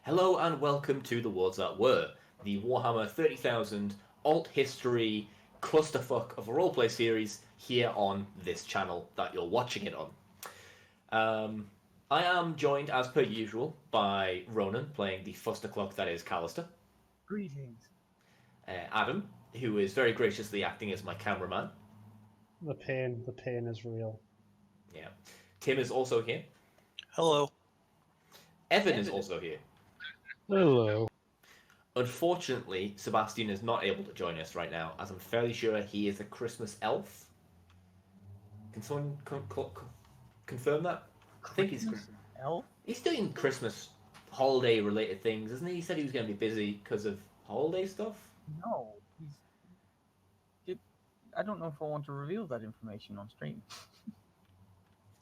Hello and welcome to The Worlds That Were, the Warhammer 30,000 alt history clusterfuck of a roleplay series here on this channel that you're watching it on. I am joined, as per usual, by Ronan, playing the Fusterclock that is Callister. Greetings. Adam, who is very graciously acting as my cameraman. The pain is real. Yeah. Tim is also here. Hello. Evan is also here. Hello. Unfortunately, Sebastian is not able to join us right now, as I'm fairly sure he is a Christmas elf. Can someone confirm that? I think he's Elf? He's doing Christmas holiday-related things, isn't he? He said he was going to be busy because of holiday stuff. No, I don't know if I want to reveal that information on stream.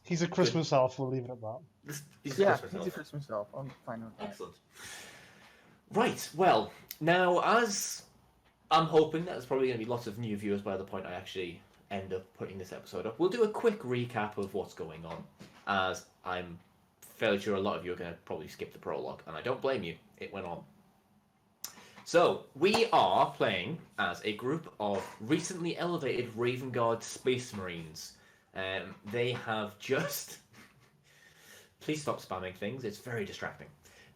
He's a Christmas elf, we'll leave it at that. He's Yeah, Christmas he's elf. a Christmas elf. I'm fine with that. Excellent. Right, well, now as I'm hoping that there's probably going to be lots of new viewers by the point I actually end up putting this episode up, we'll do a quick recap of what's going on, as I'm fairly sure a lot of you are going to probably skip the prologue, and I don't blame you, it went on. So, we are playing as a group of recently elevated Raven Guard Space Marines. They have just... Please stop spamming things, it's very distracting.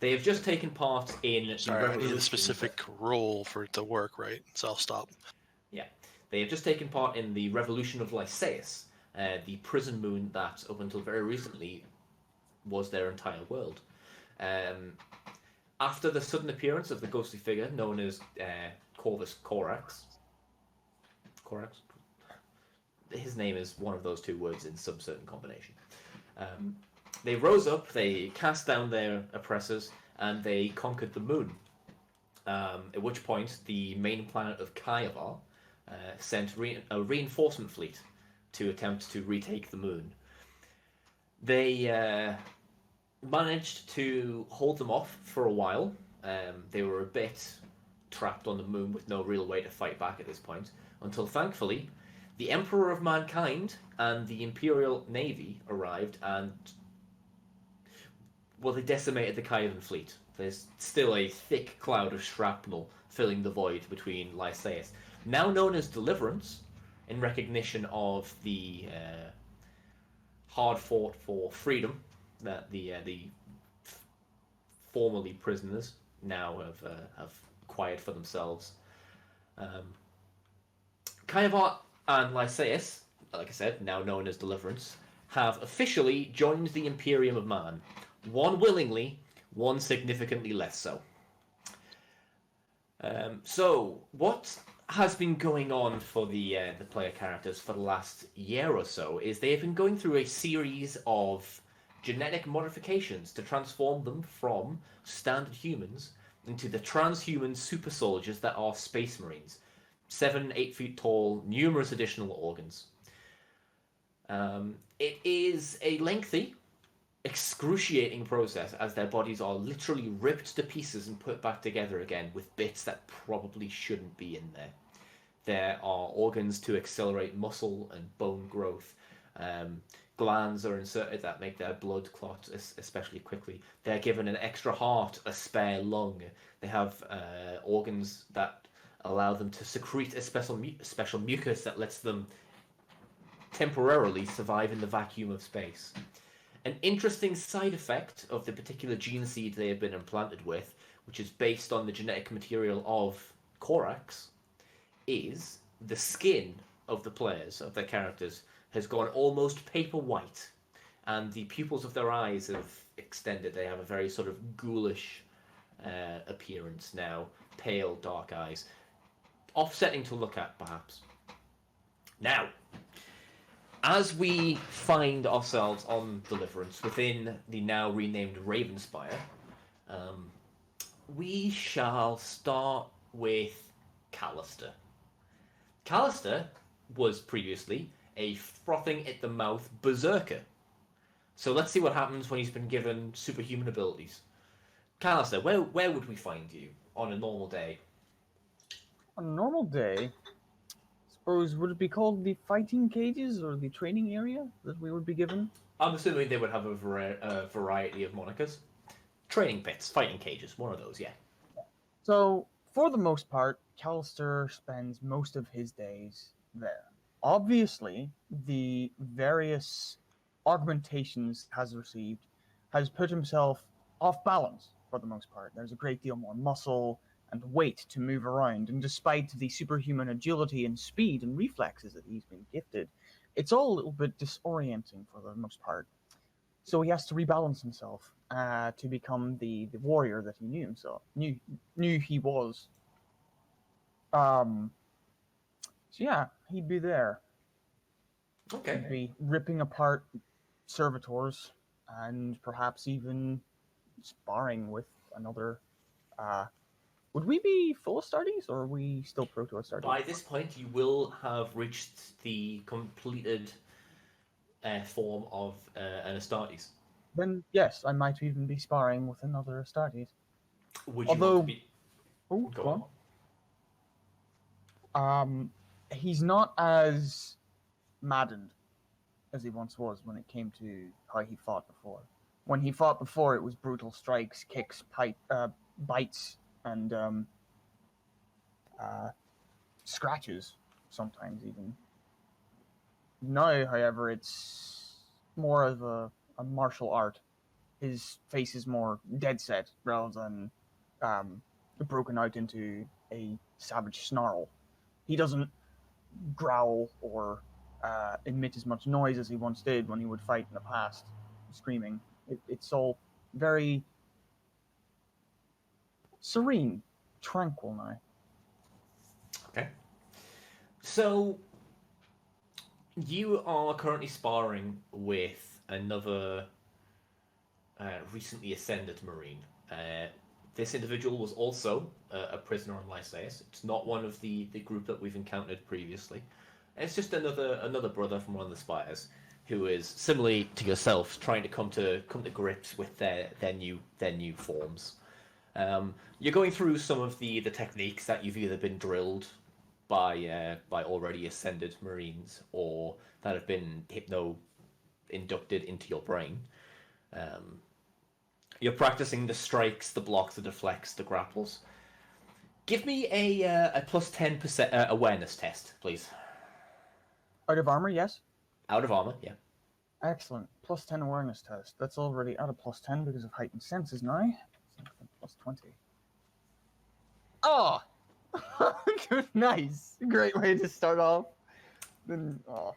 They have just taken part in... Sorry, I need a specific role for it to work, right? So I'll stop. Yeah. They have just taken part in the Revolution of Lycaeus, the prison moon that, up until very recently, was their entire world. After the sudden appearance of the ghostly figure known as Corvus Corax... Corax? His name is one of those two words in some certain combination. They rose up, they cast down their oppressors, and they conquered the moon. At which point, the main planet of Kaivar sent a reinforcement fleet to attempt to retake the moon. They managed to hold them off for a while. They were a bit trapped on the moon with no real way to fight back at this point, until thankfully, the Emperor of Mankind and the Imperial Navy arrived and... well, they decimated the Kaivan fleet. There's still a thick cloud of shrapnel filling the void between Lycaeus, now known as Deliverance, in recognition of the hard fought for freedom that the formerly prisoners now have acquired for themselves. Kaivar and Lycaeus, like I said, now known as Deliverance, have officially joined the Imperium of Man. One willingly, one significantly less so. So, what has been going on for the player characters for the last year or so is they have been going through a series of genetic modifications to transform them from standard humans into the transhuman super soldiers that are Space Marines. 7-8 feet tall, numerous additional organs. It is a lengthy, excruciating process as their bodies are literally ripped to pieces and put back together again with bits that probably shouldn't be in there. There are organs to accelerate muscle and bone growth. Glands are inserted that make their blood clot especially quickly. They're given an extra heart, a spare lung. They have organs that allow them to secrete a special mucus that lets them temporarily survive in the vacuum of space. An interesting side effect of the particular gene seed they have been implanted with, which is based on the genetic material of Corax, is the skin of the players, of their characters, has gone almost paper white, and the pupils of their eyes have extended. They have a very sort of ghoulish appearance now, pale, dark eyes. Offsetting to look at, perhaps. Now, as we find ourselves on Deliverance within the now renamed Ravenspire, we shall start with Callister. Callister was previously a frothing at the mouth berserker. So let's see what happens when he's been given superhuman abilities. Callister, where would we find you on a normal day? On a normal day, suppose would it be called the fighting cages or the training area that we would be given? I'm assuming they would have a variety of monikers. Training pits, fighting cages, one of those, yeah. So, for the most part, Callister spends most of his days there. Obviously, the various augmentations has received has put himself off balance for the most part. There's a great deal more muscle and weight to move around, and despite the superhuman agility and speed and reflexes that he's been gifted, it's all a little bit disorienting for the most part. So he has to rebalance himself to become the warrior that he knew he was. So yeah, he'd be there. Okay. He'd be ripping apart servitors and perhaps even sparring with another. Would we be full Astartes or are we still proto Astartes? By this point, you will have reached the completed form of an Astartes. Then yes, I might even be sparring with another Astartes. Would you Although- want to be... Oh, Go on. He's not as maddened as he once was when it came to how he fought before. When he fought before, it was brutal strikes, kicks, bites, and scratches, sometimes even. Now, however, it's more of a martial art. His face is more dead set rather than broken out into a savage snarl. He doesn't growl or emit as much noise as he once did when he would fight in the past, screaming. It's all very serene, tranquil now. Okay. So, you are currently sparring with another recently ascended Marine. This individual was also a prisoner on Lycaeus. It's not one of the group that we've encountered previously. It's just another brother from one of the spires who is similarly to yourself trying to come to grips with their new forms. You're going through some of the techniques that you've either been drilled by already ascended Marines or that have been inducted into your brain. You're practicing the strikes, the blocks, the deflects, the grapples. Give me a plus 10% awareness test, please. Out of armor, yes? Out of armor, yeah. Excellent. Plus 10 awareness test. That's already out of plus 10 because of heightened senses now. Plus 20. Oh! Nice. Great way to start off. Then, oh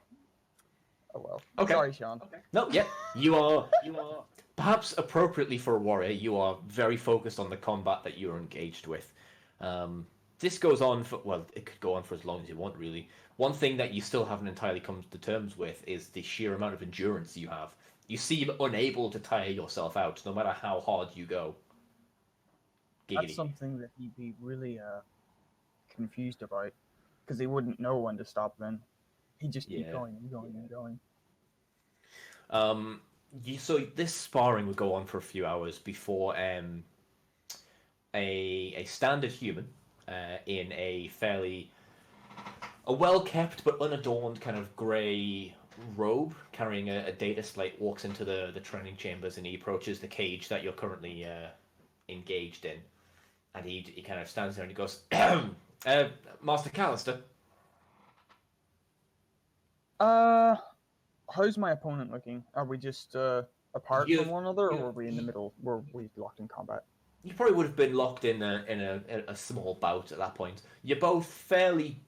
well. Okay. Sorry, Sean. Okay. No, yeah. You are perhaps appropriately for a warrior, you are very focused on the combat that you're engaged with. This goes on for, well, it could go on for as long as you want, really. One thing that you still haven't entirely come to terms with is the sheer amount of endurance you have. You seem unable to tire yourself out, no matter how hard you go. Giggity. That's something that he'd be really confused about, because he wouldn't know when to stop then. He'd just keep going and going and going. So this sparring would go on for a few hours before a standard human in a well-kept but unadorned kind of grey robe carrying a data slate walks into the training chambers, and he approaches the cage that you're currently engaged in, and he kind of stands there and he goes, Master Callister. How's my opponent looking? Are we just apart from one another, or are we in the middle? Were we locked in combat? You probably would have been locked in a small bout at that point. You're both fairly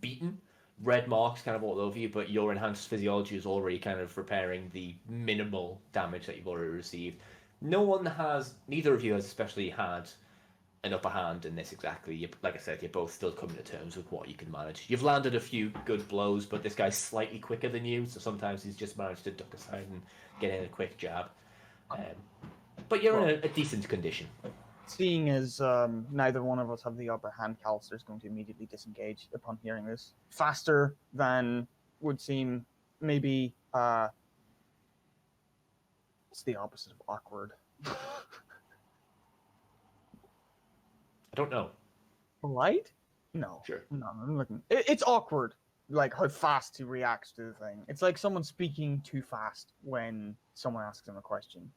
beaten, red marks kind of all over you, but your enhanced physiology is already kind of repairing the minimal damage that you've already received. Neither of you has especially had an upper hand in this exactly. Like I said, you're both still coming to terms with what you can manage. You've landed a few good blows, but this guy's slightly quicker than you, so sometimes he's just managed to duck aside and get in a quick jab. But you're in a decent condition. Seeing as neither one of us have the upper hand, Callister is going to immediately disengage upon hearing this. Faster than would seem, maybe, it's the opposite of awkward. I don't know. Polite? No. Sure. No, I'm looking. It's awkward, like how fast he reacts to the thing. It's like someone speaking too fast when someone asks him a question.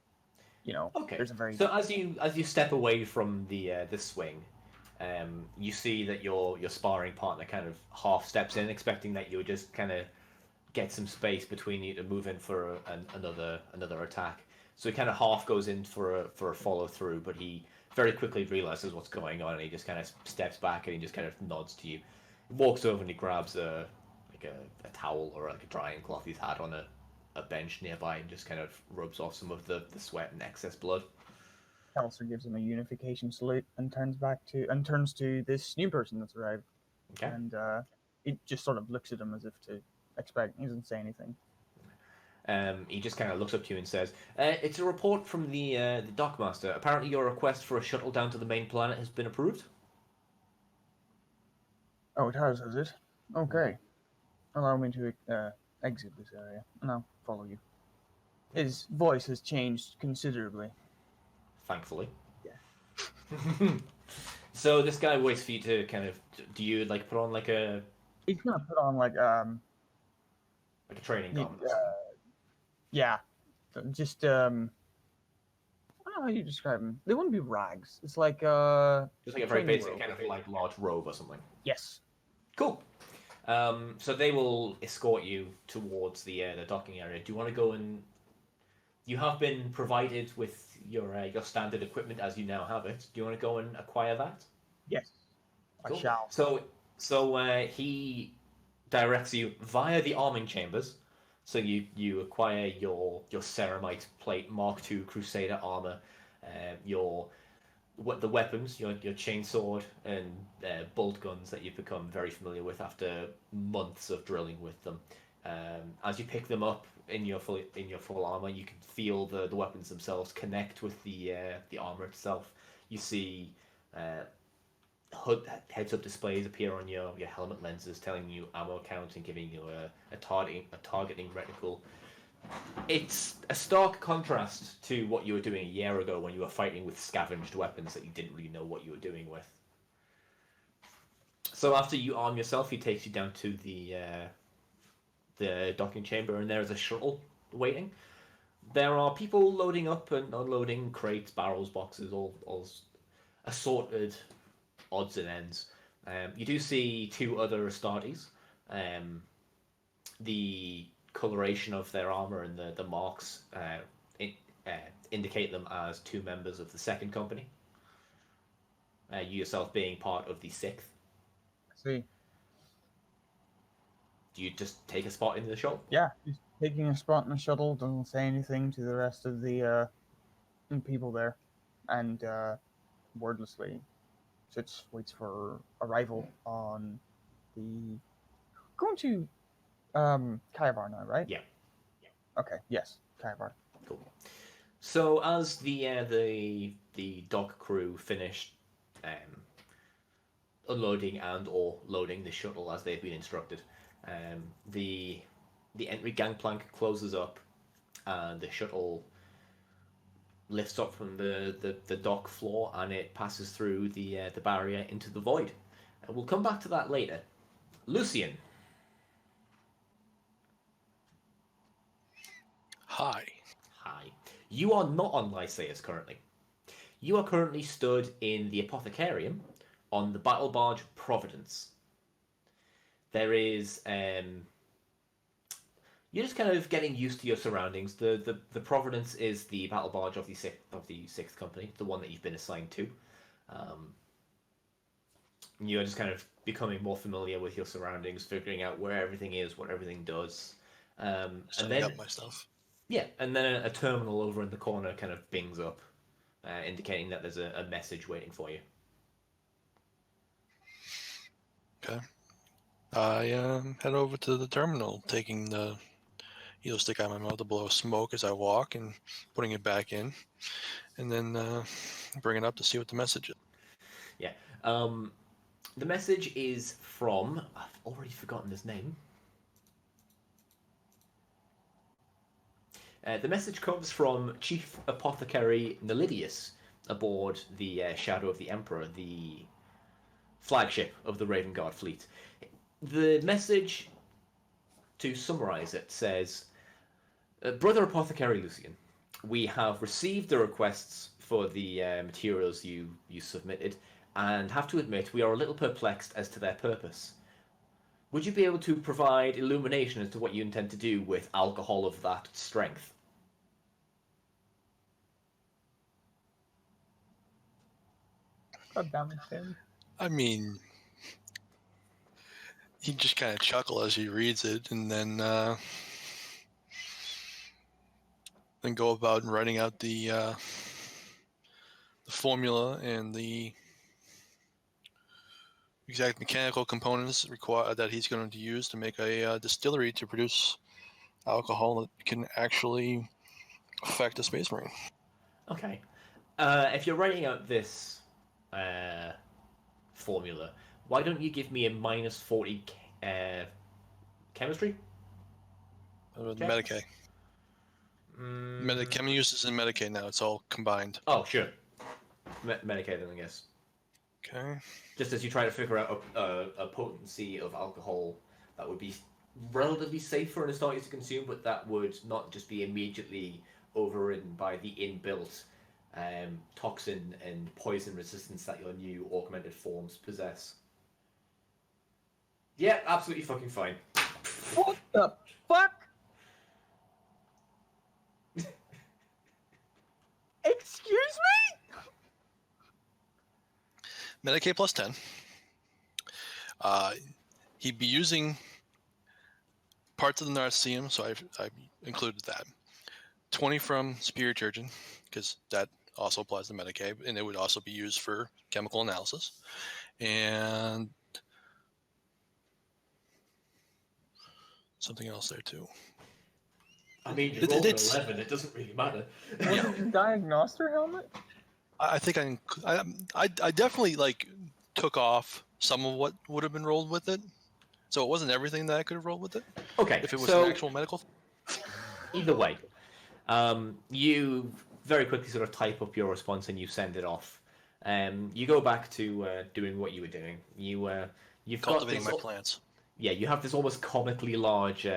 Okay. there's a very So as you step away from the swing, you see that your sparring partner kind of half steps in, expecting that you'll just kind of get some space between you to move in for another attack. So he kind of half goes in for a follow through, but he very quickly realizes what's going on, and he just kind of steps back and he just kind of nods to you. He walks over and he grabs a towel or like a drying cloth he's had on a bench nearby and just kind of rubs off some of the sweat and excess blood. Alistair gives him a unification salute and turns to this new person that's arrived. Okay. And he just sort of looks at him as if to expect. He doesn't say anything. He just kind of looks up to you and says, "It's a report from the dockmaster. Apparently, your request for a shuttle down to the main planet has been approved." Oh, it has it? Okay. Allow me to exit this area, and I'll follow you. His voice has changed considerably. Thankfully. Yeah. So this guy waits for you to kind of. Do you like put on like a He's gonna put on like a training garment? yeah, just I don't know how you describe them. They wouldn't be rags. It's like Just like a very training basic robe. kind of like large robe or something. Yes. Cool. So they will escort you towards the docking area. Do you want to go and? You have been provided with your standard equipment as you now have it. Do you want to go and acquire that? Yes. Cool. I shall. So he directs you via the arming chambers. So you acquire your Ceramite plate Mark II Crusader armor, the weapons, your chainsword and bolt guns that you've become very familiar with after months of drilling with them. As you pick them up in your full armor, you can feel the weapons themselves connect with the armor itself. You see heads-up displays appear on your helmet lenses, telling you ammo count and giving you a targeting reticle. It's a stark contrast to what you were doing a year ago when you were fighting with scavenged weapons that you didn't really know what you were doing with. So after you arm yourself, he takes you down to the docking chamber, and there is a shuttle waiting. There are people loading up and unloading crates, barrels, boxes, all assorted odds and ends. You do see two other Astartes. The coloration of their armor and the marks indicate them as two members of the second company. You yourself being part of the sixth. I see. Do you just take a spot in the shuttle? Yeah, he's taking a spot in the shuttle, doesn't say anything to the rest of the people there, and wordlessly waits for arrival on the... Going to Kaivar now, right? Yeah. Okay, yes, Kaivar. Cool. So as the dock crew finished unloading and or loading the shuttle as they've been instructed, the entry gangplank closes up, and the shuttle lifts up from the dock floor, and it passes through the barrier into the void. And we'll come back to that later. Lucian. Hi. Hi. You are not on Lycaeus currently. You are currently stood in the Apothecarium on the battle barge Providence. There is you're just kind of getting used to your surroundings. The Providence is the battle barge of the sixth company, the one that you've been assigned to. You're just kind of becoming more familiar with your surroundings, figuring out where everything is, what everything does, and Setting then up my stuff. yeah, and then a terminal over in the corner kind of bings up, indicating that there's a message waiting for you. Okay. I head over to the terminal, taking the needle stick out of my mouth to blow smoke as I walk and putting it back in, and then bring it up to see what the message is. Yeah. The message is from... I've already forgotten his name. The message comes from Chief Apothecary Nelidius aboard the Shadow of the Emperor, the flagship of the Raven Guard fleet. The message, to summarize it, says, Brother Apothecary Lucian, we have received the requests for the materials you submitted, and have to admit we are a little perplexed as to their purpose. Would you be able to provide illumination as to what you intend to do with alcohol of that strength? God damn it, Tim. I mean, he just kind of chuckle as he reads it, and then go about writing out the formula and the exact mechanical components that he's going to use to make a distillery to produce alcohol that can actually affect a space marine. Okay. If you're writing out this formula, why don't you give me a minus 40 chemistry? Okay. Medicae. Chem uses in Medicae now. It's all combined. Oh, sure. Medicae then, I guess. Okay. Just as you try to figure out a potency of alcohol that would be relatively safe for an Astartes to consume, but that would not just be immediately overridden by the inbuilt toxin and poison resistance that your new augmented forms possess. Yeah, absolutely fucking fine. What the fuck? Excuse me? Medicae plus 10. He'd be using parts of the Narcissium, so I've included that. 20 from Superior Turgeon, because that also applies to Medicae, and it would also be used for chemical analysis. And something else there too. I mean, you rolled an 11, it doesn't really matter. Was it the Diagnoster helmet? I think I definitely took off some of what would have been rolled with it, so it wasn't everything that I could have rolled with it. Okay, if it was so an actual medical. Either way, you very quickly sort of type up your response and you send it off. You go back to doing what you were doing. You've Cultivating got my plants. Yeah, you have this almost comically large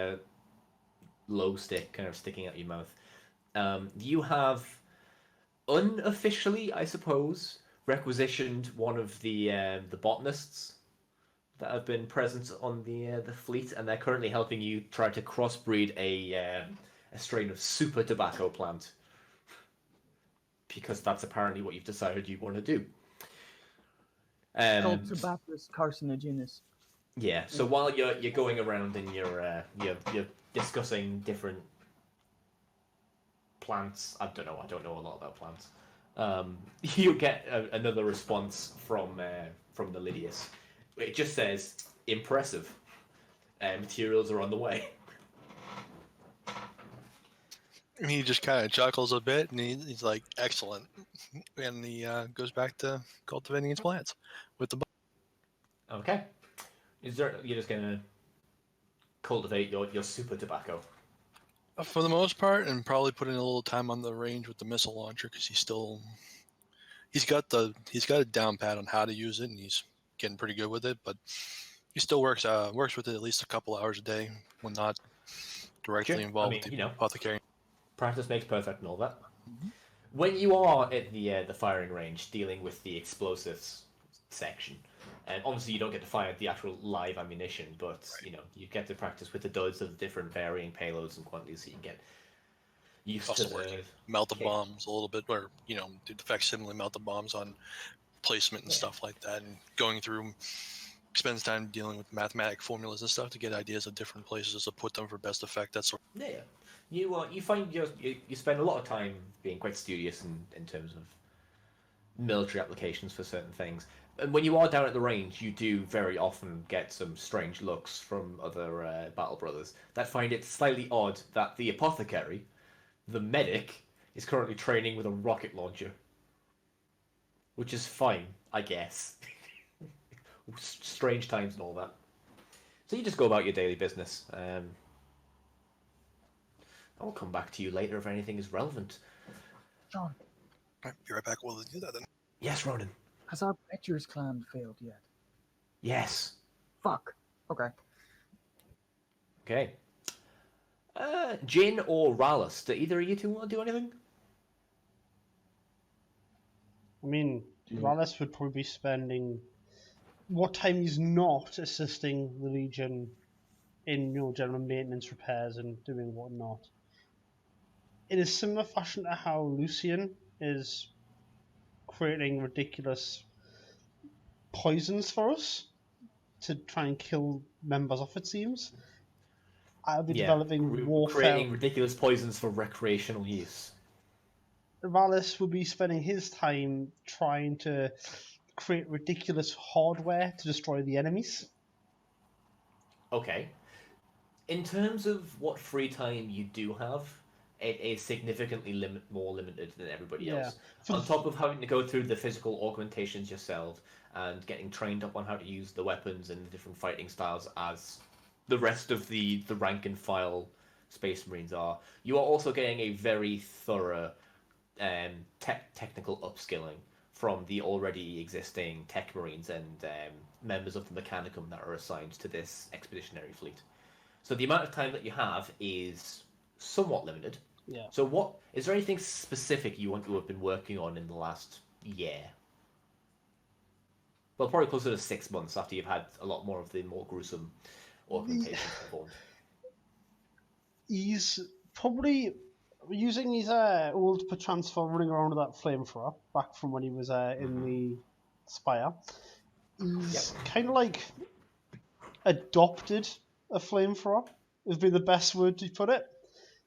glow stick kind of sticking out your mouth. You have unofficially, I suppose, requisitioned one of the botanists that have been present on the fleet, and they're currently helping you try to crossbreed a strain of super tobacco plant, because that's apparently what you've decided you want to do. Called Tobacus carcinogenous. Yeah. So while you're going around and you're discussing different plants, I don't know a lot about plants. You get another response from the Lycaeus. It just says impressive. Materials are on the way. And he just kind of chuckles a bit, and he's like, "Excellent," and he goes back to cultivating his plants with the. Okay. You're just gonna cultivate your super tobacco? For the most part, and probably put in a little time on the range with the missile launcher, because he's got it down pat on how to use it, and he's getting pretty good with it. But he still works with it at least a couple hours a day when not directly involved with the apothecary. Practice makes perfect and all that. Mm-hmm. When you are at the firing range dealing with the explosives section, and obviously you don't get to fire the actual live ammunition, but you get to practice with the duds of the different varying payloads and quantities, so you can get used to the melt the bombs a little bit, or do the facsimile melt the bombs on placement and stuff like that, and going through spends time dealing with mathematic formulas and stuff to get ideas of different places to put them for best effect. That sort. Yeah. You find you spend a lot of time being quite studious in terms of military applications for certain things. And when you are down at the range, you do very often get some strange looks from other battle brothers that find it slightly odd that the apothecary, the medic, is currently training with a rocket launcher. Which is fine, I guess. Strange times and all that. So you just go about your daily business. I'll come back to you later if anything is relevant. John. I'll be right back. We'll do that then. Yes, Ronan. Has our Butcher's clan failed yet? Yes. Fuck. Okay. Okay. Jin or Rallis, do either of you two want to do anything? I mean, Mm. Rallis would probably be spending what time he's not assisting the Legion in general maintenance, repairs, and doing whatnot. In a similar fashion to how Lucian is creating ridiculous poisons for us to try and kill members off, it seems. I'll be Yeah, developing warfare. creating ridiculous poisons for recreational use. Valis will be spending his time trying to create ridiculous hardware to destroy the enemies. Okay. In terms of what free time you do have, it is significantly more limited than everybody Yeah. else. On top of having to go through the physical augmentations yourself and getting trained up on how to use the weapons and the different fighting styles as the rest of the rank and file Space Marines are, you are also getting a very thorough technical upskilling from the already existing Tech Marines and members of the Mechanicum that are assigned to this expeditionary fleet. So the amount of time that you have is somewhat limited. Yeah. So what is there anything specific you want to have been working on in the last year? Well, probably closer to 6 months after you've had a lot more of the more gruesome augmentations performed. He's probably using his old transfer running around with that flamethrower back from when he was in the Spire. He's kind of like adopted a flamethrower. Would be the best word to put it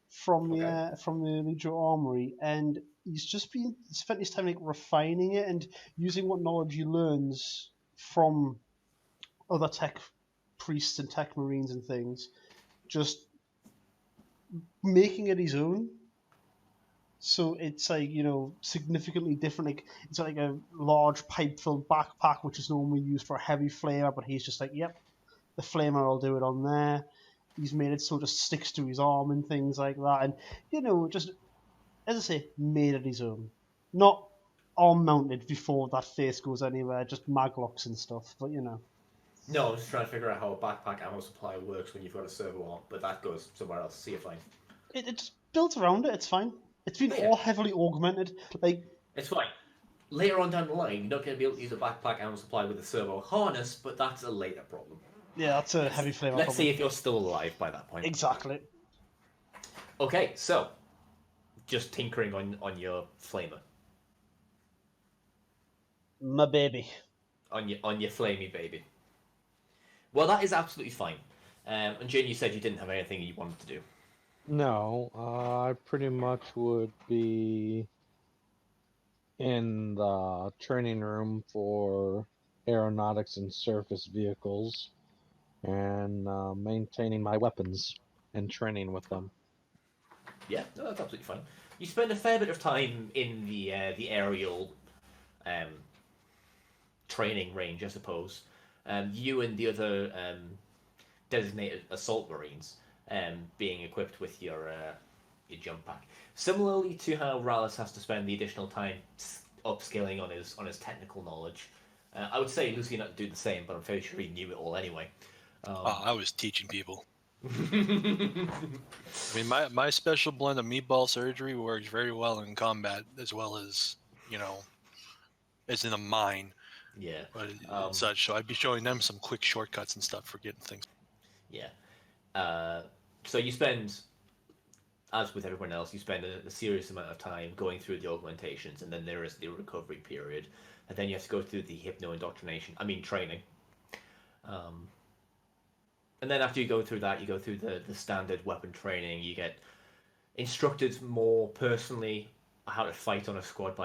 from the Legion Armory, and he's just spent his time like refining it and using what knowledge he learns from other tech priests and tech marines and things, just making it his own. So it's like, significantly different. Like it's like a large pipe-filled backpack, which is normally used for a heavy flamer, but he's just like, yep, the flamer, I'll do it on there. He's made it so it just sticks to his arm and things like that. And, just, as I say, made it his own. Not arm mounted before that face goes anywhere, just maglocks and stuff, but No, I'm just trying to figure out how a backpack ammo supply works when you've got a servo arm, but that goes somewhere else. See you fine. It's built around it, it's fine. It's been all heavily augmented. It's fine. Later on down the line, you're not going to be able to use a backpack ammo supply with a servo harness, but that's a later problem. Yeah, that's a heavy flamer. Let's see if you're still alive by that point. Exactly. Okay, so just tinkering on your flamer. My baby. On your flamey baby. Well, that is absolutely fine. And Jane, you said you didn't have anything you wanted to do. No, I pretty much would be in the training room for aeronautics and surface vehicles and maintaining my weapons and training with them. Yeah, no, that's absolutely fine. You spend a fair bit of time in the aerial training range, I suppose. You and the other designated assault marines being equipped with your jump pack. Similarly to how Rallis has to spend the additional time upskilling on his technical knowledge, I would say Lucian had to do the same, but I'm fairly sure he knew it all anyway. I was teaching people. I mean, my special blend of meatball surgery works very well in combat, as well as, as in a mine. Yeah. But such, so I'd be showing them some quick shortcuts and stuff for getting things. Yeah. So you spend, as with everyone else, you spend a serious amount of time going through the augmentations, and then there is the recovery period, and then you have to go through the training. And then after you go through that, you go through the standard weapon training. You get instructed more personally how to fight on a squad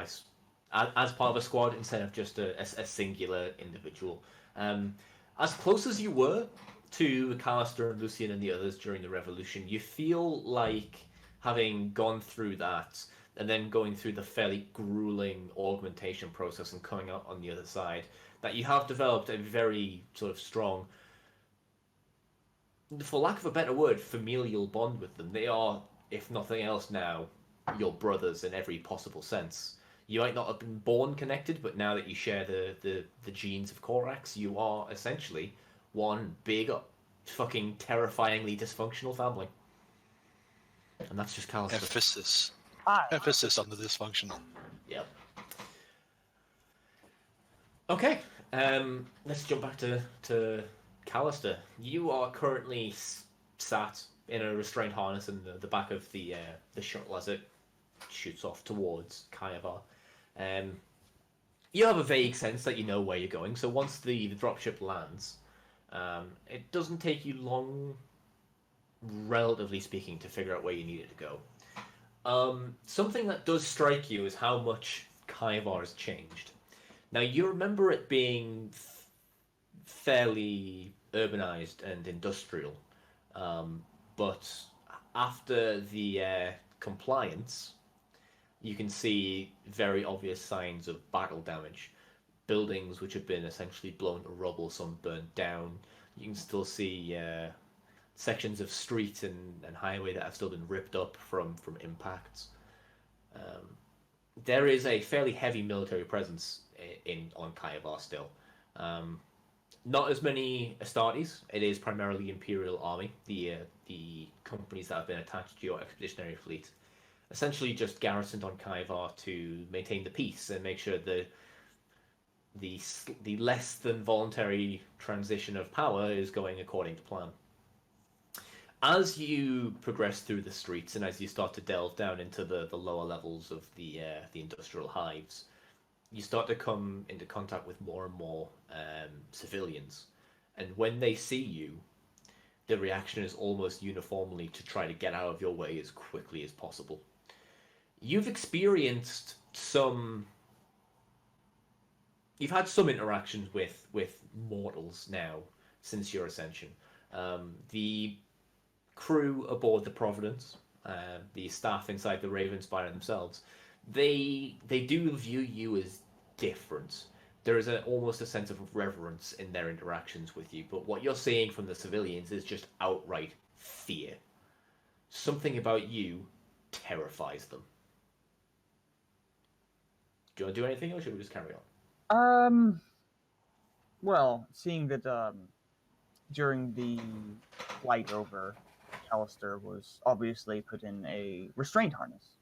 as part of a squad instead of just a singular individual. As close as you were to McAllister and Lucian and the others during the revolution, you feel like having gone through that and then going through the fairly grueling augmentation process and coming out on the other side, that you have developed a very sort of strong, for lack of a better word, familial bond with them. They are, if nothing else now, your brothers in every possible sense. You might not have been born connected, but now that you share the genes of Korax, you are essentially one big, fucking terrifyingly dysfunctional family. And that's just Callister. Emphasis on the dysfunctional. Yep. Okay, let's jump back to Callister. You are currently sat in a restraint harness in the back of the shuttle as it shoots off towards Kaiavar. Um, you have a vague sense that you know where you're going, so once the dropship lands, it doesn't take you long, relatively speaking, to figure out where you need it to go. Something that does strike you is how much Kaivar has changed. Now, you remember it being fairly urbanized and industrial, but after the compliance, you can see very obvious signs of battle damage. Buildings which have been essentially blown to rubble, some burnt down. You can still see sections of street and highway that have still been ripped up from impacts. Um, there is a fairly heavy military presence on Kaiavar still. Not as many Astartes. It is primarily Imperial Army, the companies that have been attached to your expeditionary fleet, essentially just garrisoned on Kaiavar to maintain the peace and make sure the less than voluntary transition of power is going according to plan. As you progress through the streets and as you start to delve down into the lower levels of the industrial hives, you start to come into contact with more and more civilians. And when they see you, the reaction is almost uniformly to try to get out of your way as quickly as possible. You've experienced some... You've had some interactions with mortals now since your ascension. The crew aboard the Providence, the staff inside the Ravenspire themselves, they do view you as different. There is almost a sense of reverence in their interactions with you, but what you're seeing from the civilians is just outright fear. Something about you terrifies them. Do you want to do anything, or should we just carry on? Well, seeing that during the flight over, Callister was obviously put in a restraint harness,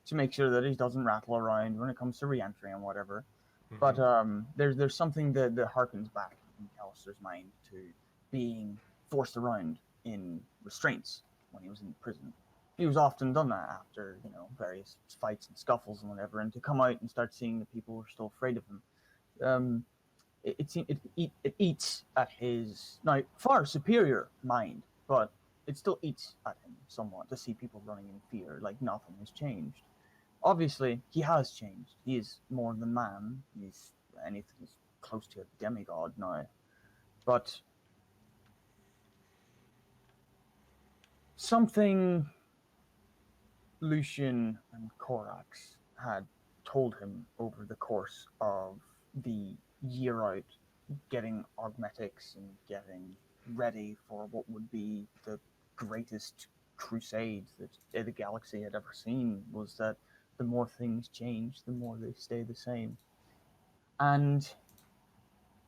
to make sure that he doesn't rattle around when it comes to re-entry and whatever. Mm-hmm. But there's something that harkens back in Callister's mind to being forced around in restraints when he was in prison. He was often done that after, various fights and scuffles and whatever, and to come out and start seeing that people were still afraid of him. It eats at his now far superior mind, but it still eats at him somewhat to see people running in fear, like nothing has changed. Obviously, he has changed. He is more than man. He's anything as close to a demigod now. But something Lucian and Corax had told him over the course of the year out, getting augmetics and getting ready for what would be the greatest crusade that the galaxy had ever seen, was that the more things change, the more they stay the same. And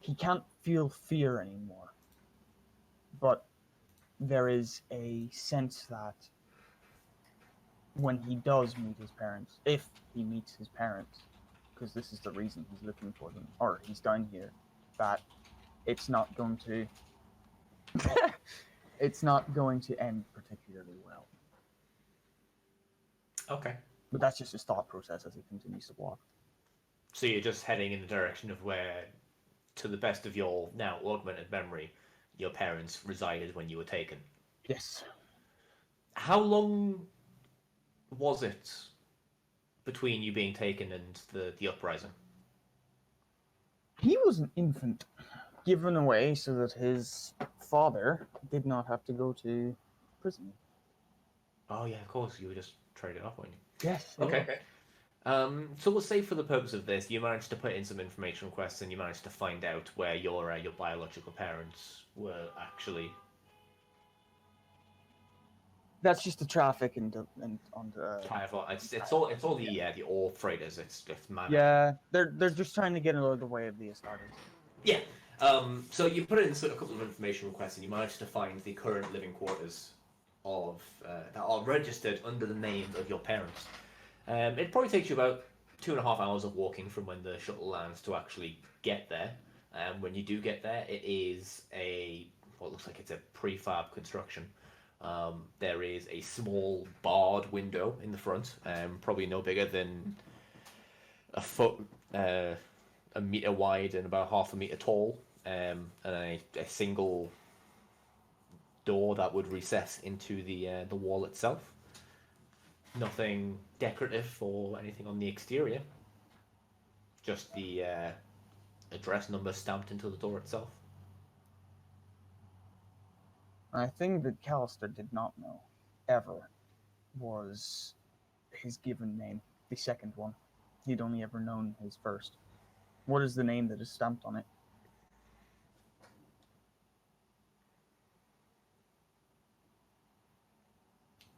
he can't feel fear anymore. But there is a sense that when he does meet his parents, if he meets his parents, because this is the reason he's looking for them, or he's down here, that it's not going to it's not going to end particularly well. Okay. But that's just his thought process as he continues to walk. So you're just heading in the direction of where, to the best of your now augmented memory, your parents resided when you were taken. Yes. How long was it between you being taken and the uprising? He was an infant, given away so that his father did not have to go to prison. Oh yeah, of course. You were just traded off, weren't you? Yes. Okay. So we'll say for the purpose of this, you managed to put in some information requests and you managed to find out where your biological parents were actually. That's just the traffic and on the. It's all the ore freighters. It's man. Yeah, they're just trying to get out of the way of the Astartes. Yeah. So you put in a couple of information requests and you managed to find the current living quarters of that are registered under the names of your parents. It probably takes you about 2.5 hours of walking from when the shuttle lands to actually get there. When you do get there, it is what looks like it's a prefab construction. There is a small barred window in the front, probably no bigger than a foot, a meter wide and about half a meter tall, and a single door that would recess into the wall itself. Nothing decorative or anything on the exterior. Just the address number stamped into the door itself. I think that Callister did not know, ever, was his given name, the second one. He'd only ever known his first. What is the name that is stamped on it?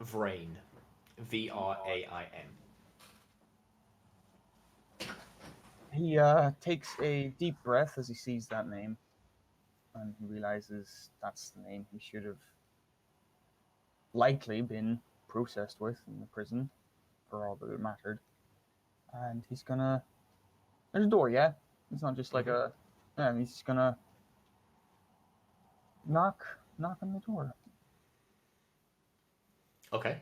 Vrain. Vrain. He takes a deep breath as he sees that name, and he realizes that's the name he should have likely been processed with in the prison, for all that it mattered. And he's gonna... There's a door, yeah? It's not just like a... Yeah, he's just gonna... knock on the door. Okay.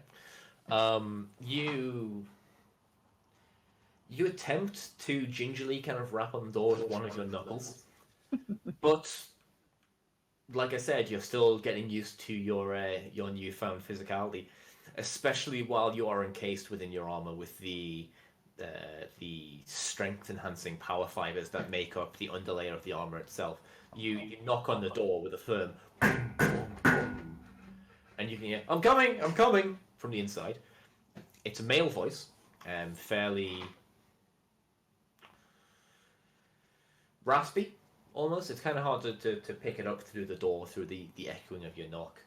You attempt to gingerly kind of rap on the door with one of your knuckles, but like I said, you're still getting used to your newfound physicality, especially while you are encased within your armor with the strength enhancing power fibers that make up the underlayer of the armor itself. You knock on the door with a firm boom, boom, boom, and you can hear I'm coming from the inside. It's a male voice, fairly raspy almost. It's kind of hard to pick it up through the door, through the echoing of your knock.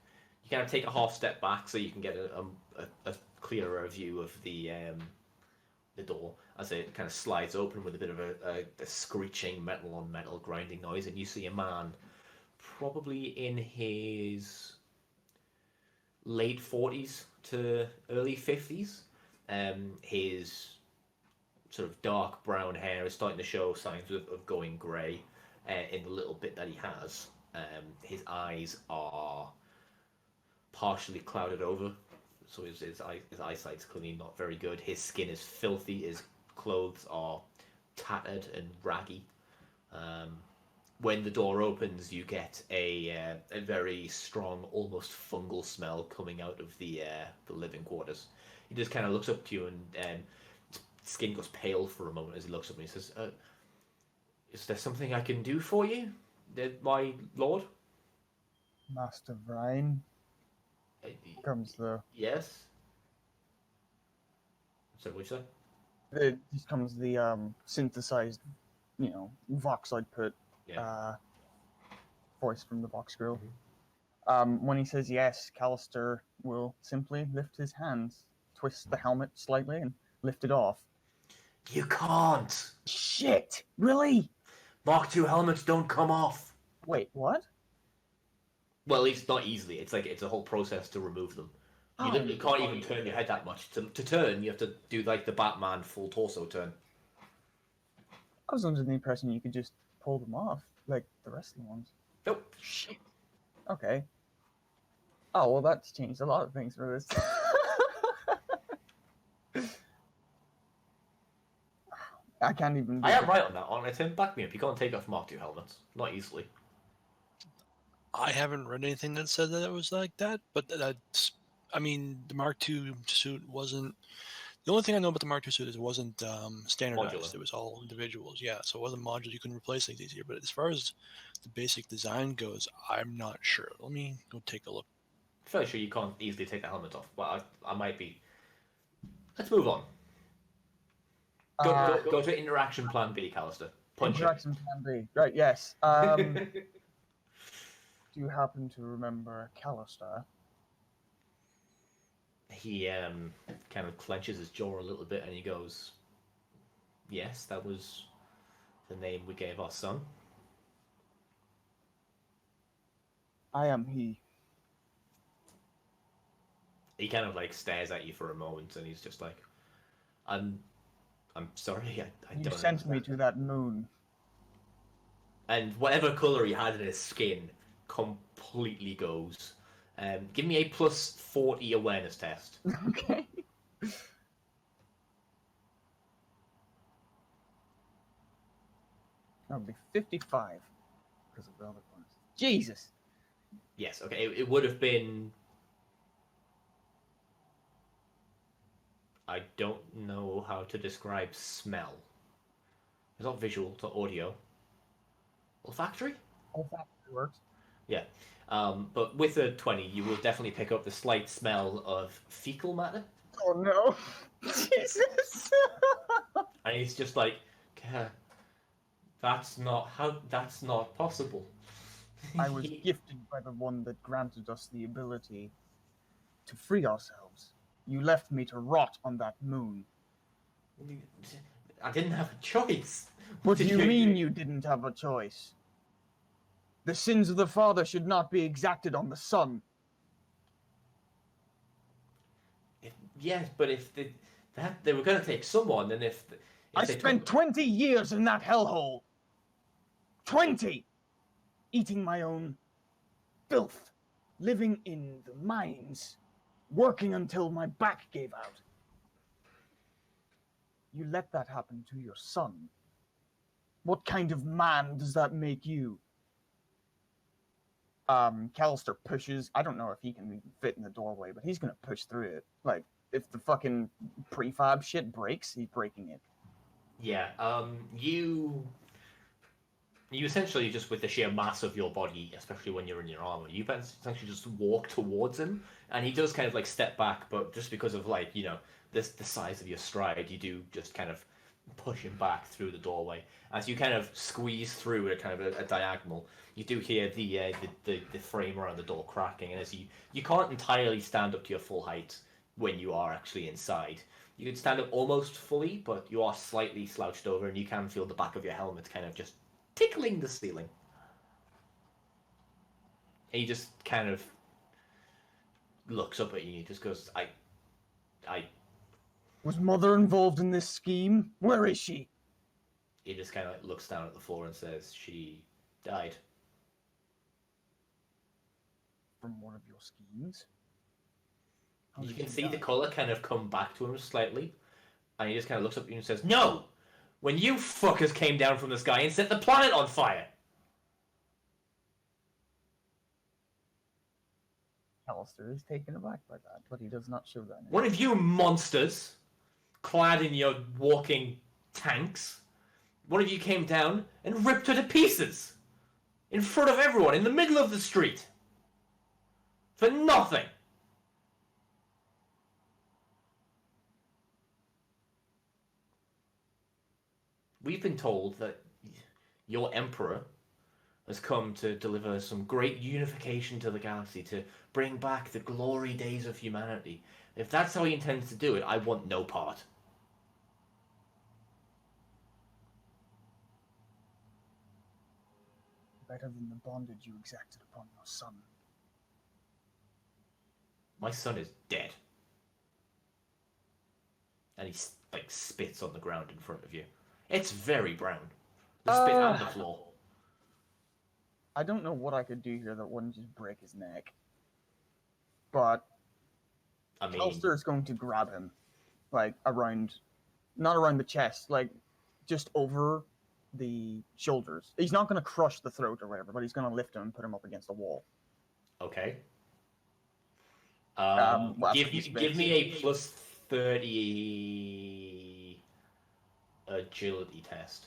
You kind of take a half step back so you can get a clearer view of the door as it kind of slides open with a bit of a screeching metal on metal grinding noise, and you see a man probably in his late 40s to early 50s. His sort of dark brown hair is starting to show signs of going grey in the little bit that he has. His eyes are partially clouded over, so his eyesight's clearly not very good. His skin is filthy, his clothes are tattered and raggy. When the door opens, you get a very strong, almost fungal smell coming out of the living quarters. He just kind of looks up to you, and skin goes pale for a moment as he looks up and he says, "Is there something I can do for you, my lord?" Master Vrain. Comes the... Yes. So what you say? It comes the synthesized, vox output. Yeah. Voice from the Vox Grill. Mm-hmm. When he says yes, Callister will simply lift his hands, twist the helmet slightly, and lift it off. You can't. Shit! Really? Mark II helmets don't come off. Wait, what? Well, at least not easily. It's a whole process to remove them. You can't even turn your head that much. To turn, you have to do like the Batman full torso turn. I was under the impression you could just pull them off, like the rest of the ones. Nope. Shit. Okay. Oh, well, that's changed a lot of things for this. I can't even... I am right on that, aren't I, Tim? Back me up. You can't take off Mark II helmets. Not easily. I haven't read anything that said that it was like that, but that's... I mean, the Mark II suit wasn't... The only thing I know about the Mark II suit is it wasn't standardized. Modular. It was all individuals. Yeah, so it wasn't modular. You couldn't replace things easier. But as far as the basic design goes, I'm not sure. Let me go take a look. I'm fairly sure you can't easily take the helmet off. Well, I might be... Let's move on. Go to interaction plan B, Callister. Punch interaction plan B. Right, yes. Do you happen to remember Callister? He kind of clenches his jaw a little bit and he goes, "Yes, that was the name we gave our son." I am he. He kind of like stares at you for a moment and he's just like, "I'm I'm sorry, I You don't sent me understand. to that moon. And whatever colour he had in his skin completely goes. Give me a plus 40 awareness test. Okay. That would be 55 because of the other ones. Jesus. Yes, okay, it would have been. I don't know how to describe smell. It's not visual, it's not audio. Olfactory? Oh, that works. Yeah. But with a 20, you will definitely pick up the slight smell of fecal matter. Oh no. Jesus. And he's just like, that's not possible. I was gifted by the one that granted us the ability to free ourselves. You left me to rot on that moon. I didn't have a choice. What do you mean you didn't have a choice? The sins of the father should not be exacted on the son. Yes, but if they were going to take someone, and if I they spent 20 years in that hellhole. 20! Eating my own filth. Living in the mines. Working until my back gave out. You let that happen to your son. What kind of man does that make you? Callister pushes. I don't know if he can even fit in the doorway, but he's gonna push through it. Like, if the fucking prefab shit breaks, he's breaking it. Yeah, you essentially just with the sheer mass of your body, especially when you're in your armor, you essentially just walk towards him, and he does kind of like step back, but just because of like the size of your stride, you do just kind of push him back through the doorway. As you kind of squeeze through at kind of a diagonal, you do hear the frame around the door cracking, and as you can't entirely stand up to your full height when you are actually inside. You can stand up almost fully, but you are slightly slouched over, and you can feel the back of your helmet kind of just tickling the ceiling. And he just kind of looks up at you and he just goes, I. Was Mother involved in this scheme? Where is she? He just kind of like looks down at the floor and says, she died. From one of your schemes? How You did can she see die? the colour kind of come back to him slightly, and he just kind of looks up at you and says, no! When you fuckers came down from the sky and set the planet on fire! Callister is taken aback by that, but he does not show that. One of you monsters, clad in your walking tanks, one of you came down and ripped her to pieces! In front of everyone, in the middle of the street! For nothing! We've been told that your emperor has come to deliver some great unification to the galaxy, to bring back the glory days of humanity. If that's how he intends to do it, I want no part. Better than the bondage you exacted upon your son. My son is dead. And he like spits on the ground in front of you. It's very brown. The spit and the floor. I don't know what I could do here that wouldn't just break his neck. But I mean, Callister is going to grab him, like around, not around the chest, like just over the shoulders. He's not going to crush the throat or whatever, but he's going to lift him and put him up against the wall. okay. Well, give me a plus 30 agility test.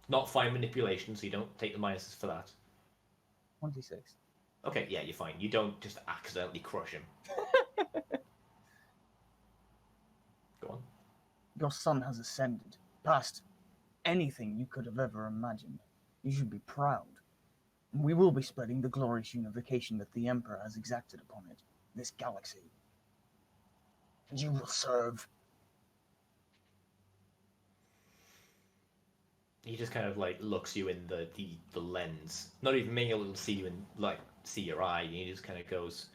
Not fine manipulation, so you don't take the minuses for that. 26. Okay, yeah, you're fine. You don't just accidentally crush him. Go on. Your son has ascended past anything you could have ever imagined. You should be proud. We will be spreading the glorious unification that the Emperor has exacted upon it, this galaxy. And you will serve. He just kind of like looks you in the lens, not even being able to see you and like see your eye. And he just kind of goes,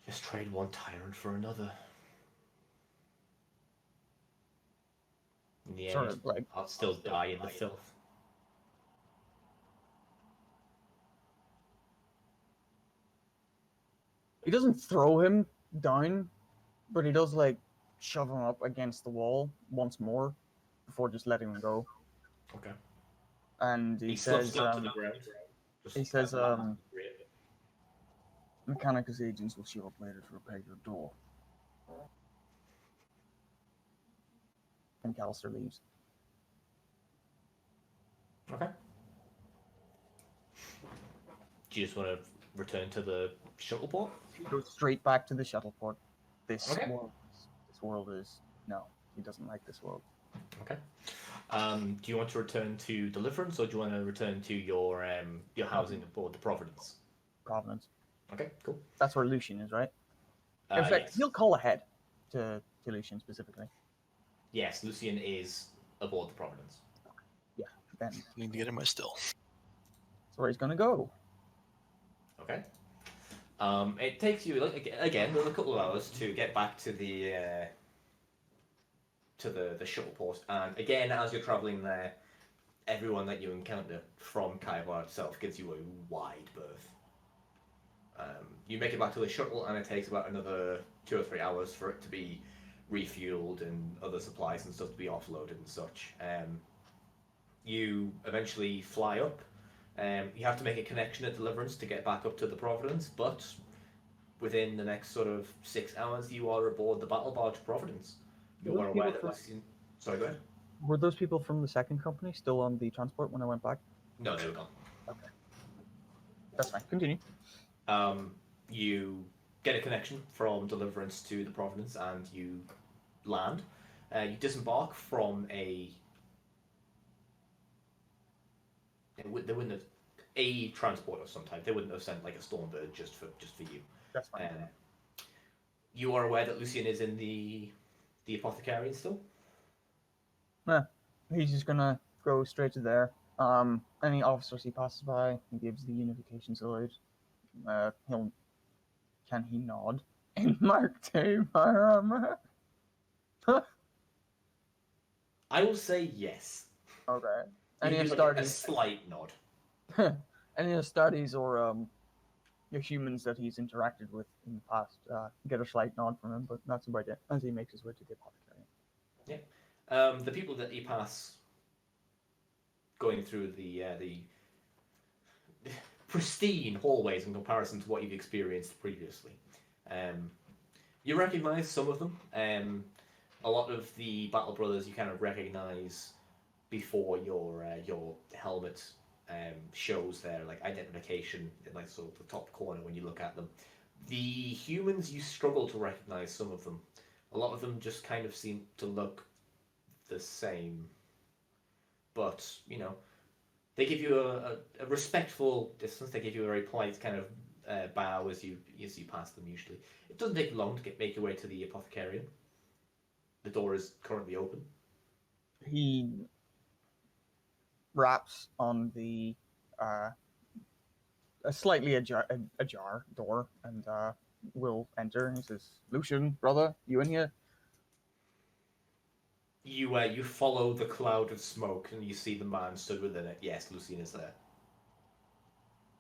"Just trade one tyrant for another." In the Sort end, of like I'll still die in the filth. he doesn't throw him down, but he does like shove him up against the wall once more before just letting him go. Okay. And he slumps says, down to the ground. Just he says, kind of laughs. Great. Mechanicus agents will show up later to repair your door. And Callister leaves. Okay. Do you just want to return to the shuttle port? Goes straight back to the shuttle port. This Okay. world is no. He doesn't like this world. Okay. Do you want to return to Deliverance, or do you want to return to your housing aboard the Providence? Providence. Okay, cool. That's where Lucian is, right? In fact, Yes. he'll call ahead to Lucian specifically. Yes, Lucian is aboard the Providence. Yeah, then Need to get in my still. that's where he's gonna go. Okay. It takes you again a couple of hours to get back to the shuttle port, and again, as you're traveling there, everyone that you encounter from Kaibar itself gives you a wide berth. You make it back to the shuttle, and it takes about another 2 or 3 hours for it to be refueled and other supplies and stuff to be offloaded and such. You eventually fly up. You have to make a connection at Deliverance to get back up to the Providence, but within the next sort of 6 hours, you are aboard the battle barge Providence. You are aware that Lucian... Sorry, go ahead. Were those people from the second company still on the transport when I went back? No, they were gone. Okay. That's fine. Continue. You get a connection from Deliverance to the Providence, and you land. You disembark from a... They wouldn't have... A transport of some type. They wouldn't have sent like a Stormbird just for you. That's fine. You are aware that Lucian is in the Apothecarian still? He's just gonna go straight to there. Any officers he passes by, he gives the unification salute. Can he nod? In Mark II fire armor. I will say yes. Okay. You Any do, like, a Astartes? slight nod. Any Astartes or your humans that he's interacted with in the past get a slight nod from him, but that's about it as he makes his way to the Apothecarian. The people that you pass going through the pristine hallways in comparison to what you've experienced previously. You recognise some of them. A lot of the Battle Brothers you kind of recognise before your helmet shows their like identification in like sort of the top corner when you look at them. The humans, you struggle to recognise some of them. A lot of them just kind of seem to look the same, but you know, they give you a respectful distance. They give you a very polite kind of bow as you pass them. Usually, it doesn't take long to make your way to the Apothecarian. The door is currently open. He raps on the a slightly ajar door and will enter. He says, "Lucian, brother, you in here?" You follow the cloud of smoke and you see the man stood within it. Yes, Lucian is there.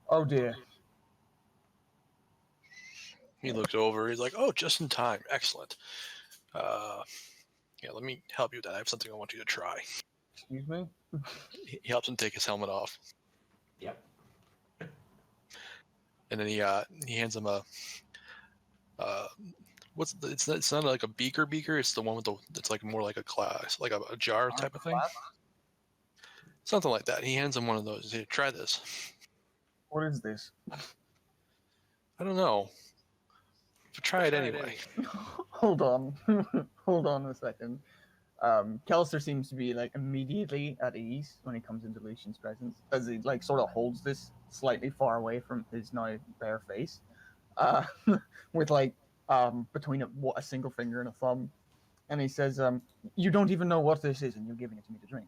Oh dear. He looks over. He's like, "Oh, just in time. Excellent. Yeah, let me help you with that. I have something I want you to try." Excuse me? He helps him take his helmet off, Yep. and then he hands him a it's not like a beaker. It's the one with it's like more like a glass, like a jar type of thing. Something like that. He hands him one of those. Here, try this. What is this? I don't know. But try it anyway. Hold on. Hold on a second. Callister seems to be like immediately at ease when he comes into Lucian's presence, as he like sort of holds this slightly far away from his now bare face, with like between a single finger and a thumb, and he says, "You don't even know what this is, and you're giving it to me to drink."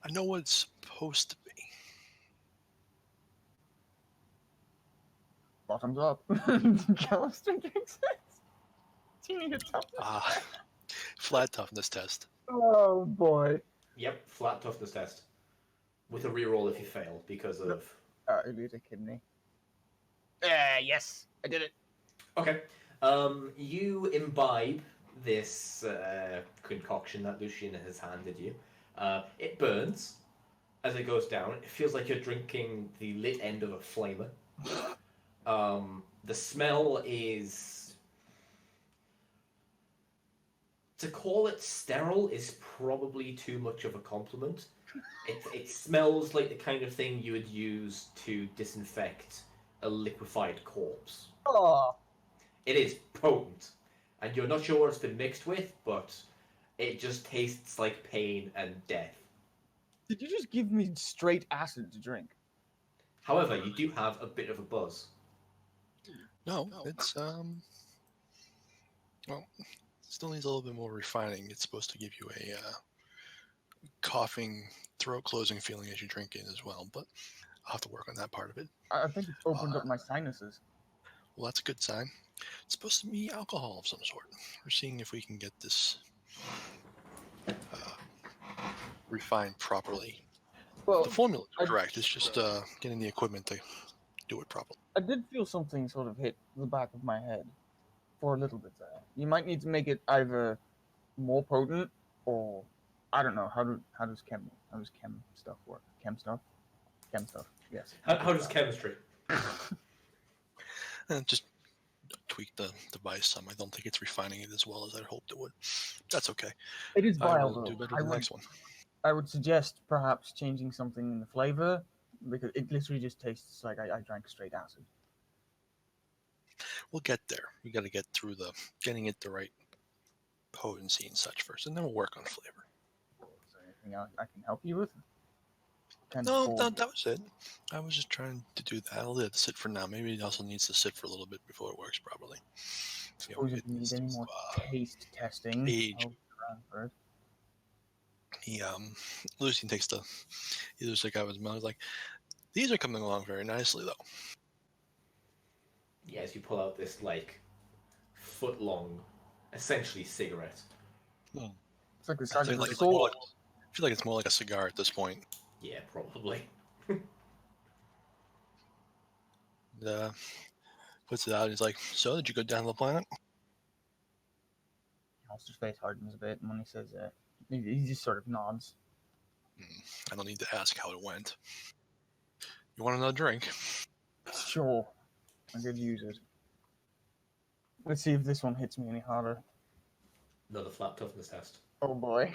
I know what it's supposed to be. Bottoms up. Callister drinks it. Do you need a top? Flat toughness test. Oh boy. Yep, flat toughness test. With a reroll if you fail because of. It is a kidney. Yes, I did it. Okay. You imbibe this concoction that Lucian has handed you. It burns as it goes down. It feels like you're drinking the lit end of a flamer. The smell is... To call it sterile is probably too much of a compliment. It smells like the kind of thing you would use to disinfect a liquefied corpse. Oh, It is potent, and you're not sure what it's been mixed with, but it just tastes like pain and death. did you just give me straight acid to drink? However, you do have a bit of a buzz. No, it's well, still needs a little bit more refining. It's supposed to give you a coughing, throat closing feeling as you drink it as well, but I'll have to work on that part of it. I think it's opened up my sinuses. Well, that's a good sign. It's supposed to be alcohol of some sort. We're seeing if we can get this refined properly. Well, The formula is correct. It's just getting the equipment to do it properly. I did feel something sort of hit the back of my head for a little bit there. You might need to make it either more potent or I don't know. How does chem stuff work? Chem stuff? Chem stuff. Yes. How does chemistry? And just tweak the device some. I don't think it's refining it as well as I'd hoped it would. That's okay. It is I vile will do though. better the next one. I would suggest perhaps changing something in the flavor because it literally just tastes like I drank straight acid. We'll get there. We got to get through getting it the right potency and such first, and then we'll work on flavor. Is there anything else I can help you with? No, that was it. I was just trying to do that. I'll let it sit for now. Maybe it also needs to sit for a little bit before it works properly. Suppose if you need any more taste testing, age. I'll try for it. Lucian takes he looks like I was mouth. Like, these are coming along very nicely though. Yes, you pull out this like foot-long, essentially cigarette. It's like the I size feel of like a it's more sword. like a cigar at this point. Yeah, probably. Puts it out and he's like, "So, did you go down to the planet?" Monster's face hardens a bit, and when he says that, he just sort of nods. I don't need to ask how it went. You want another drink? Sure, I could use it. Let's see if this one hits me any harder. Another flat toughness test. Oh boy.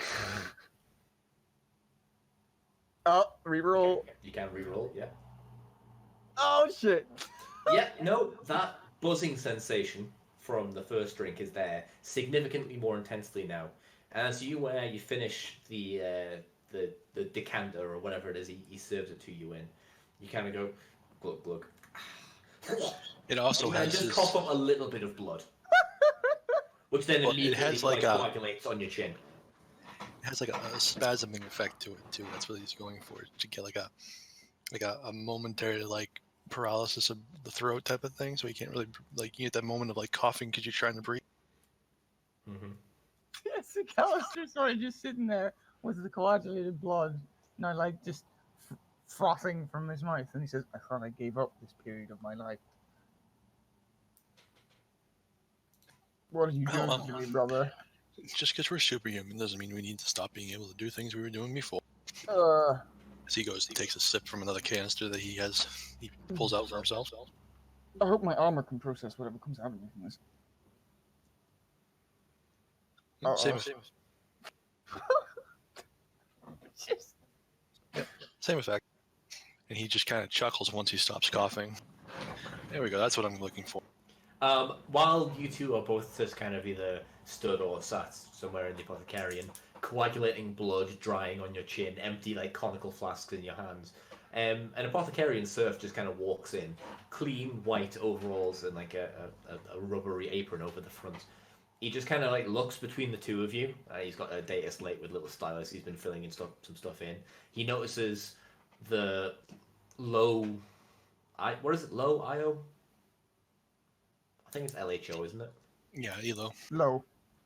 Oh, reroll. You can reroll, yeah. Oh shit. Yeah, no, that buzzing sensation from the first drink is there, significantly more intensely now. As you finish the decanter or whatever it is he serves it to you in, you kind of go glug glug. It also has just this. cough up a little bit of blood, which then Well, it immediately has like a- coagulates on your chin. It has like a spasming effect to it too. That's what he's going for, to get like a momentary like paralysis of the throat type of thing. So you can't really like you get that moment of like coughing because you're trying to breathe. Mm-hmm. Yes, McAllister's sort of just sitting there with the coagulated blood, and like just frothing from his mouth, and he says, "I thought I gave up this period of my life." What are you doing Well, to me, brother? Just because we're superhuman doesn't mean we need to stop being able to do things we were doing before. As he goes, he takes a sip from another canister that he pulls out for himself. I hope my armor can process whatever comes out of me from this. Same effect. And he just kind of chuckles once he stops coughing. There we go. That's what I'm looking for. While you two are both just kind of either stood or sat somewhere in the Apothecarion, coagulating blood drying on your chin, empty like conical flasks in your hands, an Apothecarion serf just kind of walks in, clean white overalls and like a rubbery apron over the front. He just kind of like looks between the two of you. He's got a data slate with little stylus. He's been filling in some stuff in. He notices the low, what is it? Low IO. I think it's LHO, isn't it? Yeah, Elo. Low.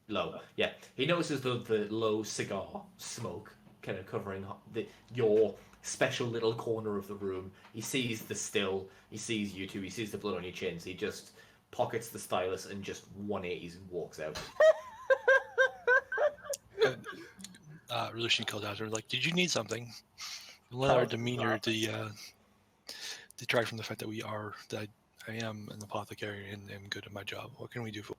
Low. Yeah. He notices the low cigar smoke kind of covering your special little corner of the room. He sees the still. He sees you two. He sees the blood on your chins. He just pockets the stylus and just 180s and walks out. Relution calls out to her, like, did you need something? Let our demeanor detract from the fact that I am an apothecary and am good at my job. What can we do for?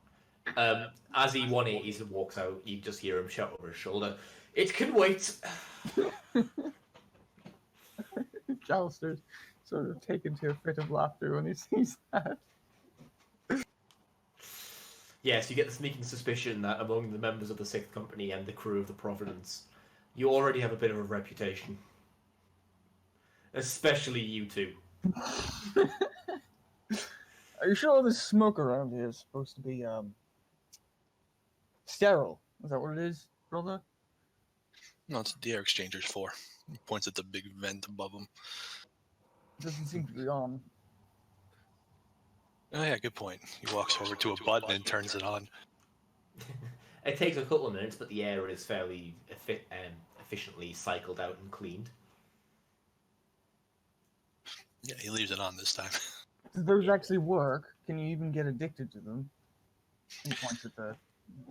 As he 180s and walks out, you just hear him shout over his shoulder, "It can wait!" Jalster's sort of taken to a fit of laughter when he sees that. Yes, you get the sneaking suspicion that among the members of the 6th Company and the crew of the Providence, you already have a bit of a reputation. Especially you two. Are you sure all this smoke around here is supposed to be sterile? Is that what it is, brother? No, it's the air exchanger's for. He points at the big vent above him. It doesn't seem to be on. Oh yeah, good point. He walks over to a button and turns it on. It takes a couple of minutes, but the air is fairly efficiently cycled out and cleaned. Yeah, he leaves it on this time. Does those actually work? Can you even get addicted to them? He points at the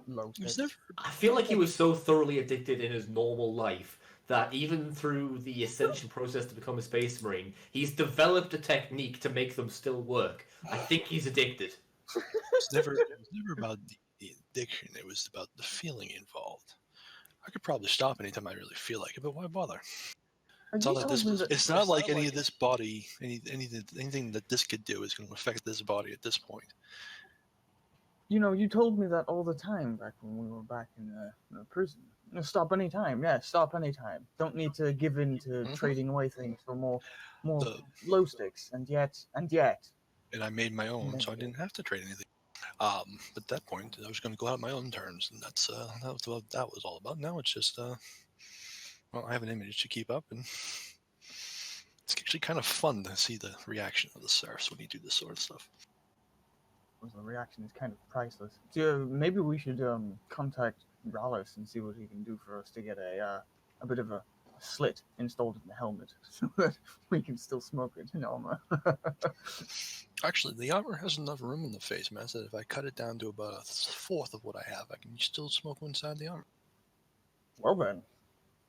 low stick. I feel like he was so thoroughly addicted in his normal life that even through the ascension process to become a space marine, he's developed a technique to make them still work. I think he's addicted. It was never about the addiction. It was about the feeling involved. I could probably stop anytime I really feel like it, but why bother? It's not like this. It's not like any of this body, anything that this could do is going to affect this body at this point. You know, you told me that all the time back when we were back in the prison. You know, stop anytime. Yeah, stop anytime. Don't need to give in to trading away things for more low sticks. And yet. And I made my own, so I didn't have to trade anything. At that point, I was going to go out my own terms, and that was what that was all about. Now it's just, well, I have an image to keep up, and it's actually kind of fun to see the reaction of the serfs when you do this sort of stuff. The reaction is kind of priceless. So maybe we should contact Rallis and see what he can do for us to get a bit of a slit installed in the helmet so that we can still smoke it in armor. Actually, the armor has enough room in the face mask that if I cut it down to about a fourth of what I have, I can still smoke inside the armor. Well then,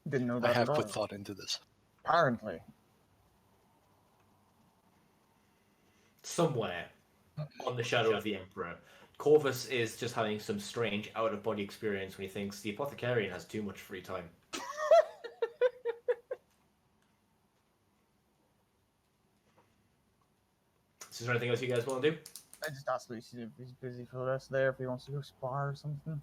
didn't know that I have at all. put thought into this. Apparently. Somewhere on the shadow of the Emperor, Corvus is just having some strange out-of-body experience when he thinks the Apothecarian has too much free time. Is there anything else you guys want to do? I just asked Lucy if he's busy for the rest there, if he wants to go spar or something.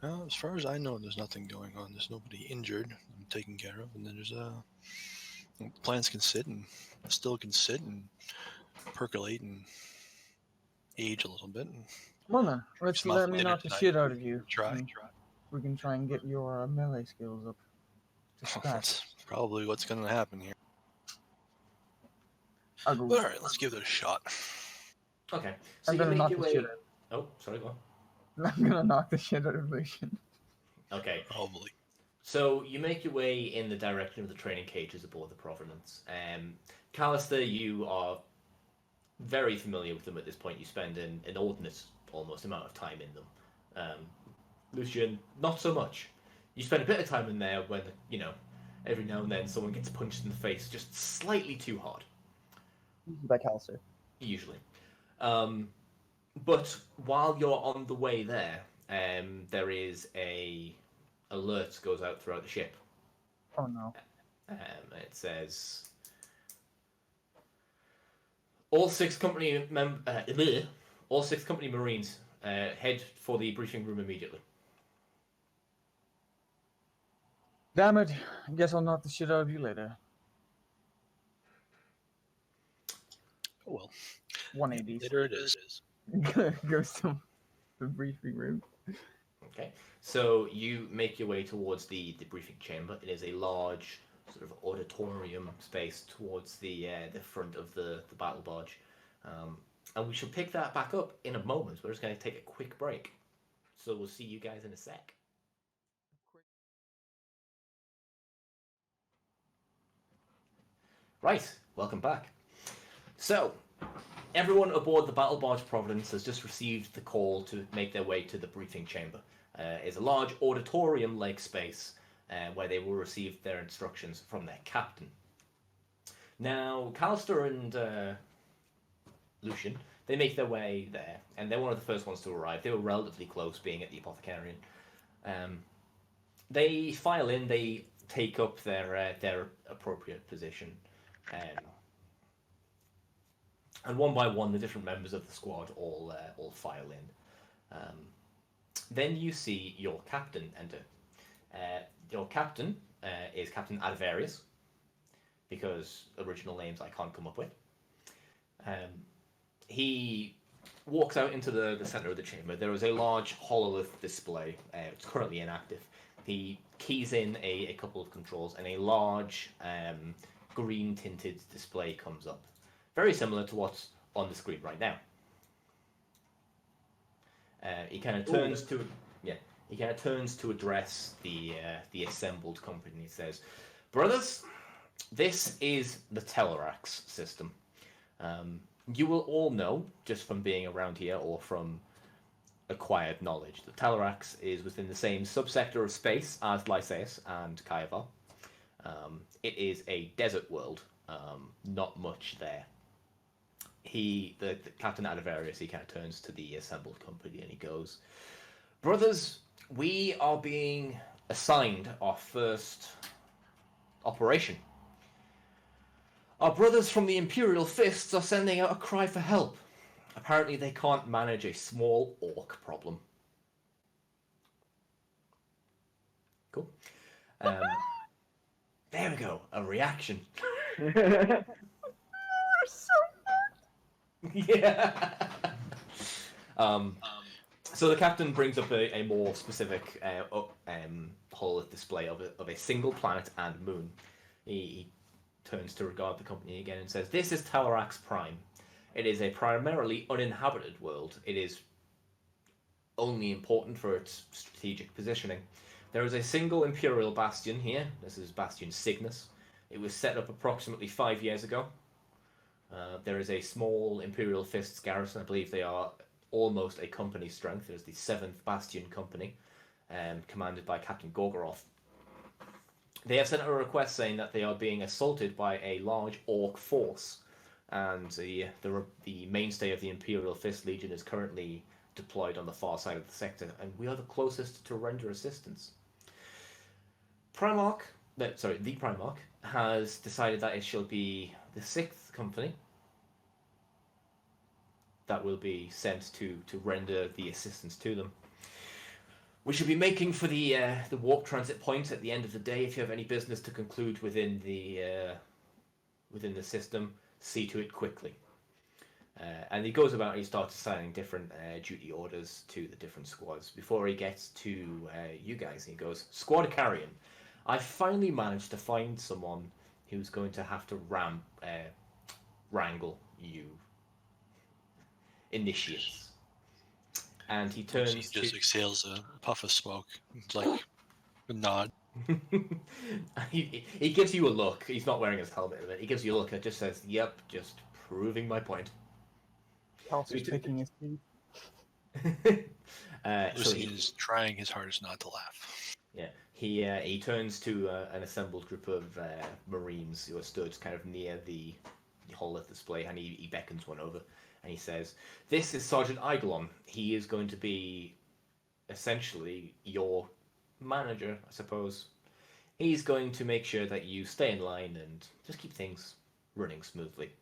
As far as I know, there's nothing going on. There's nobody injured. I'm taken care of, and then there's plants can sit and still can sit and percolate and age a little bit. And Well then, let's let me knock the shit out of you. Try. We can try and get your melee skills up to scratch. That's probably what's going to happen here. I'll go. All right, let's give it a shot. Okay. So I'm you gonna make knock your the way... shit out. Oh, sorry, go on. I'm gonna knock the shit out of Lucian. Okay. Probably. So you make your way in the direction of the training cages aboard the Providence. Callister, you are very familiar with them at this point. You spend an inordinate, almost, amount of time in them. Lucian, not so much. You spend a bit of time in there when, every now and then someone gets punched in the face just slightly too hard. By Callister. Usually. But while you're on the way there, there is a alert goes out throughout the ship. Oh no. It says all 6 company all 6 company Marines head for the briefing room immediately. Damn it. I guess I'll knock the shit out of you later. Oh well. 180. Later it is. Goes to the briefing room. Okay, so you make your way towards the briefing chamber. It is a large sort of auditorium space towards the front of the battle barge, and we shall pick that back up in a moment. We're just going to take a quick break. So we'll see you guys in a sec. Right, welcome back. So, everyone aboard the Battle Barge Providence has just received the call to make their way to the briefing chamber. It's a large auditorium-like space where they will receive their instructions from their captain. Now, Callister and Lucian, they make their way there, and they're one of the first ones to arrive. They were relatively close, being at the Apothecarion. They file in, they take up their appropriate position, and one by one, the different members of the squad all file in. Then you see your captain enter. Your captain is Captain Advarius, because original names I can't come up with. He walks out into the center of the chamber. There is a large hololith display. It's currently inactive. He keys in a couple of controls, and a large green tinted display comes up, very similar to what's on the screen right now. He kind of turns to address the assembled company. He says, "Brothers, this is the Telerax system. You will all know, just from being around here or from acquired knowledge, that Telerax is within the same subsector of space as Lycaeus and Kaivar. It is a desert world, not much there." The Captain Advarius, he kind of turns to the assembled company and he goes, "Brothers, we are being assigned our first operation. Our brothers from the Imperial Fists are sending out a cry for help. Apparently they can't manage a small orc problem." Cool. There we go. A reaction. Yeah. So the captain brings up a more specific hololith display of a single planet and moon. He turns to regard the company again and says, "This is Telerax Prime. It is a primarily uninhabited world. It is only important for its strategic positioning. There is a single Imperial bastion here. This is Bastion Cygnus. It was set up approximately 5 years ago. There is a small Imperial Fists garrison. I believe they are almost a company strength. There's the 7th Bastion Company, commanded by Captain Gorgoroth. They have sent a request saying that they are being assaulted by a large orc force, and the mainstay of the Imperial Fist Legion is currently deployed on the far side of the sector, and we are the closest to render assistance. The Primarch has decided that it shall be the 6th company that will be sent to render the assistance to them. We should be making for the warp transit point at the end of the day. If you have any business to conclude within the system, see to it quickly." And he goes about and he starts assigning different duty orders to the different squads. Before he gets to you guys, he goes, "Squad Carrion, I finally managed to find someone who's going to have to wrangle you initiates." And he turns He just exhales a puff of smoke, like a nod. he gives you a look. He's not wearing his helmet, but he gives you a look and just says, "Yep, just proving my point." Kelsey's picking his teeth. Lucian is trying his hardest not to laugh. Yeah, he turns to an assembled group of Marines who are stood kind of near the hololith display, and he beckons one over, and he says, "This is Sergeant Eidolon. He is going to be essentially your manager, I suppose. He's going to make sure that you stay in line and just keep things running smoothly.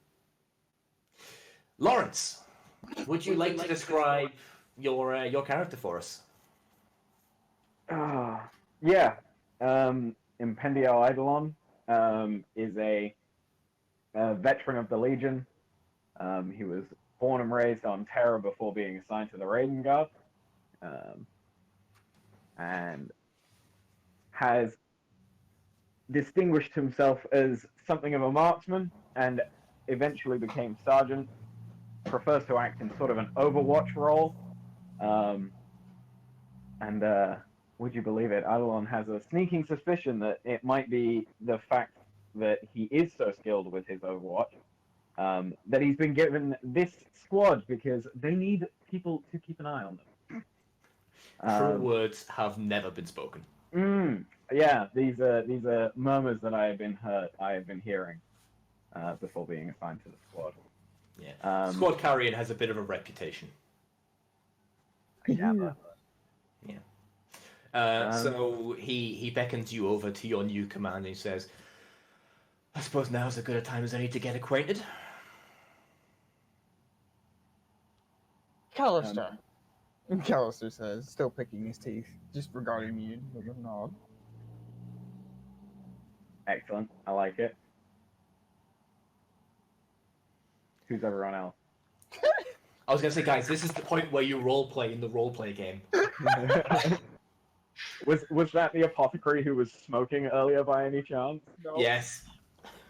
Lawrence, would you like to describe your character for us?" Yeah. Impendio Eidolon is a veteran of the Legion. He was born and raised on Terra before being assigned to the Raiden Guard, and has distinguished himself as something of a marksman and eventually became sergeant. Prefers to act in sort of an Overwatch role, And would you believe it, Eidolon has a sneaking suspicion that it might be the fact that he is so skilled with his Overwatch that he's been given this squad because they need people to keep an eye on them. True words have never been spoken. Yeah, these are murmurs that I have been hearing before being assigned to the squad. Yeah, Squad Carrion has a bit of a reputation. Yeah. So he beckons you over to your new command and he says, I suppose now's as good a time as any to get acquainted. Callister. Callister says, still picking his teeth, just regarding you with a nod. Excellent. I like it. Who's everyone else? I was going to say, guys, this is the point where you roleplay in the roleplay game. Was that the apothecary who was smoking earlier by any chance? No. Yes.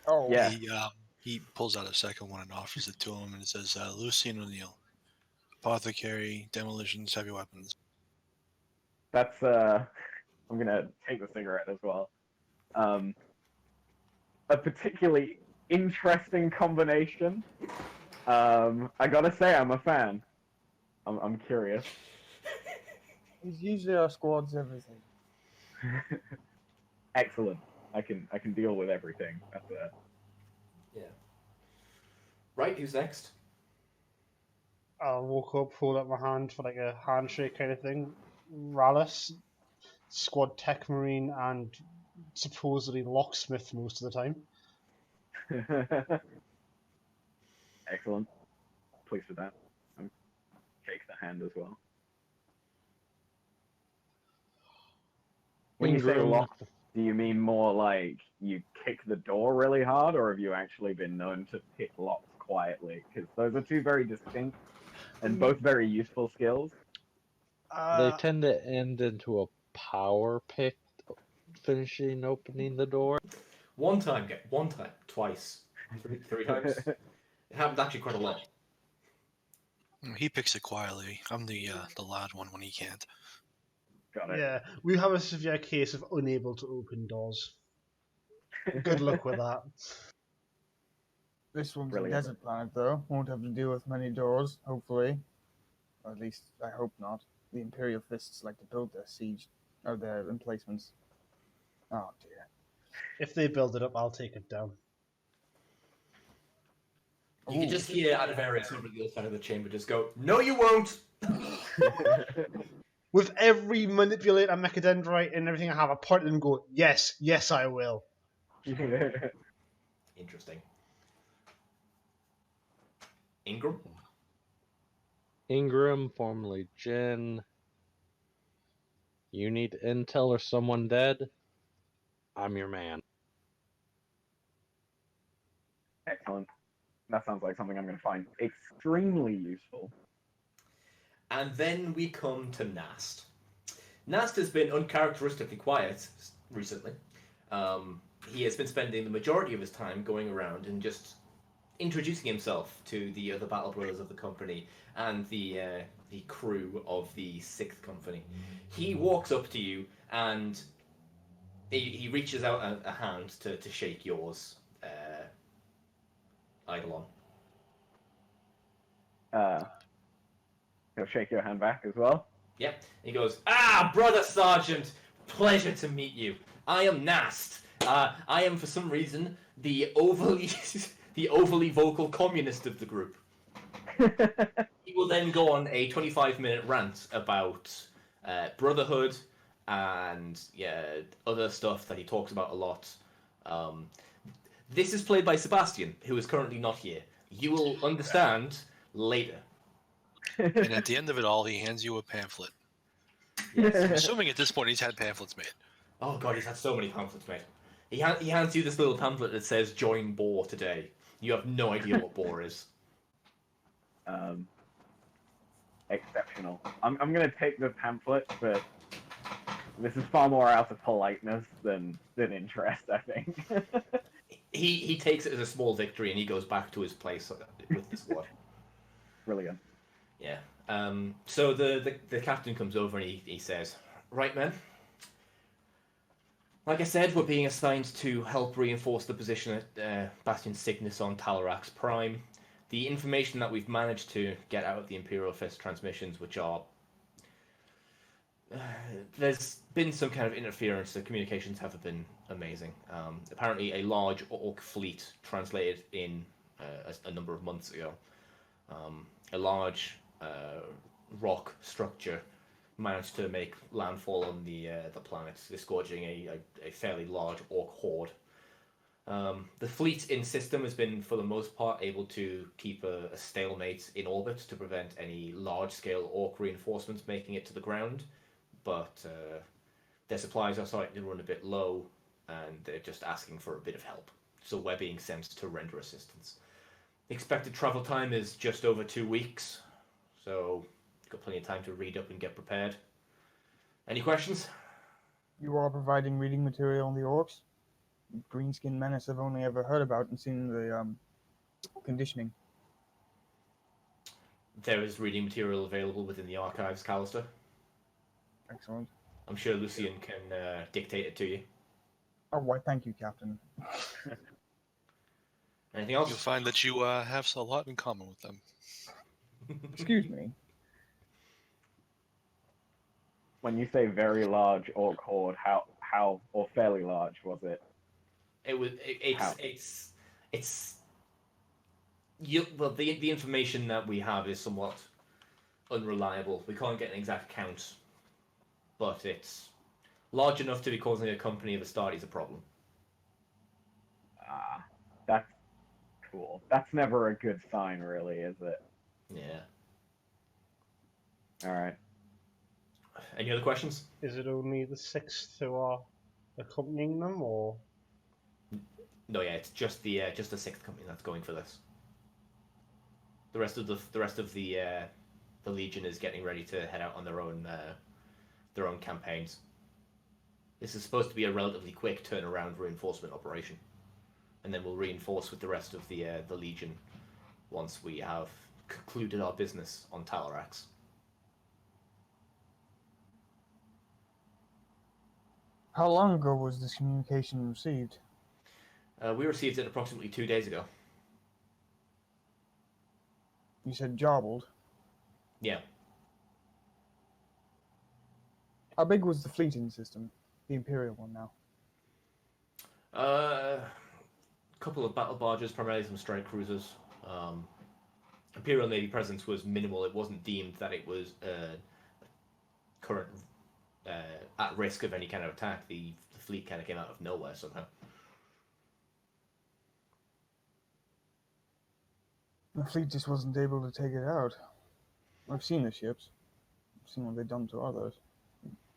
Oh. Yeah. He pulls out a second one and offers it to him, and it says, Lucian O'Neill, apothecary, demolitions, heavy weapons. That's I'm gonna take the cigarette as well. A particularly interesting combination. I gotta say, I'm a fan. I'm curious. He's usually our squad's everything. Excellent. I can deal with everything. That's it. Yeah. Right, who's next? I'll walk up, hold up my hand for like a handshake kind of thing. Rallis, squad tech marine, and supposedly locksmith most of the time. Excellent. Pleased with that. Shake the hand as well. When you say Ingram, lock, do you mean more like you kick the door really hard, or have you actually been known to pick locks quietly? Because those are two very distinct and both very useful skills. they tend to end into a power pick, finishing opening the door. One time, twice, three times. It happens actually quite a lot. He picks it quietly. I'm the loud one when he can't. Got it. Yeah, we have a severe case of unable to open doors. Good luck with that. This one's Brilliant. a desert planet, though. Won't have to deal with many doors, hopefully. Or at least, I hope not. The Imperial Fists like to build their siege, or their emplacements. Oh, dear. If they build it up, I'll take it down. You can just hear Adavarius over the other side of the chamber just go, "No, you won't!" With every manipulator, mechadendrite, and everything I have, I point at them and go, yes, yes, I will. Interesting. Ingram? Ingram, formerly Jin. You need intel or someone dead? I'm your man. Excellent. That sounds like something I'm going to find extremely useful. And then we come to Nast. Nast has been uncharacteristically quiet recently. He has been spending the majority of his time going around and just introducing himself to the other battle brothers of the company and the crew of the 6th Company. He walks up to you and he reaches out a hand to shake yours, Eidolon. He'll shake your hand back as well. Yep. He goes, Brother Sergeant, pleasure to meet you. I am Nast. I am, for some reason, the overly vocal communist of the group. He will then go on a 25-minute rant about brotherhood and other stuff that he talks about a lot. This is played by Sebastian, who is currently not here. You will understand later. And at the end of it all, he hands you a pamphlet. Yes. I'm assuming at this point he's had pamphlets made. Oh god, he's had so many pamphlets made. He hands you this little pamphlet that says "Join Boar today." You have no idea what Boar is. Exceptional. I'm going to take the pamphlet, but this is far more out of politeness than interest, I think. He takes it as a small victory and he goes back to his place with the squad. Brilliant. Yeah. So the captain comes over and he says, "Right, men. Like I said, we're being assigned to help reinforce the position at Bastion Cygnus on Talarax Prime. The information that we've managed to get out of the Imperial Fist transmissions, which are there's been some kind of interference. The communications haven't been amazing. Apparently, a large orc fleet translated in a number of months ago. A large rock structure managed to make landfall on the planet, disgorging a fairly large orc horde. The fleet in system has been, for the most part, able to keep a stalemate in orbit to prevent any large-scale orc reinforcements making it to the ground, but their supplies are starting to run a bit low, and they're just asking for a bit of help. So we're being sent to render assistance. Expected travel time is just over 2 weeks, so got plenty of time to read up and get prepared. Any questions? You are providing reading material on the orcs? Greenskin menace I've only ever heard about and seen the conditioning. There is reading material available within the archives, Callister. Excellent. I'm sure Lucian can dictate it to you. Oh, why, thank you, Captain. Anything else? You'll find that you have a lot in common with them. Excuse me. When you say very large orc horde, how or fairly large was it? The information that we have is somewhat unreliable. We can't get an exact count, but it's large enough to be causing a company of Astartes a problem. Ah, that's cool. That's never a good sign, really, is it? Yeah. All right. Any other questions? Is it only the 6th who are accompanying them, or? No, yeah, it's just the 6th company that's going for this. The rest of the Legion is getting ready to head out on their own campaigns. This is supposed to be a relatively quick turnaround reinforcement operation, and then we'll reinforce with the rest of the Legion once we have concluded our business on Talarax. How long ago was this communication received? We received it approximately 2 days ago. You said jobbled. Yeah. How big was the fleet in the system? The Imperial one now. A couple of battle barges, primarily some strike cruisers. Imperial Navy presence was minimal. It wasn't deemed that it was current at risk of any kind of attack. The fleet kind of came out of nowhere somehow. The fleet just wasn't able to take it out. I've seen the ships. I've seen what they've done to others.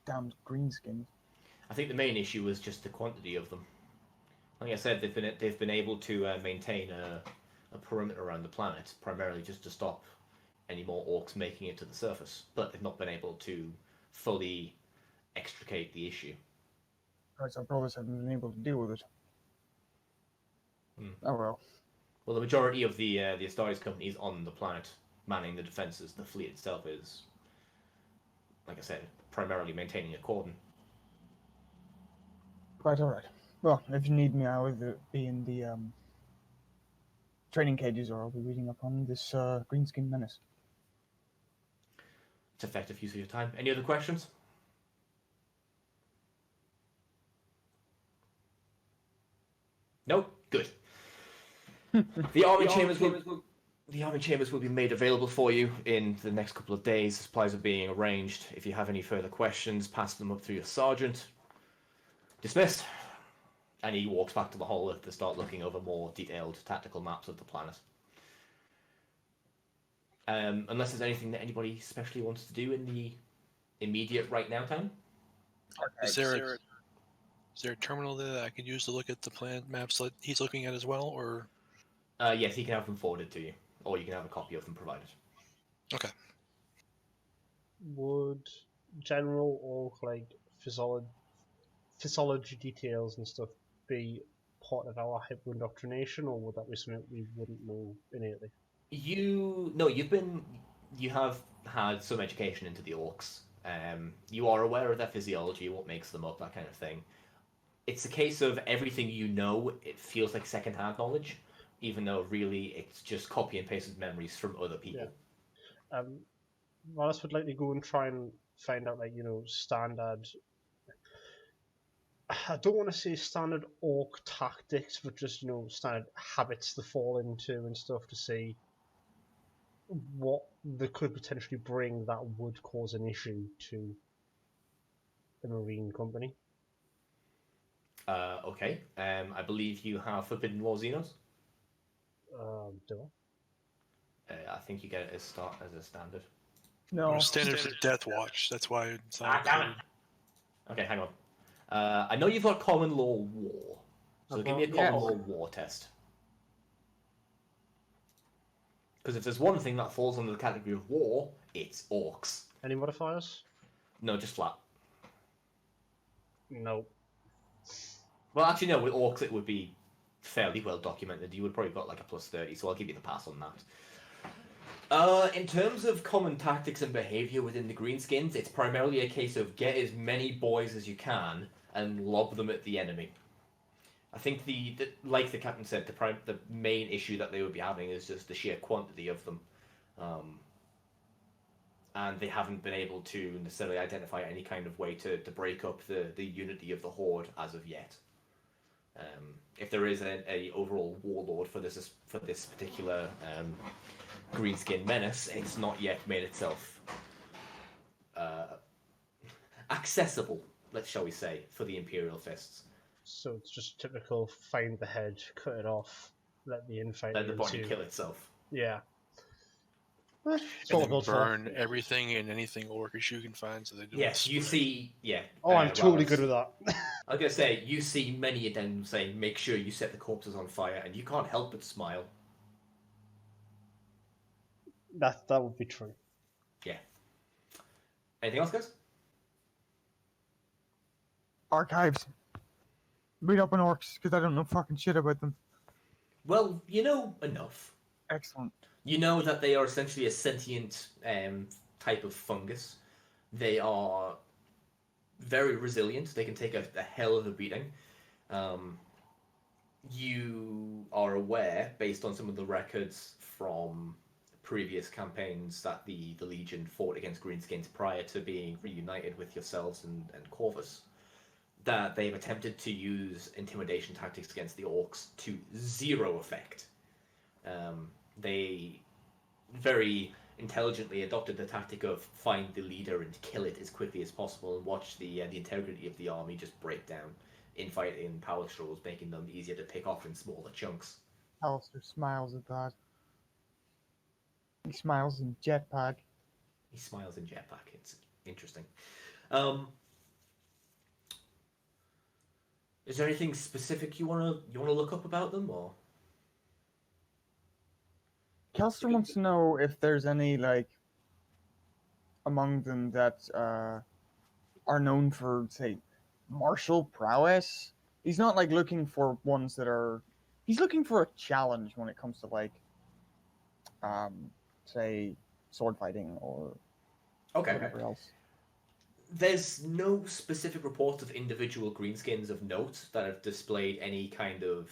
Damned greenskins. I think the main issue was just the quantity of them. Like I said, they've been able to maintain a perimeter around the planet, primarily just to stop any more orcs making it to the surface. But they've not been able to fully extricate the issue. Perhaps our brothers haven't been able to deal with it. Oh well. Well, the majority of the Astartes companies on the planet manning the defenses. The fleet itself is, like I said, primarily maintaining a cordon. Quite alright. Well, if you need me, I'll either be in the training cages or I'll be reading up on this greenskin menace. It's effective use of your time. Any other questions? Nope. Good. The army chambers will be made available for you in the next couple of days. Supplies are being arranged. If you have any further questions, pass them up through your sergeant. Dismissed. And he walks back to the hall to start looking over more detailed tactical maps of the planet. Unless there's anything that anybody especially wants to do in the immediate right now time. Is there a terminal there that I could use to look at the planet maps that he's looking at as well, or? Yes, he can have them forwarded to you, or you can have a copy of them provided. Okay. Would general or like physiology details and stuff be part of our hyper indoctrination, or would that be something we wouldn't know innately? You've you have had some education into the orcs. You are aware of their physiology, what makes them up, that kind of thing. It's a case of everything you know, it feels like secondhand knowledge, even though really it's just copy and pasted memories from other people. Wallace would like to go and try and find out, like, standard. I don't want to say standard orc tactics, but just standard habits to fall into and stuff to see what they could potentially bring that would cause an issue to the Marine Company. Okay. I believe you have Forbidden Law Xenos. Do I think you get it as a standard. No. Standard for Death Watch. That's why it's not damn it. included. Okay, hang on. I know you've got Common Law War, so give me a Common Law War test. Because if there's one thing that falls under the category of war, it's orcs. Any modifiers? No, just flat. No. Well, actually, no. With orcs, it would be fairly well documented. You would probably got like a +30, so I'll give you the pass on that. In terms of common tactics and behavior within the Greenskins, it's primarily a case of get as many boys as you can and lob them at the enemy. I think like the captain said, the main issue that they would be having is just the sheer quantity of them, and they haven't been able to necessarily identify any kind of way to break up the unity of the horde as of yet. If there is a overall warlord for this particular Greenskin menace, it's not yet made itself accessible, shall we say, for the Imperial Fists. So it's just typical: find the head, cut it off, let the infighting. Let the body kill itself. Yeah. And then burn everything and anything orcish you can find, so they do. Yes, you see. Yeah. Oh, I'm totally good with that. I was gonna say, you see many of them saying, "Make sure you set the corpses on fire," and you can't help but smile. That would be true. Yeah. Anything else, guys? Archives. Read up on orcs, because I don't know fucking shit about them. Well, you know enough. Excellent. You know that they are essentially a sentient type of fungus. They are very resilient. They can take a hell of a beating. You are aware, based on some of the records from previous campaigns, that the Legion fought against Greenskins prior to being reunited with yourselves and Corvus, that they've attempted to use intimidation tactics against the orcs to zero effect. They very intelligently adopted the tactic of find the leader and kill it as quickly as possible and watch the integrity of the army just break down, infighting power struggles, making them easier to pick off in smaller chunks. Alistair smiles at that. He smiles in jetpack. He smiles in jetpack. It's interesting. Is there anything specific you wanna look up about them, or? Callister wants to know if there's any, like, among them that are known for, say, martial prowess. He's not, like, looking for ones that are... He's looking for a challenge when it comes to, like, say, sword fighting or whatever else. There's no specific reports of individual Greenskins of note that have displayed any kind of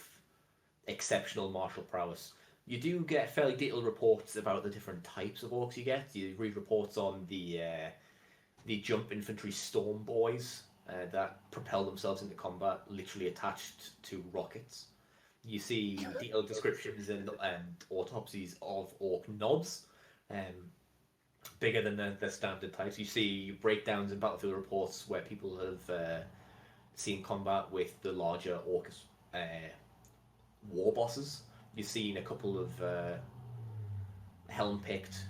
exceptional martial prowess. You do get fairly detailed reports about the different types of orcs you get. You read reports on the jump infantry storm boys that propel themselves into combat, literally attached to rockets. You see detailed descriptions and autopsies of orc knobs, bigger than the standard types. You see breakdowns in battlefield reports where people have seen combat with the larger orc war bosses. You've seen a couple of helm-picked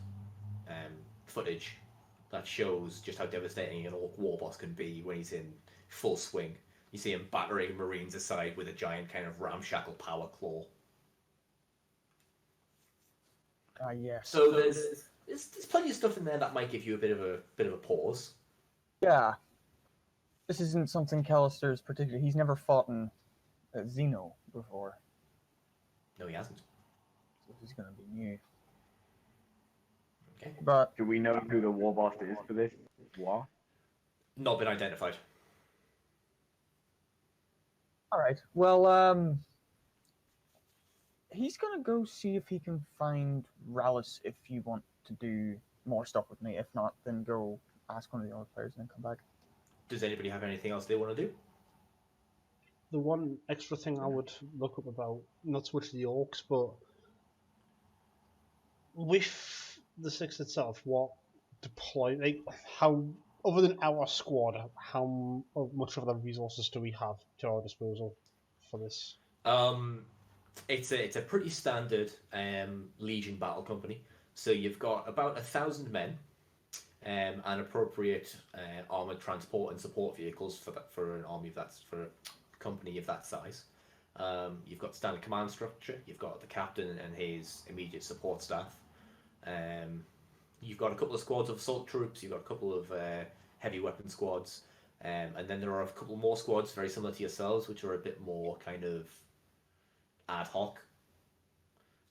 footage that shows just how devastating an orc war boss can be when he's in full swing. You see him battering Marines aside with a giant kind of ramshackle power claw. Yes. So there's plenty of stuff in there that might give you a bit of a pause. Yeah. This isn't something Callister's particularly... He's never fought in Xeno before. No, he hasn't. So this is going to be new. Okay. But Do we know who the war boss is for this war? Not been identified. all right, well, he's gonna go see if he can find Rallis if you want to do more stuff with me. If not, then go ask one of the other players and then come back. Does anybody have anything else they want to do? The one extra thing I would look up about, not so much the orcs, but with the Six itself, what deploy, like, how, other than our squad, how much of the resources do we have to our disposal for this? It's a pretty standard Legion battle company. So you've got about 1,000 men, and appropriate armored transport and support vehicles for an army for a company of that size. You've got standard command structure. You've got the captain and his immediate support staff. You've got a couple of squads of assault troops. You've got a couple of heavy weapon squads, and then there are a couple more squads very similar to yourselves, which are a bit more kind of ad hoc.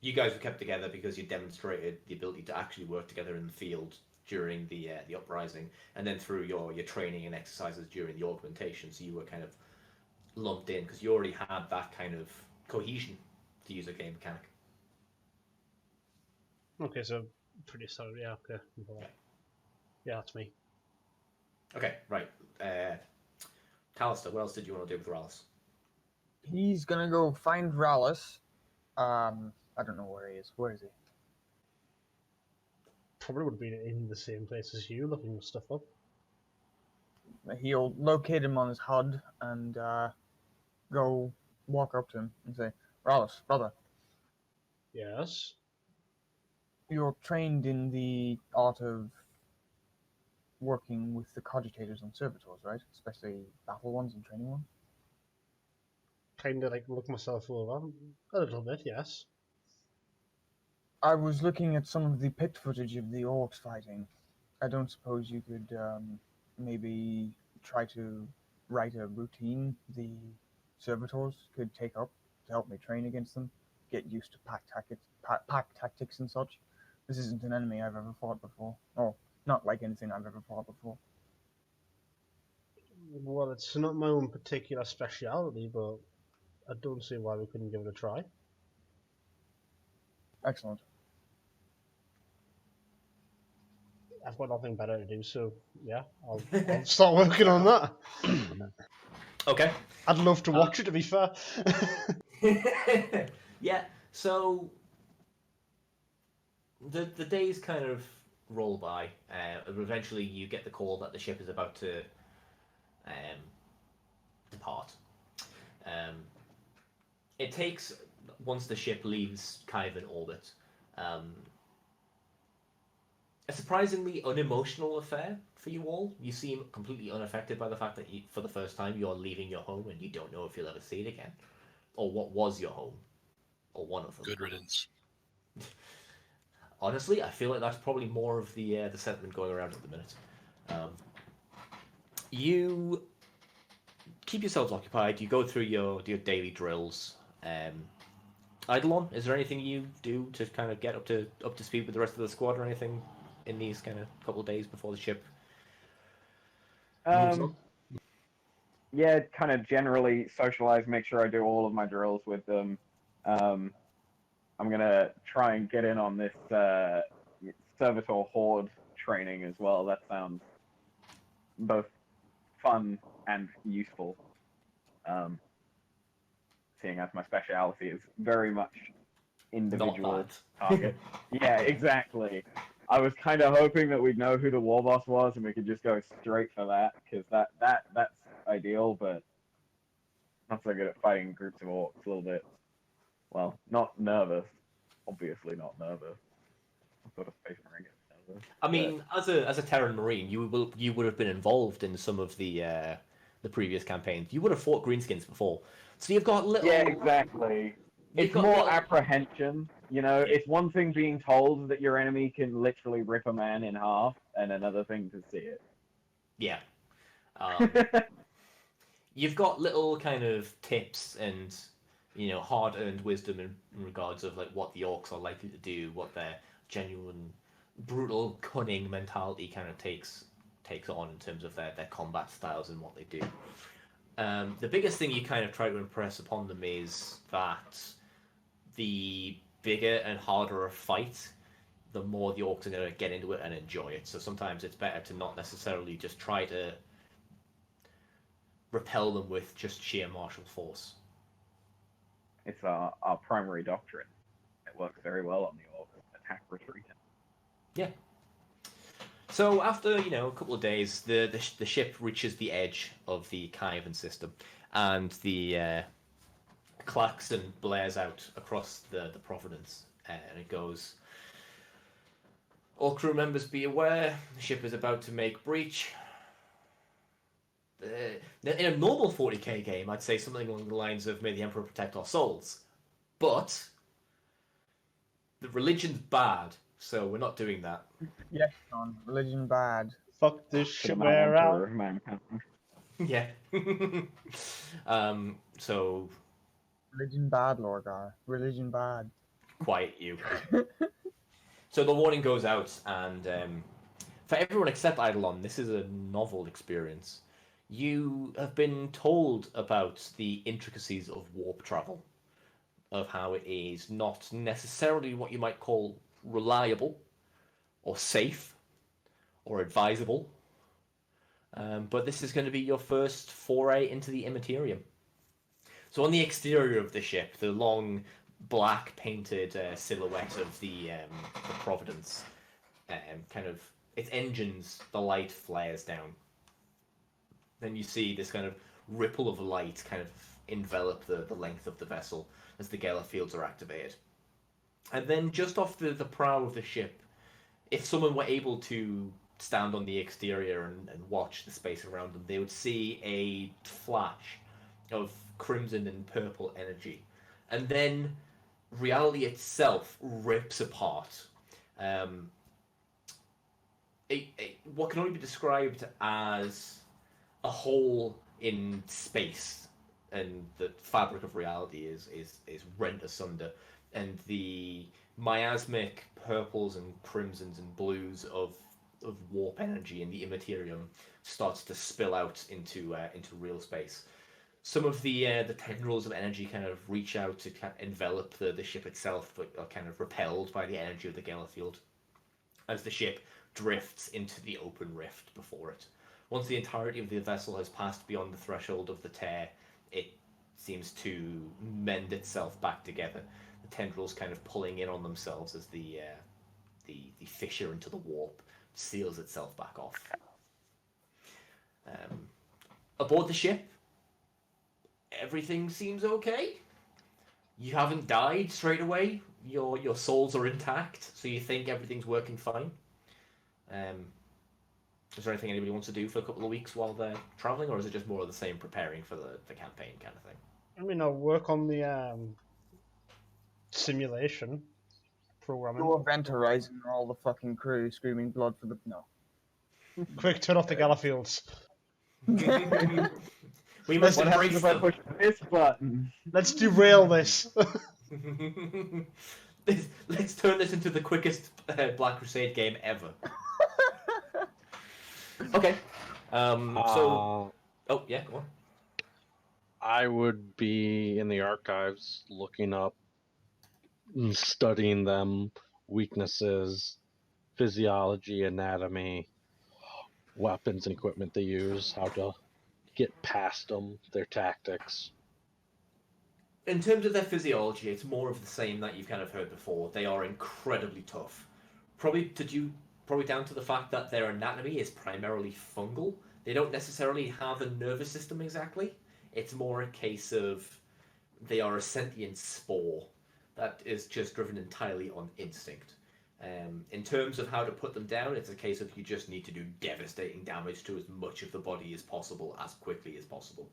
You guys were kept together because you demonstrated the ability to actually work together in the field during the uprising, and then through your training and exercises during the augmentation. So you were kind of lumped in because you already had that kind of cohesion, to use a game mechanic. Okay, so pretty solid, yeah, okay. Yeah, that's me. Okay, right. Callister, what else did you want to do with Rallis? He's gonna go find Rallis. I don't know where he is. Where is he? Probably would have been in the same place as you, looking stuff up. He'll locate him on his HUD and go walk up to him and say, Rallis, brother, Yes. you're trained in the art of working with the cogitators and servitors, right? Especially battle ones and training ones. Kind of like look myself over. A little bit, yes. I was looking at some of the picked footage of the orcs fighting. I don't suppose you could maybe try to write a routine the servitors could take up to help me train against them, get used to pack tactics and such. This isn't an enemy I've ever fought before. Oh, not like anything I've ever fought before. Well, it's not my own particular speciality, but I don't see why we couldn't give it a try. Excellent. I've got nothing better to do, so yeah, I'll start working on that. Okay. I'd love to watch it, to be fair. Yeah, so the days kind of roll by. Eventually you get the call that the ship is about to depart. It takes, once the ship leaves kind of in orbit, a surprisingly unemotional affair for you all. You seem completely unaffected by the fact that for the first time you're leaving your home and you don't know if you'll ever see it again, or what was your home, or one of them. Good riddance. Honestly, I feel like that's probably more of the sentiment going around at the minute. You keep yourselves occupied. You go through your daily drills. Eidolon, is there anything you do to kind of get up to speed with the rest of the squad, or anything in these kind of couple of days before the ship moves on? Yeah, kind of generally socialize, make sure I do all of my drills with them. I'm gonna try and get in on this servitor horde training as well. That sounds both fun and useful. Seeing as my speciality is very much individual target. Yeah, exactly. I was kind of hoping that we'd know who the war boss was and we could just go straight for that, because that's ideal, but not so good at fighting groups of orcs. A little bit, well, not nervous. Obviously not nervous. I'm sort of Space Marine gets nervous. I mean, as a Terran Marine, you would have been involved in some of the previous campaigns. You would have fought Greenskins before, so you've got little. Yeah, exactly. It's more apprehension, you know. It's one thing being told that your enemy can literally rip a man in half, and another thing to see it. Yeah. You've got little kind of tips and, hard-earned wisdom in regards of like what the orcs are likely to do, what their genuine brutal, cunning mentality kind of takes on in terms of their combat styles and what they do. The biggest thing you kind of try to impress upon them is that the bigger and harder a fight, the more the orcs are going to get into it and enjoy it. So sometimes it's better to not necessarily just try to repel them with just sheer martial force. It's our primary doctrine. It works very well on the orcs. Attack, retreat. Yeah. So after a couple of days, the ship reaches the edge of the Kievan system, and the klaxon blares out across the Providence, and it goes, "All crew members be aware, the ship is about to make breach." In a normal 40k game, I'd say something along the lines of "May the Emperor protect our souls," but the religion's bad, so we're not doing that. Yes, John. Religion bad. Fuck this To the shit man way emperor around. of mankind. Yeah. So Religion bad, Lorgar. Religion bad. quiet you. So the warning goes out, and for everyone except Eidolon, this is a novel experience. You have been told about the intricacies of warp travel, of how it is not necessarily what you might call reliable, or safe, or advisable. But this is going to be your first foray into the Immaterium. So on the exterior of the ship, the long black painted silhouette of the Providence, kind of its engines, the light flares down. Then you see this kind of ripple of light kind of envelop the length of the vessel as the Gala fields are activated. And then just off the prow of the ship, if someone were able to stand on the exterior and watch the space around them, they would see a flash of crimson and purple energy. And then reality itself rips apart. What can only be described as a hole in space, and the fabric of reality is rent asunder, and the miasmic purples and crimsons and blues of warp energy in the Immaterium starts to spill out into real space. Some of the tendrils of energy kind of reach out to envelop the ship itself, but are kind of repelled by the energy of the Gala field as the ship drifts into the open rift before it. Once the entirety of the vessel has passed beyond the threshold of the tear, it seems to mend itself back together. The tendrils kind of pulling in on themselves as the fissure into the warp seals itself back off. Aboard the ship, everything seems okay. You haven't died straight away. Your souls are intact, so you think everything's working fine. Is there anything anybody wants to do for a couple of weeks while they're traveling, or is it just more of the same, preparing for the campaign kind of thing? I mean, I'll work on the simulation programming. Go Event Horizon and all the fucking crew screaming blood for the... No. Quick, turn off the Gala fields. We must What happens embrace if I them. push this button? Let's derail this. Let's turn this into the quickest Black Crusade game ever. Okay. So. Oh yeah, go on. I would be in the archives looking up and studying them, weaknesses, physiology, anatomy, weapons and equipment they use, how to get past them, their tactics. In terms of their physiology, it's more of the same that you've kind of heard before. They are incredibly tough. Probably down to the fact that their anatomy is primarily fungal. They don't necessarily have a nervous system exactly. It's more a case of they are a sentient spore that is just driven entirely on instinct. In terms of how to put them down, it's a case of you just need to do devastating damage to as much of the body as possible, as quickly as possible.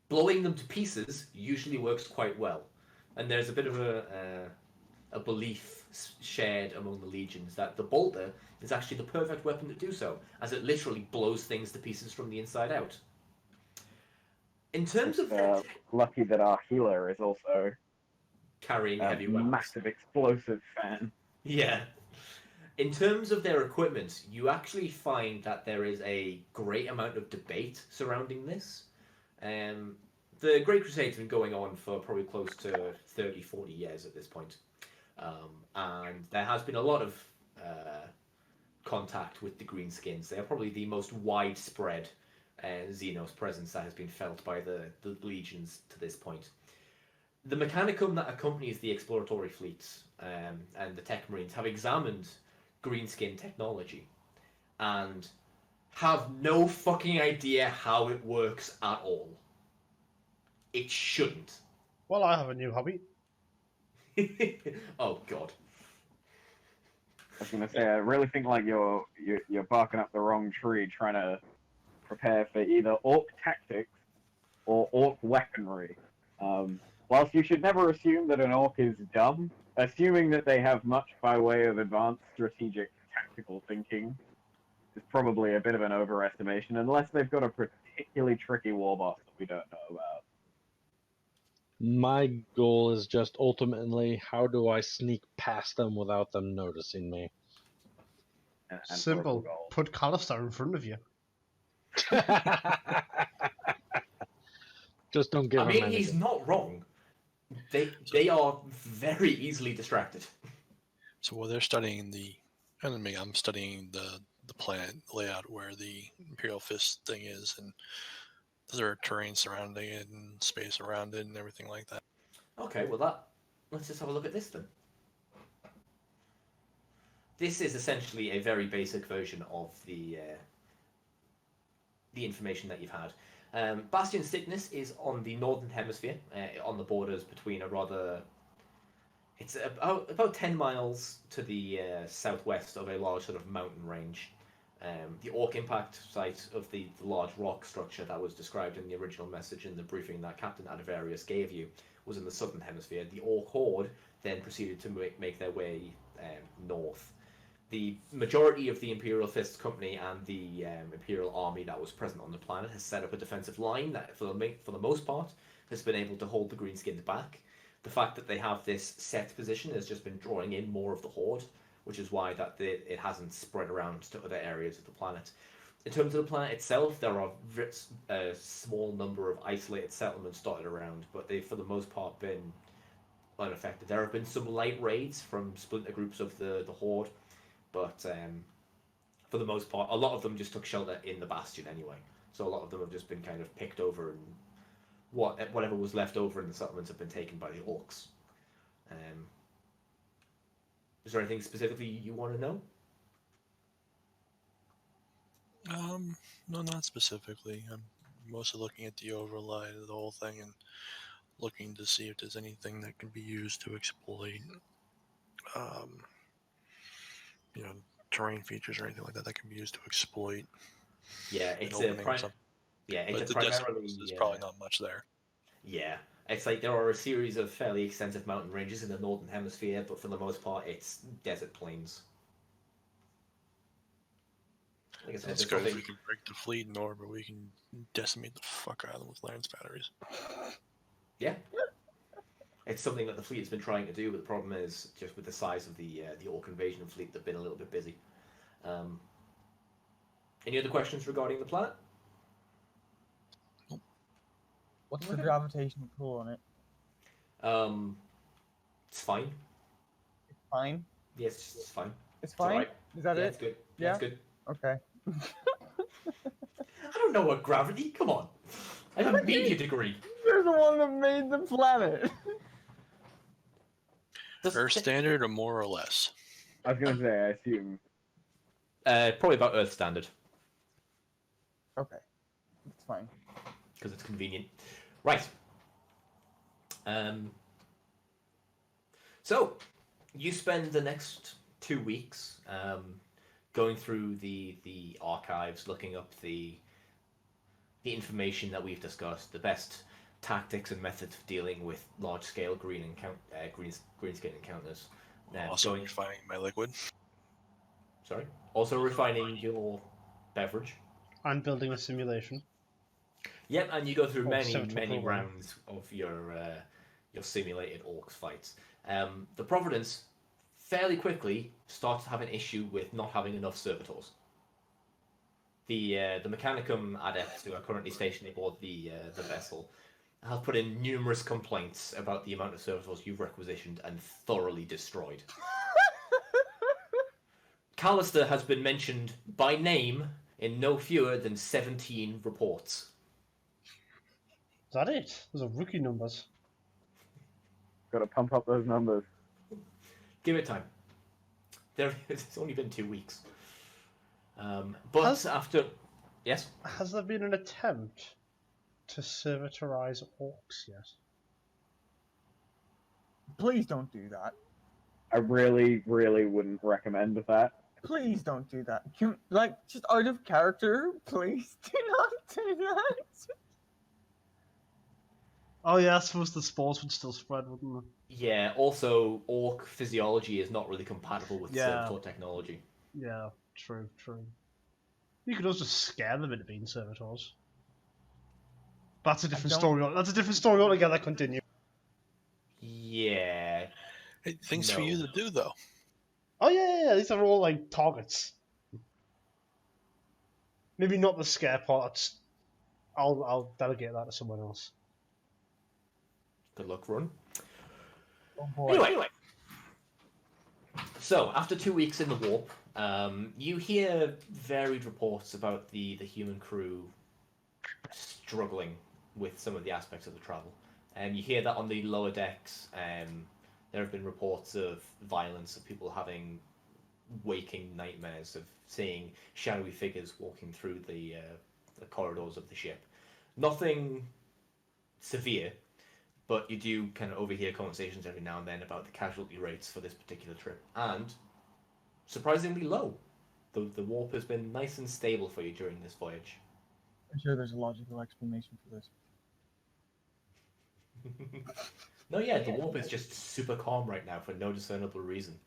Blowing them to pieces usually works quite well, and there's a bit of a belief shared among the legions that the bolter is actually the perfect weapon to do so, as it literally blows things to pieces from the inside out. In terms of Lucky that our healer is also carrying a heavy weapons. massive explosive fan. Yeah. In terms of their equipment, you actually find that there is a great amount of debate surrounding this. The Great Crusade's been going on for probably close to 30, 40 years at this point. And there has been a lot of contact with the Greenskins. They are probably the most widespread Xenos presence that has been felt by the legions to this point. The Mechanicum that accompanies the exploratory fleets and the Tech Marines have examined Greenskin technology and have no fucking idea how it works at all. It shouldn't. Well, I have a new hobby. Oh god. I was gonna say, I really think like you're barking up the wrong tree, trying to prepare for either orc tactics or orc weaponry. Whilst you should never assume that an orc is dumb, assuming that they have much by way of advanced strategic tactical thinking is probably a bit of an overestimation, unless they've got a particularly tricky war boss that we don't know about. My goal is just ultimately how do I sneak past them without them noticing me? And Simple. goal. Put Callister in front of you. Just don't give I him mean, anything. he's not wrong. They are very easily distracted. So while they're studying the enemy, I'm studying the planet layout where the Imperial Fist thing is, and is there terrain surrounding it and space around it and everything like that. Okay, well let's just have a look at this then. This is essentially a very basic version of the information that you've had. Bastion Cygnus is on the northern hemisphere, on the borders between a rather... It's about 10 miles to the southwest of a large sort of mountain range. The Orc impact site of the large rock structure that was described in the original message in the briefing that Captain Adavarius gave you was in the southern hemisphere. The Orc horde then proceeded to make their way north. The majority of the Imperial Fist Company and the Imperial Army that was present on the planet has set up a defensive line that, for the most part, has been able to hold the Greenskins back. The fact that they have this set position has just been drawing in more of the horde, which is why it hasn't spread around to other areas of the planet. In terms of the planet itself, there are a small number of isolated settlements dotted around, but they've for the most part been unaffected. There have been some light raids from splinter groups of the horde, but for the most part, a lot of them just took shelter in the bastion anyway. So a lot of them have just been kind of picked over, and whatever was left over in the settlements have been taken by the orcs. Is there anything specifically you want to know? No, not specifically. I'm mostly looking at the overlay of the whole thing and looking to see if there's anything that can be used to exploit, terrain features or anything like that can be used to exploit. Yeah, it's an opening or something. it's But a primarily. there's probably not much there. Yeah, it's like there are a series of fairly extensive mountain ranges in the northern hemisphere, but for the most part, it's desert plains. Like I said, That's there's good. If nothing- we can break the fleet in orbit, we can decimate the fuck out of them with lance batteries. Yeah, it's something that the fleet has been trying to do, but the problem is just with the size of the Orc invasion fleet, they've been a little bit busy. Any other questions regarding the planet? What's the gravitational pull on it? It's fine. It's fine. Yes, it's fine. It's It's fine. alright. Is that Yeah, it? it's good. Yeah? It's good. Okay. I don't know what gravity. Come on, I have a media degree. You're the one that made the planet. Earth standard or more or less? I was gonna say, I assume. Probably about Earth standard Okay. It's fine. because it's convenient. Right. So you spend the next 2 weeks going through the archives, looking up the information that we've discussed, the best tactics and methods of dealing with large-scale greenskin encounters. Also refining my liquid. Sorry. Also refining your beverage. And building a simulation. Yep, and you go through Or many central program. rounds of your simulated orcs fights. The Providence fairly quickly start to have an issue with not having enough servitors. The Mechanicum adepts who are currently stationed aboard the vessel have put in numerous complaints about the amount of servitors you've requisitioned and thoroughly destroyed. Callister has been mentioned by name in no fewer than 17 reports. Is that it? Those are rookie numbers. Got to pump up those numbers. Give it time. It's only been 2 weeks. But after... Yes? Has there been an attempt to servitorize orcs yet? Please don't do that. I really, really wouldn't recommend that. Please don't do that. Like, just out of character, please do not do that. Oh yeah, I suppose the spores would still spread, wouldn't they? Yeah, also, orc physiology is not really compatible with Yeah. servitor technology. Yeah, true. You could also scare them into being servitors. That's a different story. That's a different story altogether. Continue. Yeah. Hey, things for you to do, though. Oh yeah. These are all like targets. Maybe not the scare part. I'll delegate that to someone else. Good luck, Run. Oh boy. Anyway. So, after 2 weeks in the warp, you hear varied reports about the human crew struggling with some of the aspects of the travel. You hear that on the lower decks, there have been reports of violence, of people having waking nightmares, of seeing shadowy figures walking through the corridors of the ship. Nothing severe, but you do kind of overhear conversations every now and then about the casualty rates for this particular trip, and surprisingly low. The warp has been nice and stable for you during this voyage. I'm sure there's a logical explanation for this. No, yeah, the warp is just super calm right now for no discernible reason.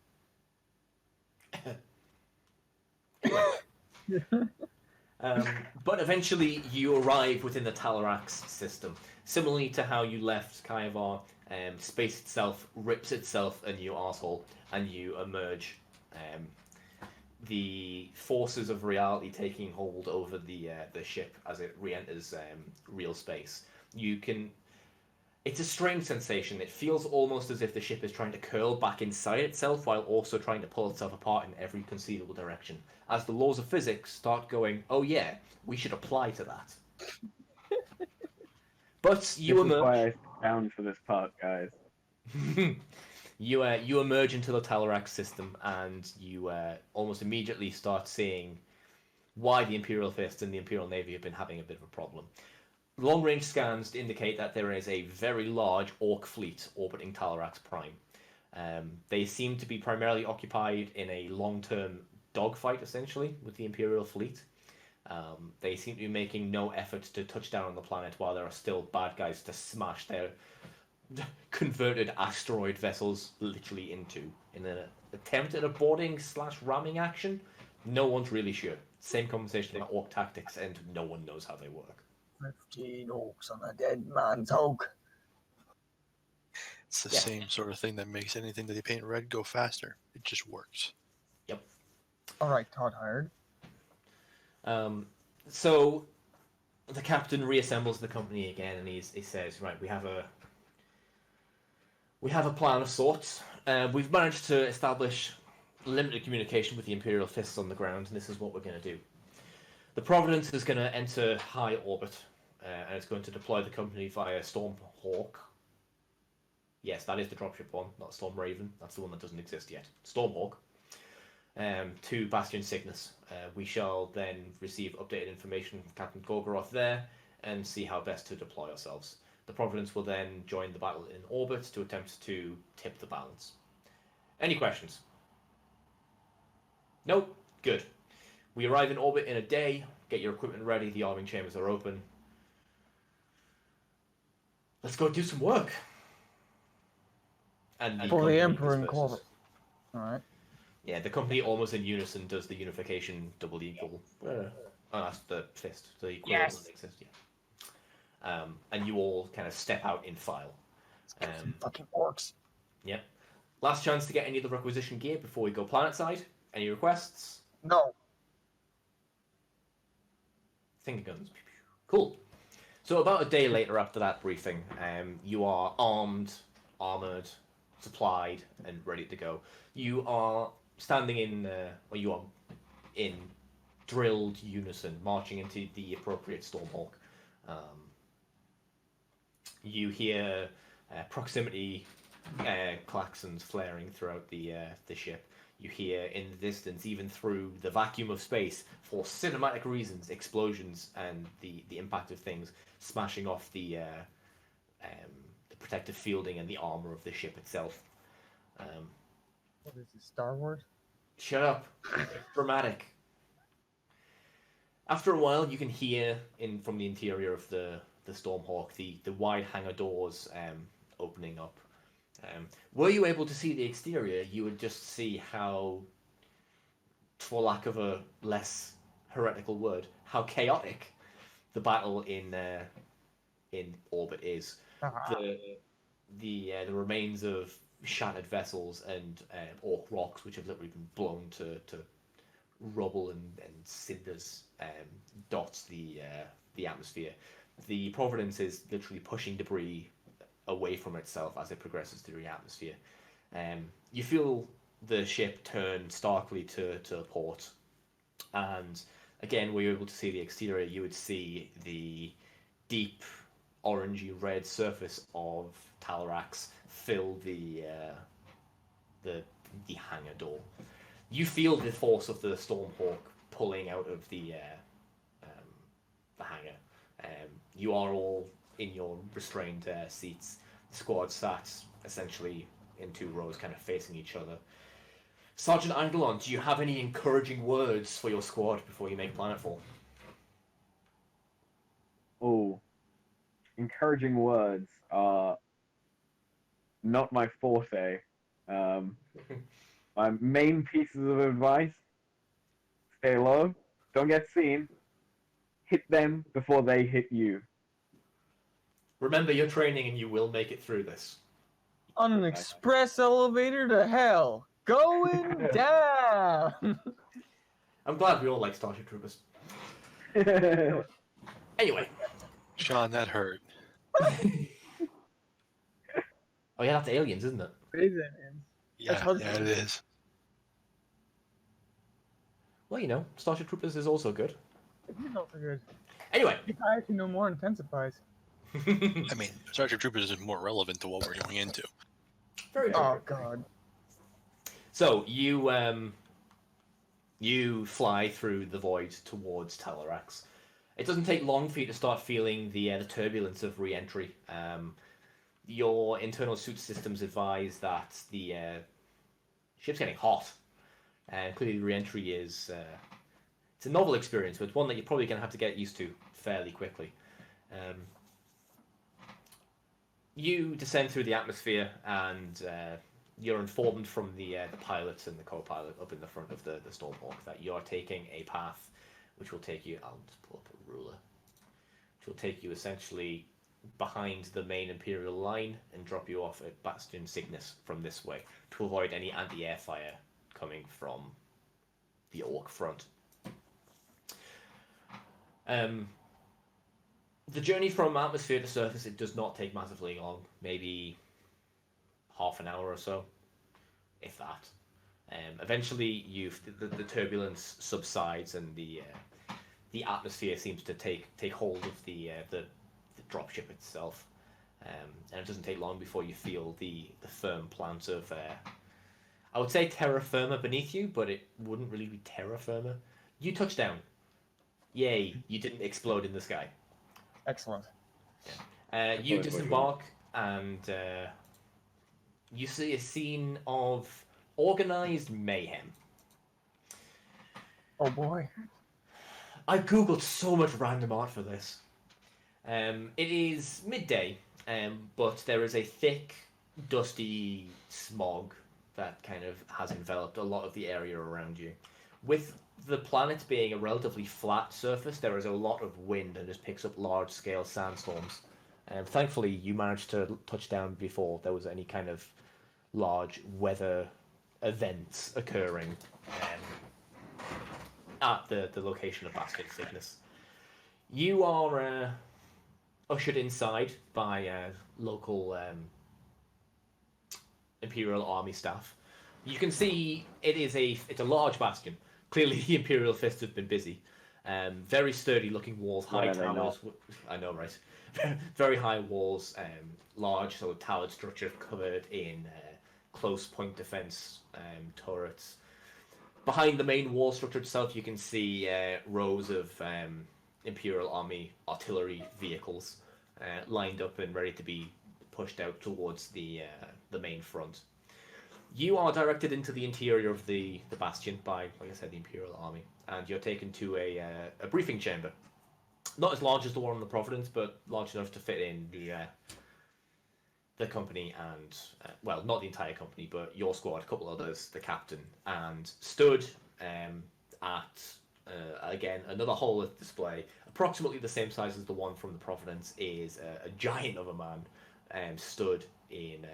But eventually you arrive within the Talarax system. Similarly to how you left Kaivar, space itself rips itself a new arsehole and you emerge. The forces of reality taking hold over the ship as it re-enters real space. It's a strange sensation. It feels almost as if the ship is trying to curl back inside itself while also trying to pull itself apart in every conceivable direction. As the laws of physics start going, oh yeah, we should apply to that. But you This is emerge. why I sit down for this part, guys. You emerge into the Talarax system, and you almost immediately start seeing why the Imperial Fist and the Imperial Navy have been having a bit of a problem. Long-range scans indicate that there is a very large orc fleet orbiting Talarax Prime. They seem to be primarily occupied in a long-term dogfight, essentially, with the Imperial fleet. They seem to be making no effort to touch down on the planet while there are still bad guys to smash their converted asteroid vessels literally into. In an attempt at a boarding/ramming action, no one's really sure. Same conversation about orc tactics, and no one knows how they work. 15 orcs on a dead man's hulk. It's the Yeah. same sort of thing that makes anything that they paint red go faster. It just works. Yep. Alright, Todd hired. So the captain reassembles the company again, and he says, "Right, we have a plan of sorts. We've managed to establish limited communication with the Imperial Fists on the ground, and this is what we're going to do. The Providence is going to enter high orbit, and it's going to deploy the company via Stormhawk. Yes, that is the dropship one, not Storm Raven. That's the one that doesn't exist yet. Stormhawk. To Bastion Cygnus. We shall then receive updated information from Captain Gorgoroth there and see how best to deploy ourselves. The Providence will then join the battle in orbit to attempt to tip the balance. Any questions? Nope. Good. We arrive in orbit in a day. Get your equipment ready. The arming chambers are open. Let's go do some work." And For the company Emperor and disperses. Corvus. Alright. Yeah, the company almost in unison does the unification double equal. Oh, that's the fist. The equivalent Yes. that exists, yeah. And you all kind of step out in file. Some fucking orcs. Yep. Last chance to get any of the requisition gear before we go planetside. Any requests? No. Finger guns. Cool. So about a day later after that briefing, you are armed, armored, supplied, and ready to go. You are standing you are in drilled unison, marching into the appropriate Stormhawk. You hear proximity klaxons flaring throughout the ship. You hear in the distance, even through the vacuum of space, for cinematic reasons, explosions and the impact of things smashing off the protective fielding and the armor of the ship itself. What is this, Star Wars? Shut up. Dramatic. After a while, you can hear from the interior of the Stormhawk the wide hangar doors opening up. Were you able to see the exterior, you would just see how, for lack of a less heretical word, how chaotic the battle in orbit is. The remains of shattered vessels and orc rocks, which have literally been blown to rubble and cinders, dots the atmosphere. The Providence is literally pushing debris away from itself as it progresses through the atmosphere. You feel the ship turn starkly to port, and again, were you able to see the exterior, you would see the deep orangey red surface of Talarax fill the hangar door. You feel the force of the Stormhawk pulling out of the hangar. You are all in your restrained seats. The squad sat essentially in two rows, kind of facing each other. Sergeant Angelon, do you have any encouraging words for your squad before you make planetfall? Oh, encouraging words are not my forte. My main pieces of advice: stay low, don't get seen, hit them before they hit you. Remember your training and you will make it through this. On an express elevator to hell. Going down! I'm glad we all like Starship Troopers. Anyway. Sean, that hurt. Oh yeah, that's aliens, isn't it? It is aliens. Yeah, it is. Well, you know, Starship Troopers is also good. It is also good. Anyway. If I actually know more intensifies. I mean, Starship Troopers is more relevant to what we're going into. Very good. Oh god. So you fly through the void towards Talarax. It doesn't take long for you to start feeling the turbulence of re-entry. Your internal suit systems advise that the ship's getting hot, and clearly the re-entry is it's a novel experience, but it's one that you're probably going to have to get used to fairly quickly. You descend through the atmosphere, and you're informed from the pilots and the co-pilot up in the front of the Stormhawk that you're taking a path which will take you, I'll just pull up a ruler, which will take you essentially behind the main Imperial line and drop you off at Bastion Cygnus from this way to avoid any anti-air fire coming from the Orc front. The journey from atmosphere to surface, it does not take massively long, maybe half an hour or so, if that. Eventually, the turbulence subsides and the atmosphere seems to take hold of the dropship itself, and it doesn't take long before you feel the firm plant of I would say terra firma beneath you, but it wouldn't really be terra firma. You touch down. Yay! You didn't explode in the sky. Excellent. You disembark and you see a scene of organised mayhem. Oh boy. I googled so much random art for this. It is midday, but there is a thick, dusty smog that kind of has enveloped a lot of the area around you. With the planet being a relatively flat surface, there is a lot of wind and just picks up large-scale sandstorms. Thankfully, you managed to touch down before there was any kind of large weather events occurring at the location of Bastion Cygnus. You are ushered inside by local Imperial Army staff. You can see it's a large bastion. Clearly, the Imperial Fists have been busy. Very sturdy looking walls, high When are they towers. I know, right? Very high walls, large sort of towered structure covered in close point defense turrets. Behind the main wall structure itself, you can see rows of Imperial Army artillery vehicles lined up and ready to be pushed out towards the main front. You are directed into the interior of the bastion by, like I said, the Imperial Army, and you're taken to a briefing chamber. Not as large as the one on the Providence, but large enough to fit in the company and, well, not the entire company, but your squad, a couple others, the captain, and stood at, again, another hall of display, approximately the same size as the one from the Providence, is a giant of a man stood in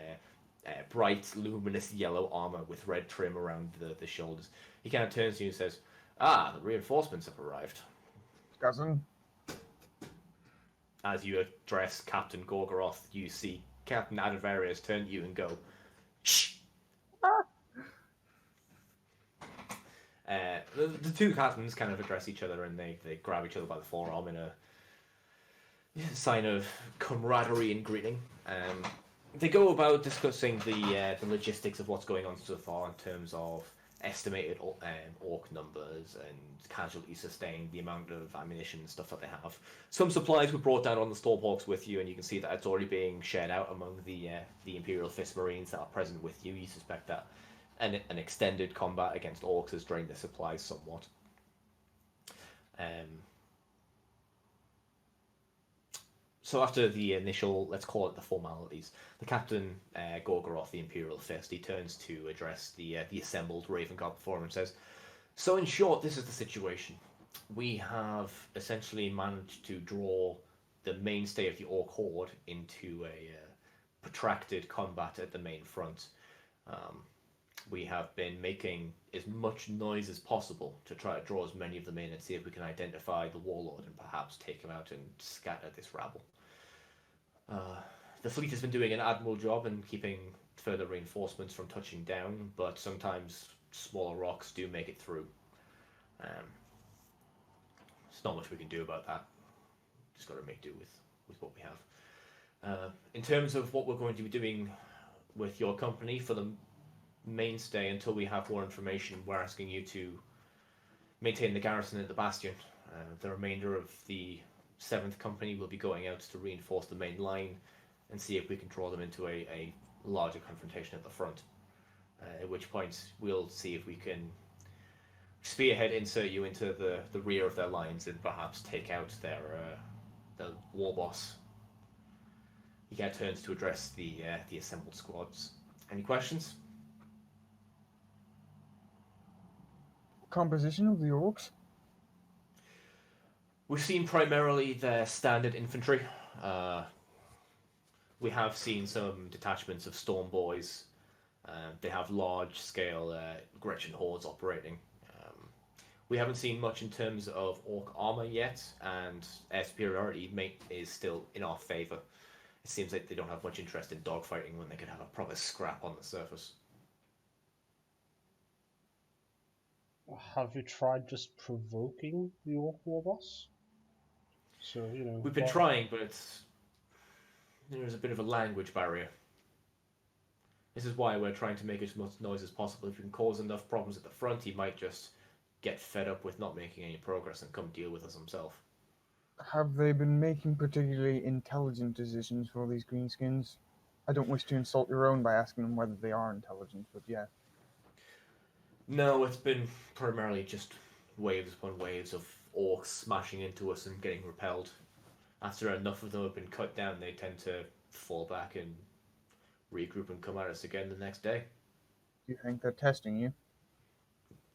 bright, luminous yellow armor with red trim around the shoulders. He kind of turns to you and says, "Ah, the reinforcements have arrived." Cousin. As you address Captain Gorgoroth, you see Captain Adavarius turn to you and go, "Shh!" The two captains kind of address each other and they grab each other by the forearm in a sign of camaraderie and greeting. They go about discussing the logistics of what's going on so far in terms of estimated orc numbers and casualties sustained, the amount of ammunition and stuff that they have. Some supplies were brought down on the Stormhawks with you, and you can see that it's already being shared out among the Imperial Fist Marines that are present with you. You suspect that an extended combat against orcs has drained their supplies somewhat. So after the initial, let's call it the formalities, the Captain Gorgoroth, the Imperial Fist, he turns to address the assembled Raven Guard before him and says, "So in short, this is the situation. We have essentially managed to draw the mainstay of the Orc Horde into a protracted combat at the main front. We have been making as much noise as possible to try to draw as many of them in and see if we can identify the Warlord and perhaps take him out and scatter this rabble. The fleet has been doing an admirable job in keeping further reinforcements from touching down, but sometimes smaller rocks do make it through. There's not much we can do about that. Just got to make do with what we have. In terms of what we're going to be doing with your company for the mainstay, until we have more information, we're asking you to maintain the garrison at the bastion. The remainder of the 7th Company will be going out to reinforce the main line and see if we can draw them into a larger confrontation at the front. At which point we'll see if we can spearhead insert you into the rear of their lines and perhaps take out their war boss." He kind of turns to address the assembled squads. Any questions? Composition of the orcs? We've seen primarily their standard infantry. We have seen some detachments of Storm Boys. They have large-scale Gretchen hordes operating. We haven't seen much in terms of orc armor yet, and air superiority is still in our favor. It seems like they don't have much interest in dogfighting when they could have a proper scrap on the surface. Have you tried just provoking the Orc War Boss? So, We've been trying, but there's a bit of a language barrier. This is why we're trying to make as much noise as possible. If we can cause enough problems at the front, he might just get fed up with not making any progress and come deal with us himself. Have they been making particularly intelligent decisions for these greenskins? I don't wish to insult your own by asking them whether they are intelligent, but yeah. No, it's been primarily just waves upon waves of orcs smashing into us and getting repelled. After enough of them have been cut down, they tend to fall back and regroup and come at us again the next day. Do you think they're testing you?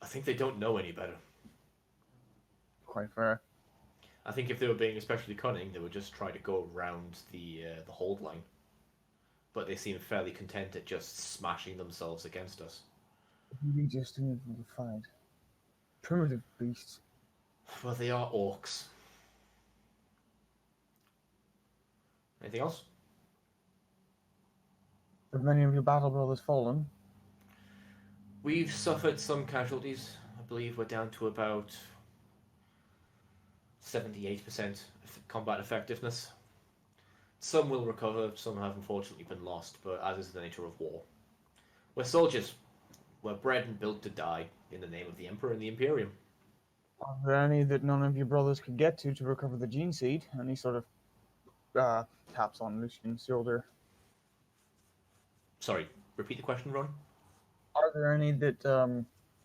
I think they don't know any better. Quite fair. I think if they were being especially cunning, they would just try to go around the hold line. but they seem fairly content at just smashing themselves against us. We just didn't fight. Primitive beasts. Well, they are orcs. Anything else? Have many of your battle brothers fallen? We've suffered some casualties. I believe we're down to about 78% combat effectiveness. Some will recover, some have unfortunately been lost, but as is the nature of war. We're soldiers. We're bred and built to die in the name of the Emperor and the Imperium. Are there any that none of your brothers could get to recover the gene seed? And he sort of taps on Lucian's shoulder. Sorry, repeat the question, Ron? Are there any that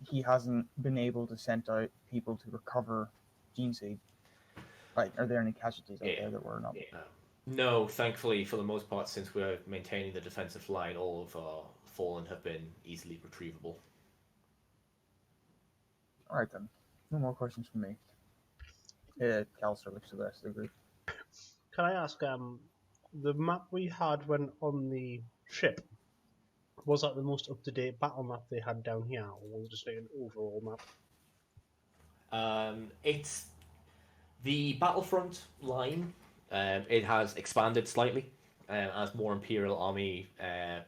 he hasn't been able to send out people to recover gene seed? Like, are there any casualties out there that were not? No, thankfully, for the most part, since we're maintaining the defensive line, all of our fallen have been easily retrievable. Alright then. No more questions from me. Calcer looks to the rest of the group. Can I ask, the map we had when on the ship, was that the most up-to-date battle map they had down here, or was it just like an overall map? It's the Battlefront line. It has expanded slightly as more Imperial Army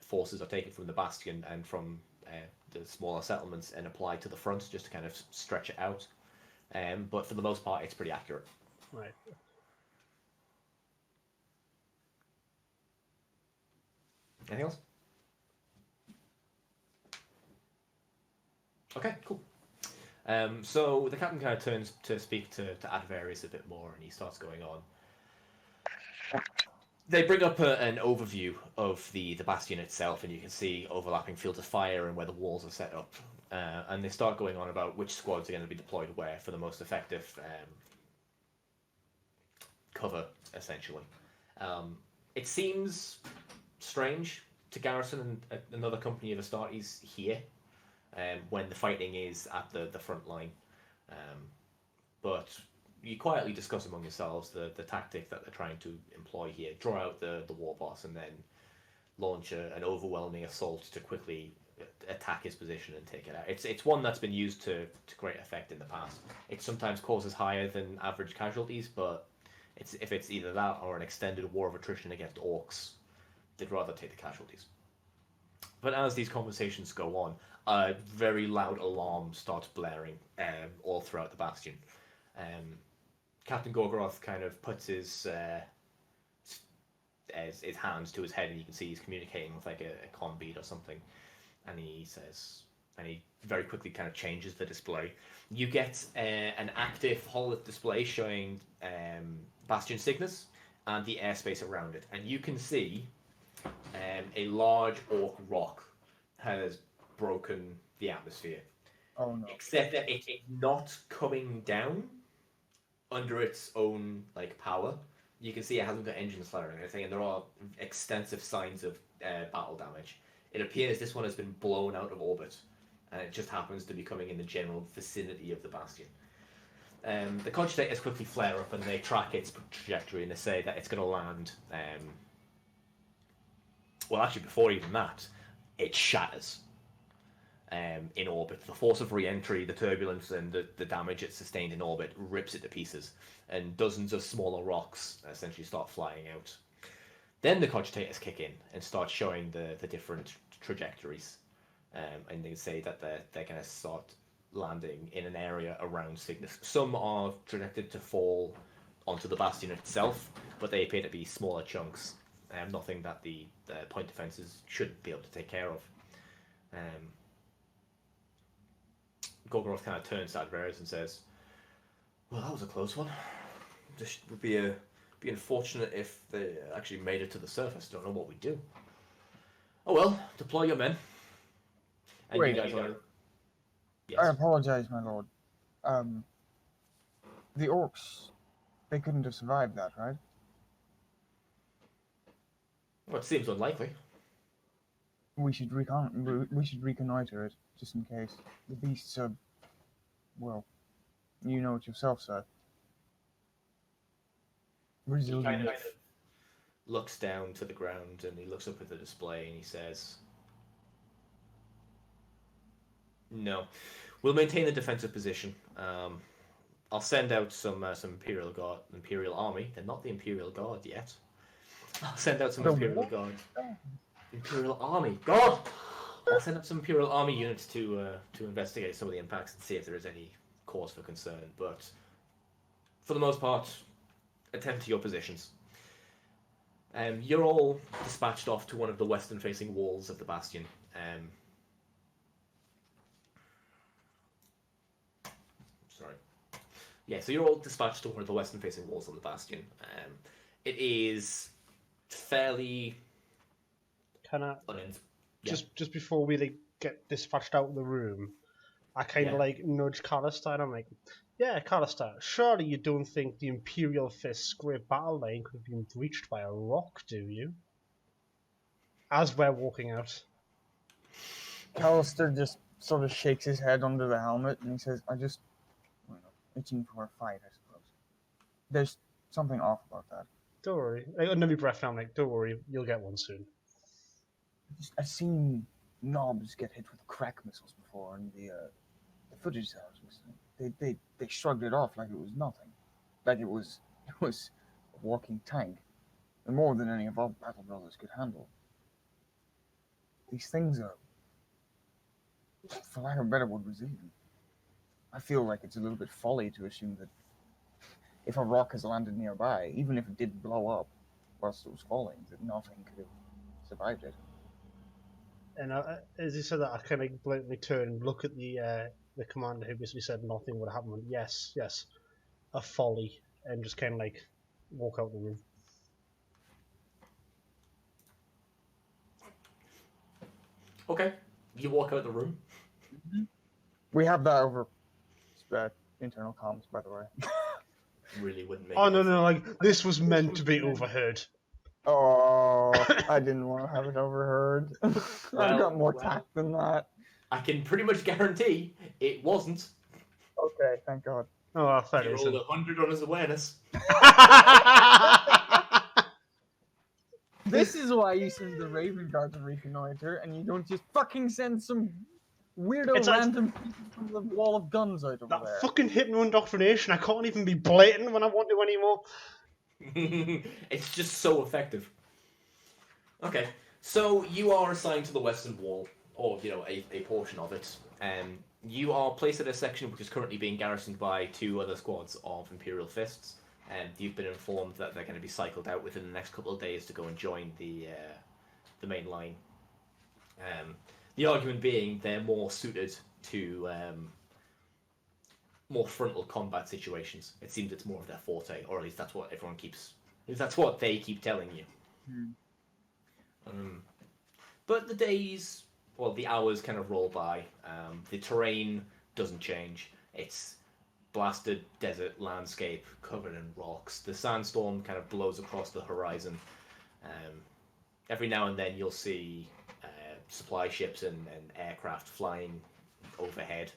forces are taken from the Bastion and from the smaller settlements and applied to the front just to kind of stretch it out. But for the most part, it's pretty accurate. Right. Anything else? Okay, cool. So the captain kind of turns to speak to Advarius a bit more, and he starts going on. They bring up an overview of the Bastion itself, and you can see overlapping fields of fire and where the walls are set up. And they start going on about which squads are going to be deployed where for the most effective cover, essentially. It seems strange to garrison another company of Astartes here when the fighting is at the front line. But you quietly discuss among yourselves the tactic that they're trying to employ here. Draw out the war boss and then launch an overwhelming assault to quickly attack his position and take it out. It's one that's been used to great effect in the past. It sometimes causes higher than average casualties, but if it's either that or an extended war of attrition against orcs, they'd rather take the casualties. But as these conversations go on, a very loud alarm starts blaring all throughout the Bastion. Captain Gorgoroth kind of puts his hands to his head, and you can see he's communicating with like a comm bead or something. And he says, and he very quickly kind of changes the display. You get an active holo display showing Bastion Cygnus and the airspace around it, and you can see a large orc rock has broken the atmosphere. Oh no. Except that it's not coming down under its own like power. You can see it hasn't got engines firing or anything, and there are extensive signs of battle damage. It appears this one has been blown out of orbit, and it just happens to be coming in the general vicinity of the Bastion. The cogitators quickly flare up and they track its trajectory, and they say that it's going to land. Well, actually, before even that, it shatters in orbit. The force of re-entry, the turbulence, and the damage it sustained in orbit rips it to pieces, and dozens of smaller rocks essentially start flying out. Then the cogitators kick in and start showing the different trajectories, and they say that they're going to start landing in an area around Cygnus. Some are projected to fall onto the Bastion itself, but they appear to be smaller chunks. Nothing that the point defenses should be able to take care of. Gorgoroth kind of turns to Advarius and says, "Well, that was a close one. This would be unfortunate if they actually made it to the surface. Don't know what we do. Oh well, deploy your men." And Wait, you guys are. Yes. I apologize, my lord. The orcs, they couldn't have survived that, right? Well, it seems unlikely. We should reconnoiter it, just in case. The beasts are, well, you know it yourself, sir. He Resilient. looks down to the ground and he looks up at the display and he says, "No, we'll maintain the defensive position. I'll send out some Imperial army. They're not the Imperial Guard yet. I'll send out some The Imperial what? Guard, Imperial Army. God, I'll send out some Imperial Army units to investigate some of the impacts and see if there is any cause for concern. But for the most part, attend to your positions. You're all dispatched off to one of the western-facing walls of the bastion. Sorry. Yeah, so you're all dispatched to one of the western-facing walls of the bastion. It is fairly... Can I Yeah. just before we like get dispatched out of the room, I kind of Yeah. like nudge Callister and I'm like, yeah, Callister, surely you don't think the Imperial Fist's great battle line could have been breached by a rock, do you? As we're walking out. Callister just sort of shakes his head under the helmet and he says, itching for a fight, I suppose. There's something off about that. Don't worry. Like, under my breath now, I'm like, don't worry, you'll get one soon. I've seen knobs get hit with crack missiles before, and the footage that I was listening, they shrugged it off like it was nothing, like it was a walking tank, and more than any of our battle brothers could handle. These things are, for lack of a better word, resilient. I feel like it's a little bit folly to assume that if a rock has landed nearby, even if it did blow up whilst it was falling, that nothing could have survived it. And as he said that, I kind of blatantly turn and look at the commander who basically said nothing would happen. Yes, a folly, and just kind of like walk out the room. Okay, you walk out the room. We have that over internal comms, by the way. Really wouldn't make Oh it no, like this was meant to be overheard. Oh, I didn't want to have it overheard. I've got more tact than that. I can pretty much guarantee it wasn't. Okay, thank God. Oh, well, fair He enough. rolled 100 on his awareness. This is why you send the Raven Guard to reconnoiter, and you don't just fucking send some weirdo It's like- random people from the wall of guns out over That there. fucking hypno-indoctrination, I can't even be blatant when I want to anymore. It's just so effective. Okay, so you are assigned to the western wall, or a portion of it. You are placed at a section which is currently being garrisoned by 2 other squads of Imperial Fists, and you've been informed that they're going to be cycled out within the next couple of days to go and join the main line. The argument being they're more suited to more frontal combat situations. It seems it's more of their forte, or at least that's what that's what they keep telling you. But the hours kind of roll by. The terrain doesn't change. It's blasted desert landscape covered in rocks. The sandstorm kind of blows across the horizon. Every now and then you'll see supply ships and aircraft flying overhead,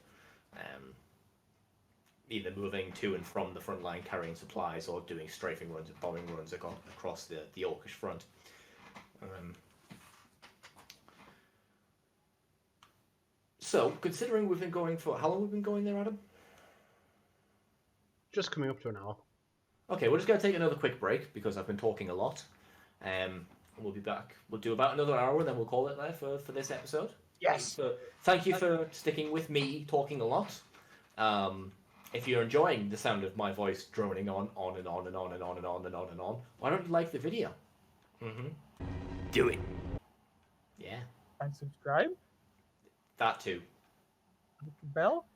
either moving to and from the front line carrying supplies or doing strafing runs and bombing runs across the Orcish front. So, considering we've been going for... How long have we been going there, Adam? Just coming up to an hour. Okay, we're just going to take another quick break because I've been talking a lot. We'll be back. We'll do about another hour and then we'll call it there for this episode. Yes. Thank you for sticking with me talking a lot. If you're enjoying the sound of my voice droning on and on and on and on and on and on and on, why don't you like the video? Do it. Yeah, And subscribe. that too. Hit the bell.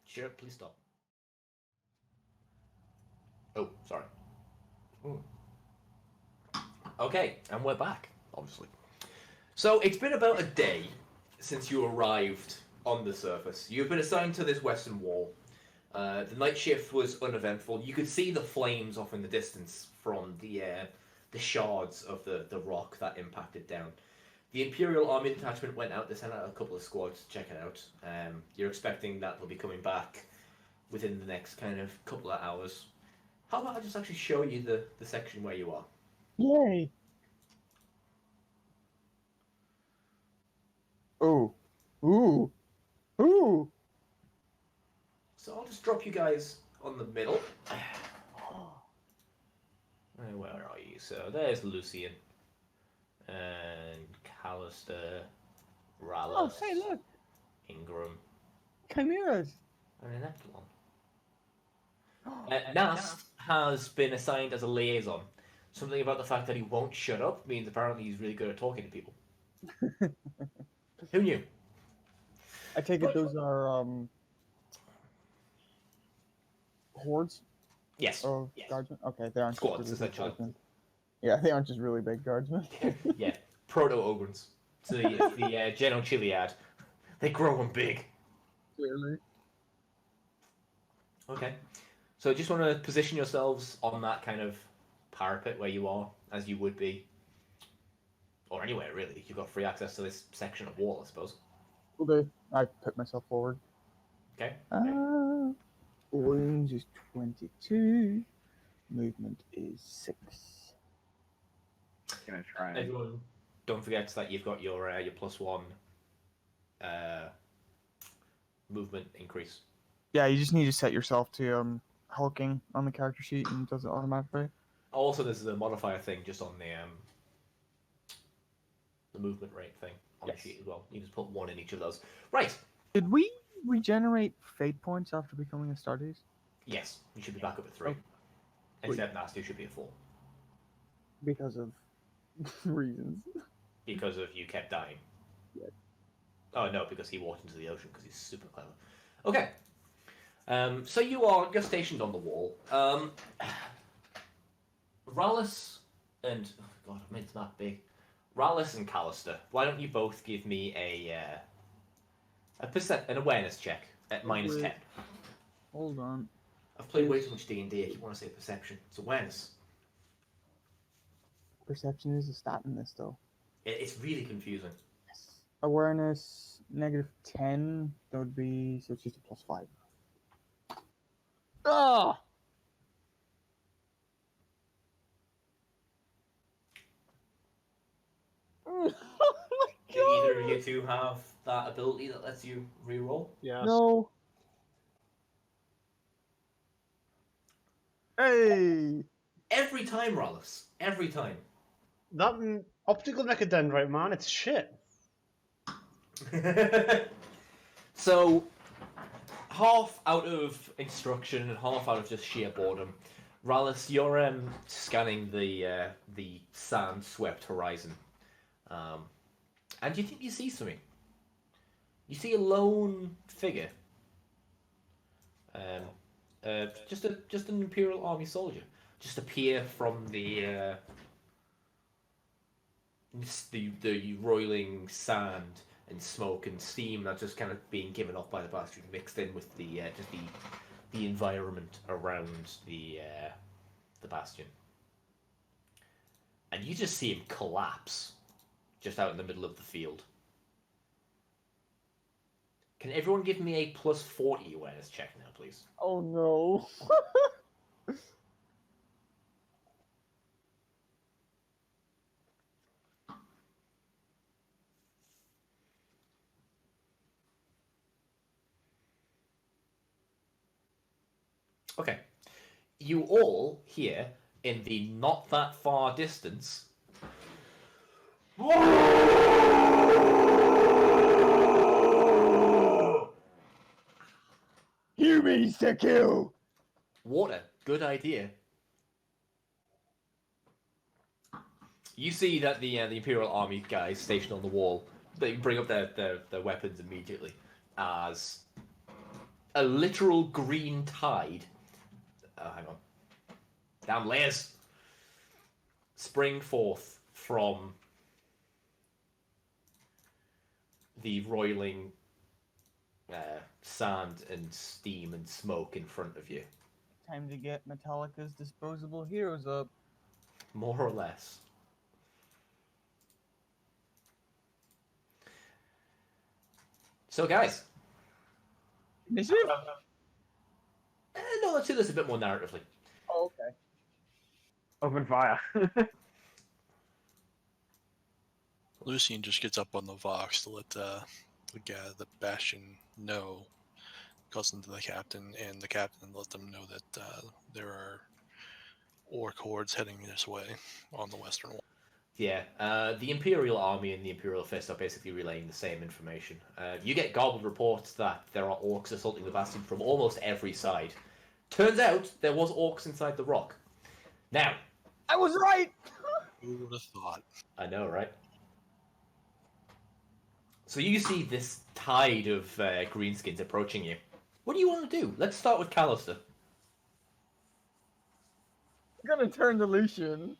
Sure, please stop. Oh, sorry. Ooh. Okay, and we're back, obviously. So it's been about a day since you arrived on the surface. You've been assigned to this western wall. The night shift was uneventful. You could see the flames off in the distance from the shards of the rock that impacted down. The Imperial Army detachment went out. They sent out a couple of squads to check it out. You're expecting that they'll be coming back within the next kind of couple of hours. How about I just actually show you the section where you are? Yay. Ooh. Ooh. Ooh. So I'll just drop you guys on the middle. Where are you? So there's Lucian and Callister, Oh, Rallus, hey, look. Ingram, Chimeras. and an Epsilon. Nast has been assigned as a liaison. Something about the fact that he won't shut up means apparently he's really good at talking to people. Who knew? I take it those are hordes Yes. of guardsmen. Okay, they aren't Squads, just really big essentially. guardsmen. Yeah, they aren't just really big guardsmen. Yeah. Proto-Ogrins. It's the Geno Chiliad. They grow them big. Clearly. Okay. So just want to position yourselves on that kind of parapet where you are, as you would be. Or anywhere, really. You've got free access to this section of wall, I suppose. Will do. I put myself forward. Okay. Range is 22. Movement is 6. Gonna try and Everyone, don't forget that you've got your +1 movement increase. Yeah, you just need to set yourself to hulking on the character sheet and it does it automatically. Also, there's a modifier thing just on the movement rate thing on the sheet as well. You just put 1 in each of those. Right. Did we regenerate fate points after becoming Astartes? Yes, you should be back up at 3. Oh, Except Nasty should be at 4. Because of reasons. Because of you kept dying. Yeah. Oh no, because he walked into the ocean because he's super clever. Okay. So you're stationed on the wall. Rallus and oh god, I've made this map big. Rallus and Callister, why don't you both give me an awareness check at -10? Hold on. I've played way too much D&D. If you want to say perception, it's awareness. Perception is a stat in this, though. It's really confusing. Yes. Awareness, -10. That would be, so it's just a +5. Ah! Oh my Do either of you two have that ability that lets you reroll? Yes. No. Hey! Every time, Rallus. Every time. That optical mechadendrite, man, it's shit. So, half out of instruction and half out of just sheer boredom, Rallus, you're scanning the sand-swept horizon, and you think you see something. You see a lone figure, just an Imperial Army soldier, just appear from the roiling sand and smoke and steam that's just kind of being given off by the bastion, mixed in with the environment around the bastion, and you just see him collapse just out in the middle of the field. Can everyone give me a +40 awareness check now, please? Oh no. Okay. You all hear in the not that far distance. Humans to kill! Water. Good idea. You see that the Imperial Army guys stationed on the wall, they bring up their weapons immediately as a literal green tide. Oh, hang on. Damn layers. Spring forth from the roiling sand and steam and smoke in front of you. Time to get Metallica's Disposable Heroes up. More or less. So, guys. Initiative? No, let's do this a bit more narratively. Oh, okay. open fire. Lucian just gets up on the Vox to let the guy, the Bastion, know, calls them to the captain, and the captain let them know that there are orc hordes heading this way on the western wall. Yeah, the Imperial Army and the Imperial Fist are basically relaying the same information. You get garbled reports that there are orcs assaulting the Bastion from almost every side. Turns out there was orcs inside the rock. Now, I was right! Who would have thought? I know, right? So you see this tide of greenskins approaching you. What do you want to do? Let's start with Callister. I'm gonna turn to Lucian,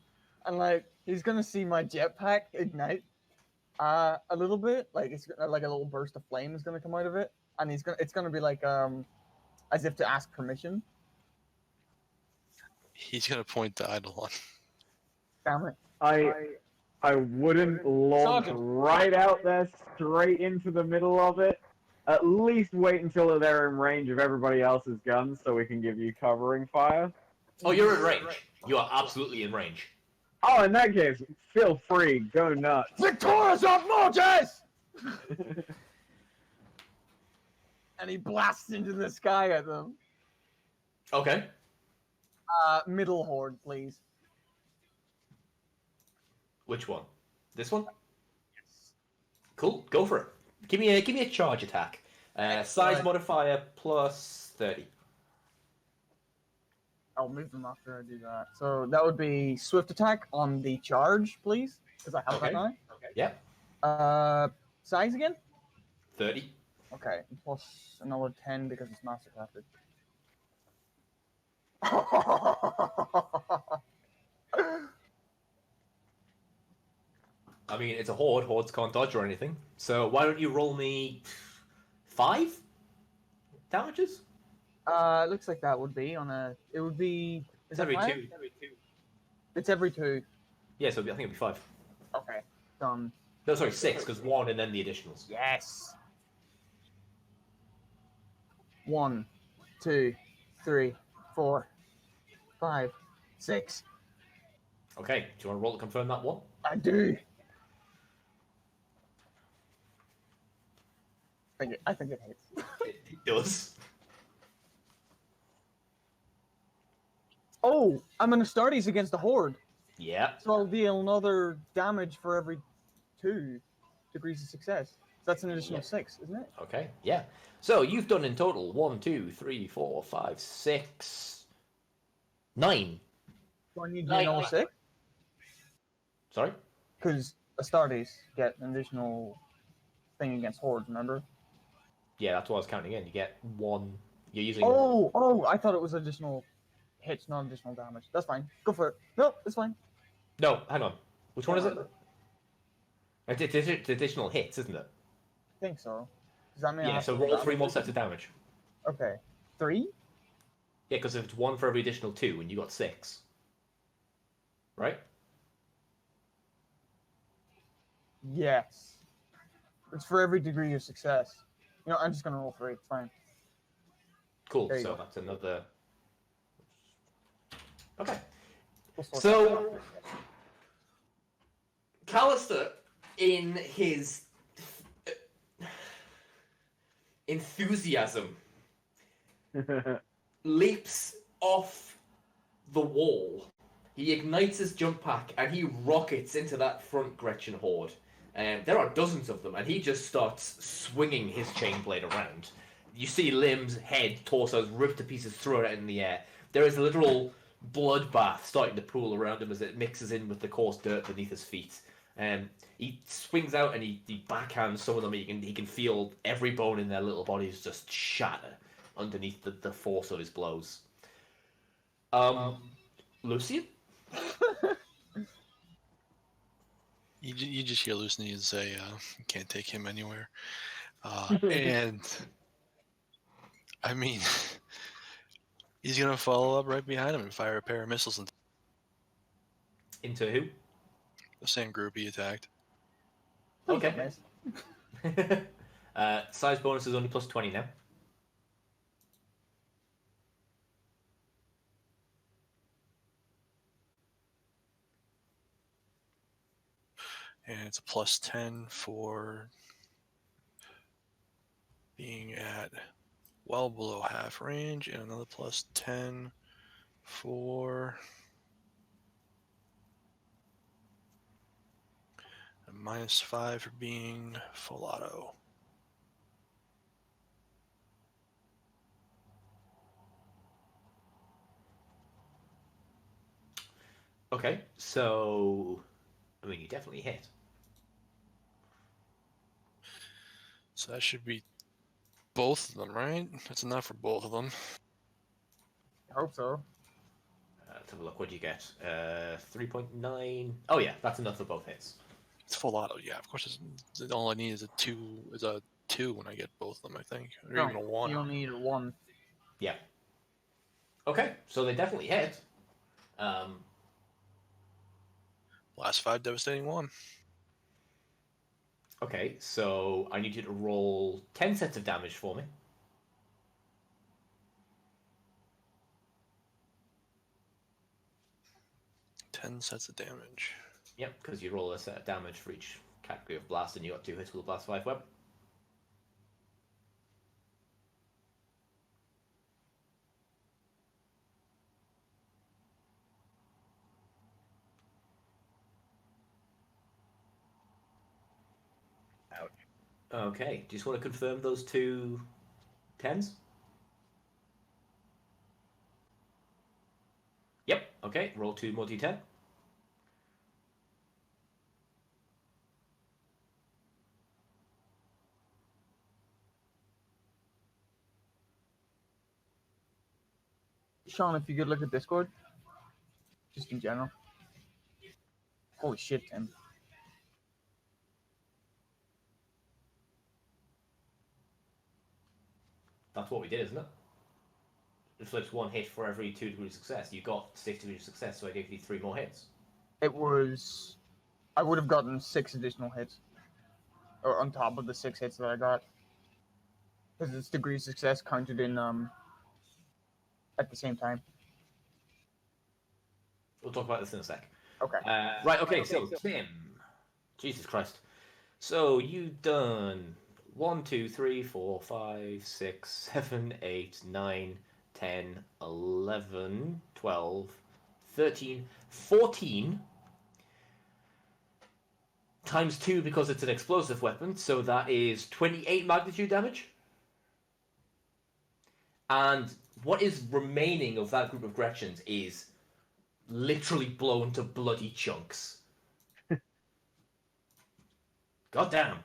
and like he's gonna see my jetpack ignite a little bit, like it's like a little burst of flame is gonna come out of it, and it's gonna be like as if to ask permission. He's gonna point the Eidolon. Damn it! I wouldn't launch Sergeant. right out there straight into the middle of it. At least wait until they're in range of everybody else's guns so we can give you covering fire. Oh, you're in range. You are absolutely in range. Oh, in that case, feel free, go nuts. Victorious of Mortis! And he blasts into the sky at them. Okay. Middle horde, please. Which one? This one? Cool. Go for it. Give me a charge attack. Size modifier plus 30. I'll move them after I do that. So that would be swift attack on the charge, please, because I have that now. Okay. Yep. Size again? 30. Okay, plus another 10 because it's mastercrafted. I mean, it's a horde. Hordes can't dodge or anything. So why don't you roll me 5 damages? Looks like that would be on a. It would be. Is that Every 5? 2. It's every 2. Yeah, so I think it'd be 5. Okay, done. No, sorry, 6, because 1 and then the additionals. Yes. 1, 2, 3, 4, 5, 6. Okay, do you want to roll to confirm that one? I do. I think it hits. It does. Oh, I'm an Astartes against the Horde. Yeah. So I'll deal another damage for every 2 degrees of success. So that's an additional 6, isn't it? Okay, yeah. So you've done in total 1, 2, 3, 4, 5, 6, 9. Do I need to do 9. another 6? Sorry? Because Astartes get an additional thing against Horde, remember? Yeah, that's what I was counting in. You get 1. You're using. Oh, I thought it was additional hits, not additional damage. That's fine. Go for it. No, it's fine. No, hang on. Which one is it? It's additional hits, isn't it? I think so. Does that mean I Yeah, have so to roll damage 3 more it? sets of damage. Okay. 3? Yeah, because if it's 1 for every additional 2, and you got 6. Right? Yes. It's for every degree of success. You know, I'm just gonna roll 3. It's fine. Cool, There you so go. that's another. Okay. Plus 4. So, Callister, in his enthusiasm, leaps off the wall. He ignites his jump pack and he rockets into that front Gretchen horde. There are dozens of them, and he just starts swinging his chain blade around. You see limbs, head, torsos ripped to pieces, thrown out in the air. There is a literal bloodbath starting to pool around him as it mixes in with the coarse dirt beneath his feet. He swings out and he backhands some of them. He can feel every bone in their little bodies just shatter underneath the force of his blows. Lucian? You just hear Lucian say, "You can't take him anywhere," and I mean, he's gonna follow up right behind him and fire a pair of missiles Into who? the same group he attacked. Okay. Size bonus is only plus 20 now. And it's a plus 10 for being at well below half range, and another plus 10 for a minus 5 for being full auto. Okay, so I mean, you definitely hit. So that should be both of them, right? That's enough for both of them. I hope so. Let's have a look. What do you get? 3.9. Oh yeah, that's enough for both hits. It's full auto, yeah. Of course, all I need is a 2 when I get both of them, I think. Or No, even a 1. you only need a 1. Yeah. Okay, so they definitely hit. Last 5 devastating 1. Okay, so I need you to roll 10 sets of damage for me. Ten sets of damage. Yep, because you roll a set of damage for each category of blast, and you got 2 hits with a blast 5 weapon. Ouch. Okay, do you just want to confirm those 2 10s? Yep, okay, roll 2 more d10. Sean, if you could look at Discord, just in general. Holy shit, Tim. That's what we did, isn't it? It flips 1 hit for every 2 degrees of success. You got 6 degrees of success, so I gave you 3 more hits. It was... I would have gotten 6 additional hits. Or on top of the 6 hits that I got. Because it's degree of success counted in, at the same time. We'll talk about this in a sec. Okay. Right, okay, so Tim. Jesus Christ. So you've done 1, 2, 3, 4, 5, 6, 7, 8, 9, 10, 11, 12, 13, 14 times 2 because it's an explosive weapon, so that is 28 magnitude damage. And what is remaining of that group of Gretchens is literally blown to bloody chunks. God damn.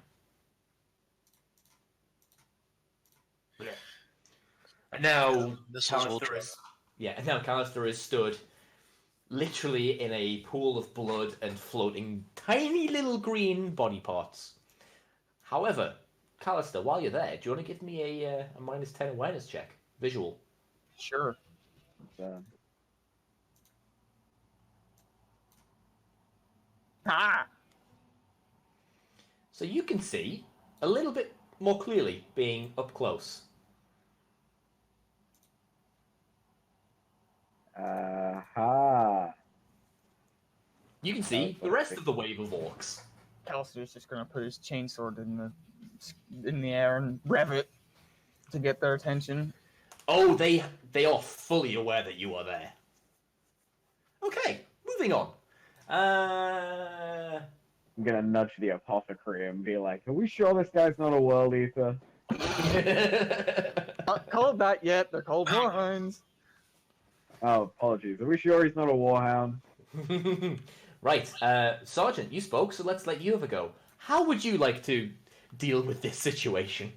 And now This was ultra. and now Callister is stood literally in a pool of blood and floating tiny little green body parts. However, Callister, while you're there, do you want to give me a minus 10 awareness check? Visual. Sure. Ah! So you can see a little bit more clearly being up close. Aha. You can see the rest of the wave of orcs. Callister's just gonna put his chainsword in the air and rev it to get their attention. Oh, they are fully aware that you are there. Okay, moving on. I'm gonna nudge the apothecary and be like, "Are we sure this guy's not a world eater?" Not called that yet. They're called warhounds. Oh, apologies. Are we sure he's not a warhound? Right, Sergeant, you spoke, so let's let you have a go. How would you like to deal with this situation?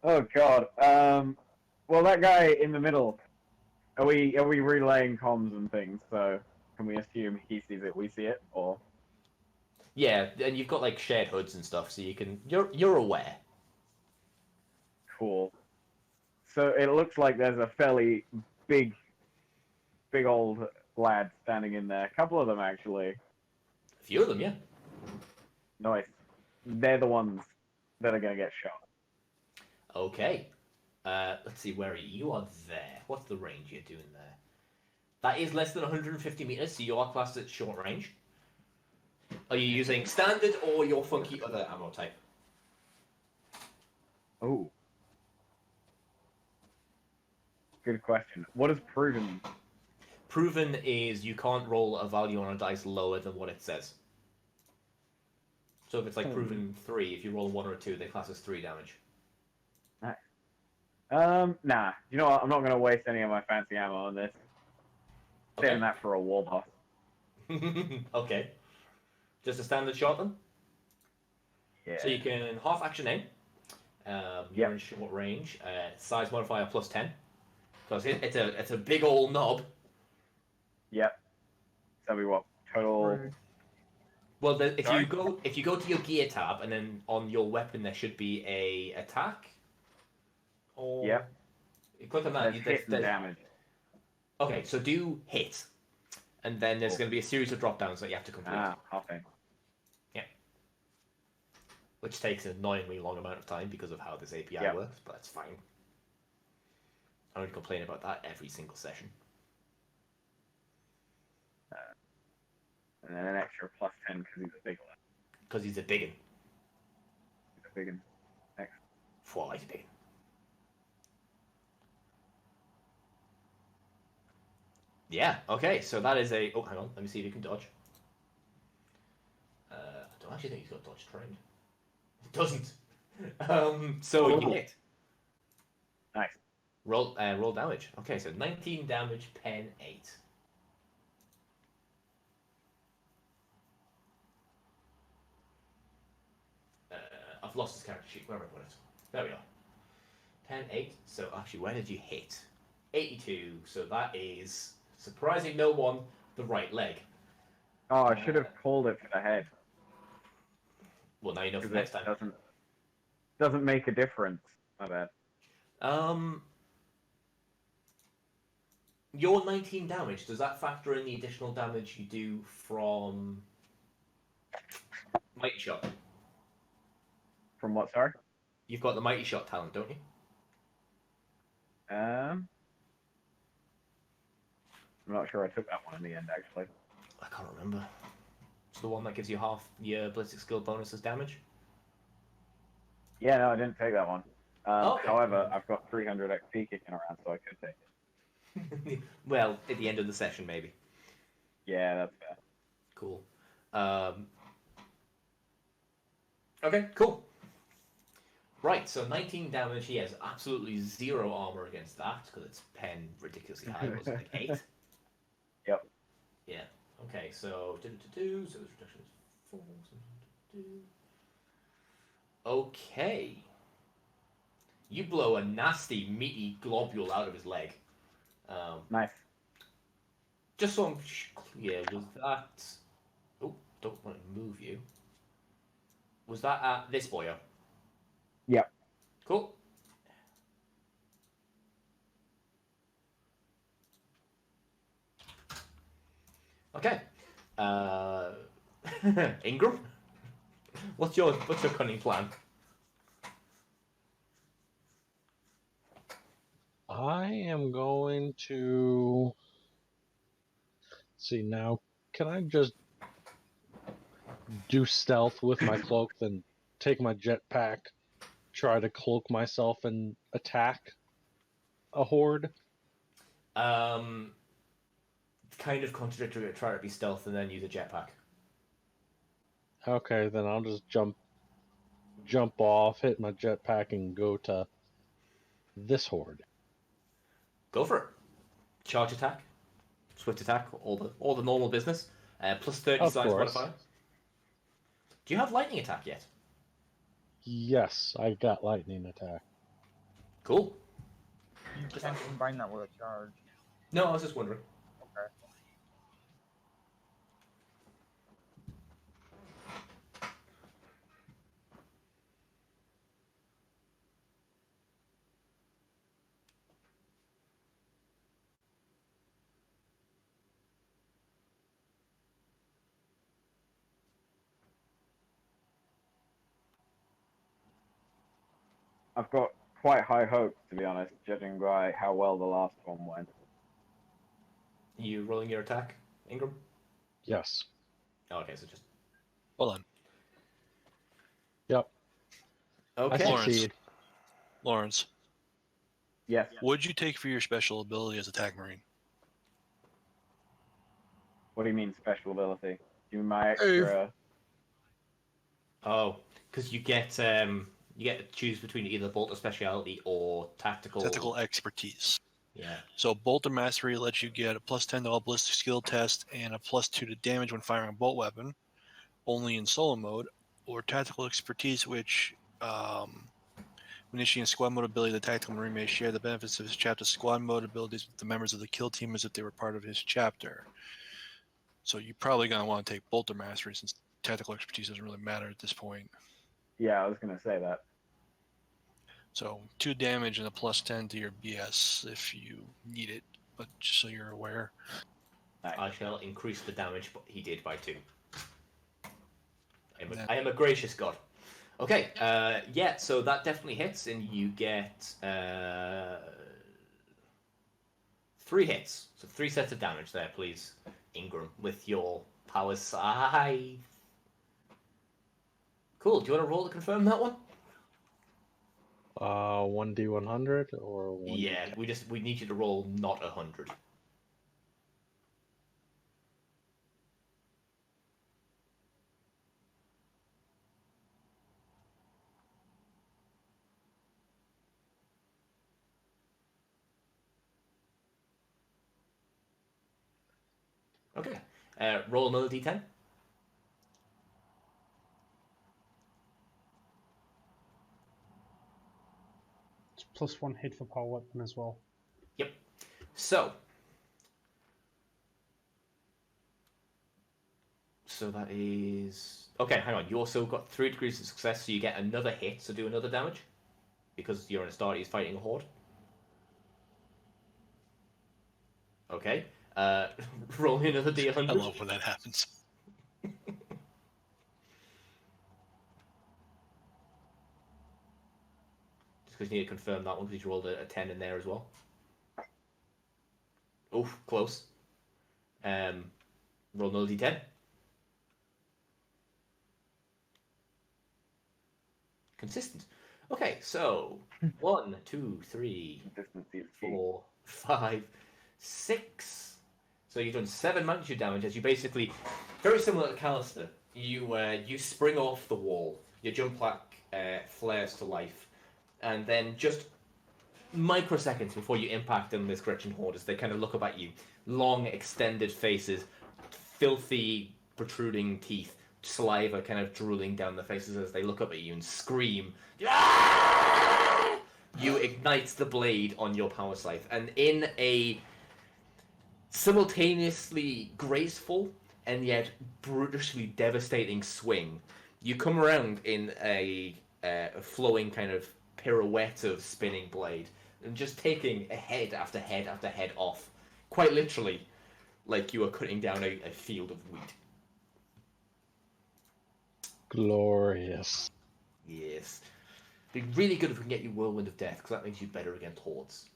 Oh God. Well, that guy in the middle. Are we relaying comms and things? So can we assume he sees it, we see it, or? Yeah, and you've got like shared hoods and stuff, so you're aware. Cool. So it looks like there's a fairly big old lad standing in there. A couple of them actually. A few of them, yeah. Nice. They're the ones that are gonna get shot. Okay. Let's see, where are you? You are there. What's the range you're doing there? That is less than 150 meters, so you are classed at short range. Are you using standard or your funky other ammo type? Oh, good question. What is proven? Proven is you can't roll a value on a dice lower than what it says. So if it's like proven 3, if you roll a 1 or a 2, they class as 3 damage. Nah. You know what? I'm not gonna waste any of my fancy ammo on this. Okay. Saving that for a war boss. Okay. Just a standard shot then? Yeah. So you can half action aim. You're Yep. in short range. Size modifier plus 10. So it's a big old knob. Yep. So we what? Total. Right. Well, if Sorry? you go to your gear tab and then on your weapon there should be a attack. Or Yep. you click on that. There's hit and damage. Okay, so do hit, and then there's going to be a series of drop downs that you have to complete, Okay. which takes an annoyingly long amount of time because of how this API Yep. works. But that's fine. I would complain about that every single session. And then an extra plus 10 because he's a big one. Because he's a biggin. He's a big one. Well, he's a biggin. Yeah, okay, so that is a... Oh, hang on, let me see if you can dodge. I don't actually think he's got dodge trained. It doesn't. So you hit. Nice. Roll damage. Okay, so 19 damage, pen 8. I've lost his character sheet. Where have I put it? There we are. Pen 8. So actually, where did you hit? 82. So that is, surprising no one, the right leg. Oh, I should have called it for the head. Well, now you know for Because next it time. doesn't make a difference. My bad. Your 19 damage, does that factor in the additional damage you do from Mighty Shot? From what, sorry? You've got the Mighty Shot talent, don't you? I'm not sure I took that one in the end, actually. I can't remember. It's the one that gives you half your ballistic skill bonus as damage? Yeah, no, I didn't take that one. Okay. However, I've got 300 XP kicking around, so I could take it. Well, at the end of the session, maybe. Yeah, that's fair. Cool. Okay, cool. Right, so 19 damage. He has absolutely 0 armor against that because its pen ridiculously high. Was it like 8? Yep. Yeah. Okay, so so this reduction is 4. Okay. You blow a nasty, meaty globule out of his leg. Nice. Just so I'm clear, was that... Oh, don't want to move you. Was that at this boyo? Yep. Cool. Okay. Ingram? What's your cunning plan? I am going to see now. Can I just do stealth with my cloak, then take my jetpack, try to cloak myself, and attack a horde? Kind of contradictory to try to be stealth and then use a jetpack. Okay, then I'll just jump off, hit my jetpack, and go to this horde. Go for it. Charge attack, swift attack, all the normal business. Plus 30 Of size course. modifier. Do you have lightning attack yet? Yes, I got lightning attack. Cool. You can't combine that with a charge. No, I was just wondering. Okay. I've got quite high hopes, to be honest, judging by how well the last one went. You rolling your attack, Ingram? Yes. Oh, okay, so just Hold on. Yep. I Okay. Lawrence. succeed. Lawrence, Yes. what'd you take for your special ability as attack marine? What do you mean special ability? Do my extra? Oh, because you get to choose between either bolt of speciality or tactical. Tactical expertise. Yeah. So Bolt of Mastery lets you get a +10 to all ballistic skill test and a +2 to damage when firing a bolt weapon, only in solo mode, or Tactical Expertise, which when issuing squad mode ability, the tactical marine may share the benefits of his chapter's squad mode abilities with the members of the kill team as if they were part of his chapter. So you're probably going to want to take Bolt of Mastery since tactical expertise doesn't really matter at this point. Yeah, I was gonna say that. So 2 damage and a +10 to your BS if you need it, but just so you're aware. Nice. I shall increase the damage, but he did by 2. Yeah. I am a gracious god. Okay, yeah, so that definitely hits, and you get 3 hits. So 3 sets of damage there, please, Ingram, with your power scythe. Cool, do you want to roll to confirm that one? 1d100 or 1d10? Yeah, we need you to roll not 100. Okay, roll another d10. It's +1 hit for power weapon as well. Yep. So that is... Okay, hang on. You also got 3 degrees of success, so you get another hit, so do another damage. Because you're an Astartes fighting a horde. Okay. Roll me another d100. I love when that happens. Just because you need to confirm that one, because you rolled a 10 in there as well. Oof, close. Roll another d10. Consistent. Okay, so 1, 2, 3, Consistency is key. 4, 5, 6. So you've done 7 magnitude damage as you basically, very similar to Callister, you spring off the wall, your jump pack flares to life, and then just microseconds before you impact them, this Gretchen horde, as they kind of look up at you, long extended faces, filthy protruding teeth, saliva kind of drooling down their faces as they look up at you and scream. "Ah!" You ignite the blade on your power scythe, and in a simultaneously graceful and yet brutally devastating swing, you come around in a flowing kind of pirouette of spinning blade and just taking head after head after head off, quite literally, like you are cutting down a field of wheat. Glorious. Yes. Be really good if we can get you Whirlwind of Death, because that makes you better against hordes.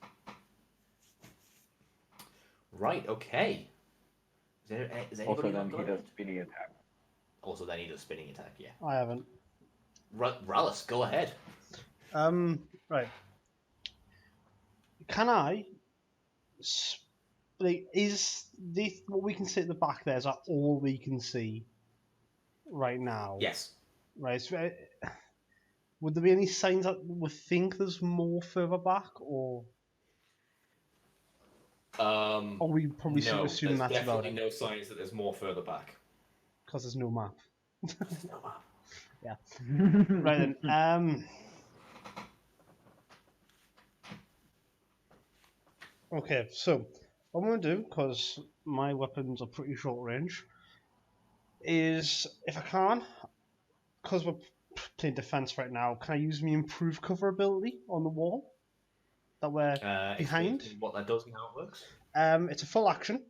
Right, okay. Is Also, anybody then not he got does it? spinning attack. Also, then he does spinning attack, yeah. I haven't. Rallis, go ahead. Right. Can I? Like, is this what we can see at the back? There is that all we can see right now? Yes. Right. So, would there be any signs that we think there's more further back, or we probably should No, assume there's that's about definitely it no signs that there's more further back. because there's no map. There's no map. Yeah. Right then. Okay, so what I'm going to do, because my weapons are pretty short range, is if I can, because we're playing defense right now, can I use my improved cover ability on the wall that we're behind? Explain what that does and how it works. It's a full action.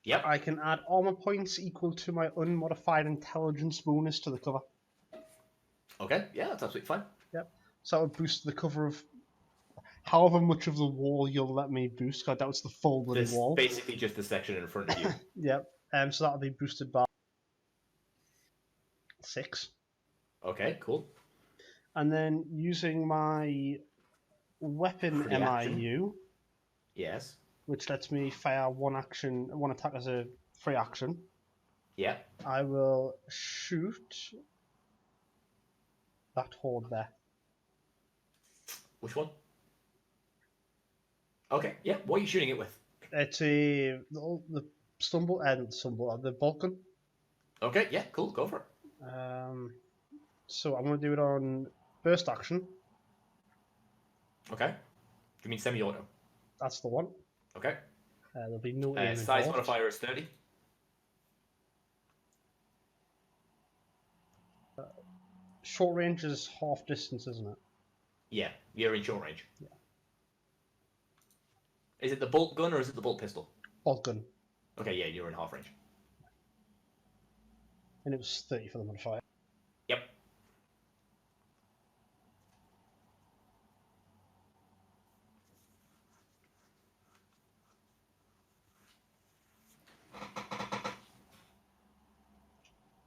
Yep. I can add armor points equal to my unmodified intelligence bonus to the cover. Okay, yeah, that's absolutely fine. Yep. So that would boost the cover of however much of the wall you'll let me boost. I doubt it's the full bloody This wall. basically just the section in front of you. Yep. So that'll be boosted by 6. Okay, cool. And then using my weapon Free action. MIU, Yes. which lets me fire one attack as a free action, Yeah. I will shoot that horde there. Which one? Okay, yeah. What are you shooting it with? It's the the Vulcan. Okay, yeah, cool. Go for it. So I'm going to do it on burst action. Okay. You mean semi-auto? That's the one. Okay. There'll be no aim Size involved. modifier is 30. Short range is half distance, isn't it? Yeah, you're in short range. Yeah. Is it the bolt gun or is it the bolt pistol? Bolt gun. Okay, yeah, you're in half range. And it was 30 for the modifier. Yep.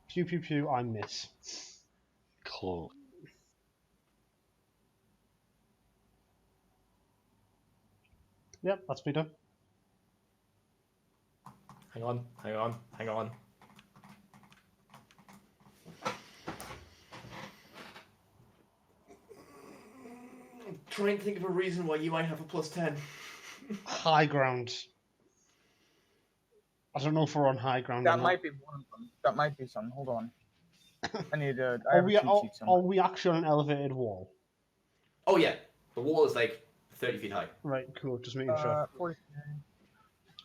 Pew pew pew, I miss. Cool. Yep, that's me done. Hang on. I'm trying to think of a reason why you might have a +10. High ground. I don't know if we're on high ground. That might be one of them. That might be some. Hold on. I need to. I Are have we, a cheat sheet somewhere. are we actually on an elevated wall? Oh yeah, the wall is like 30 feet high. Right, cool. Just making sure. 40.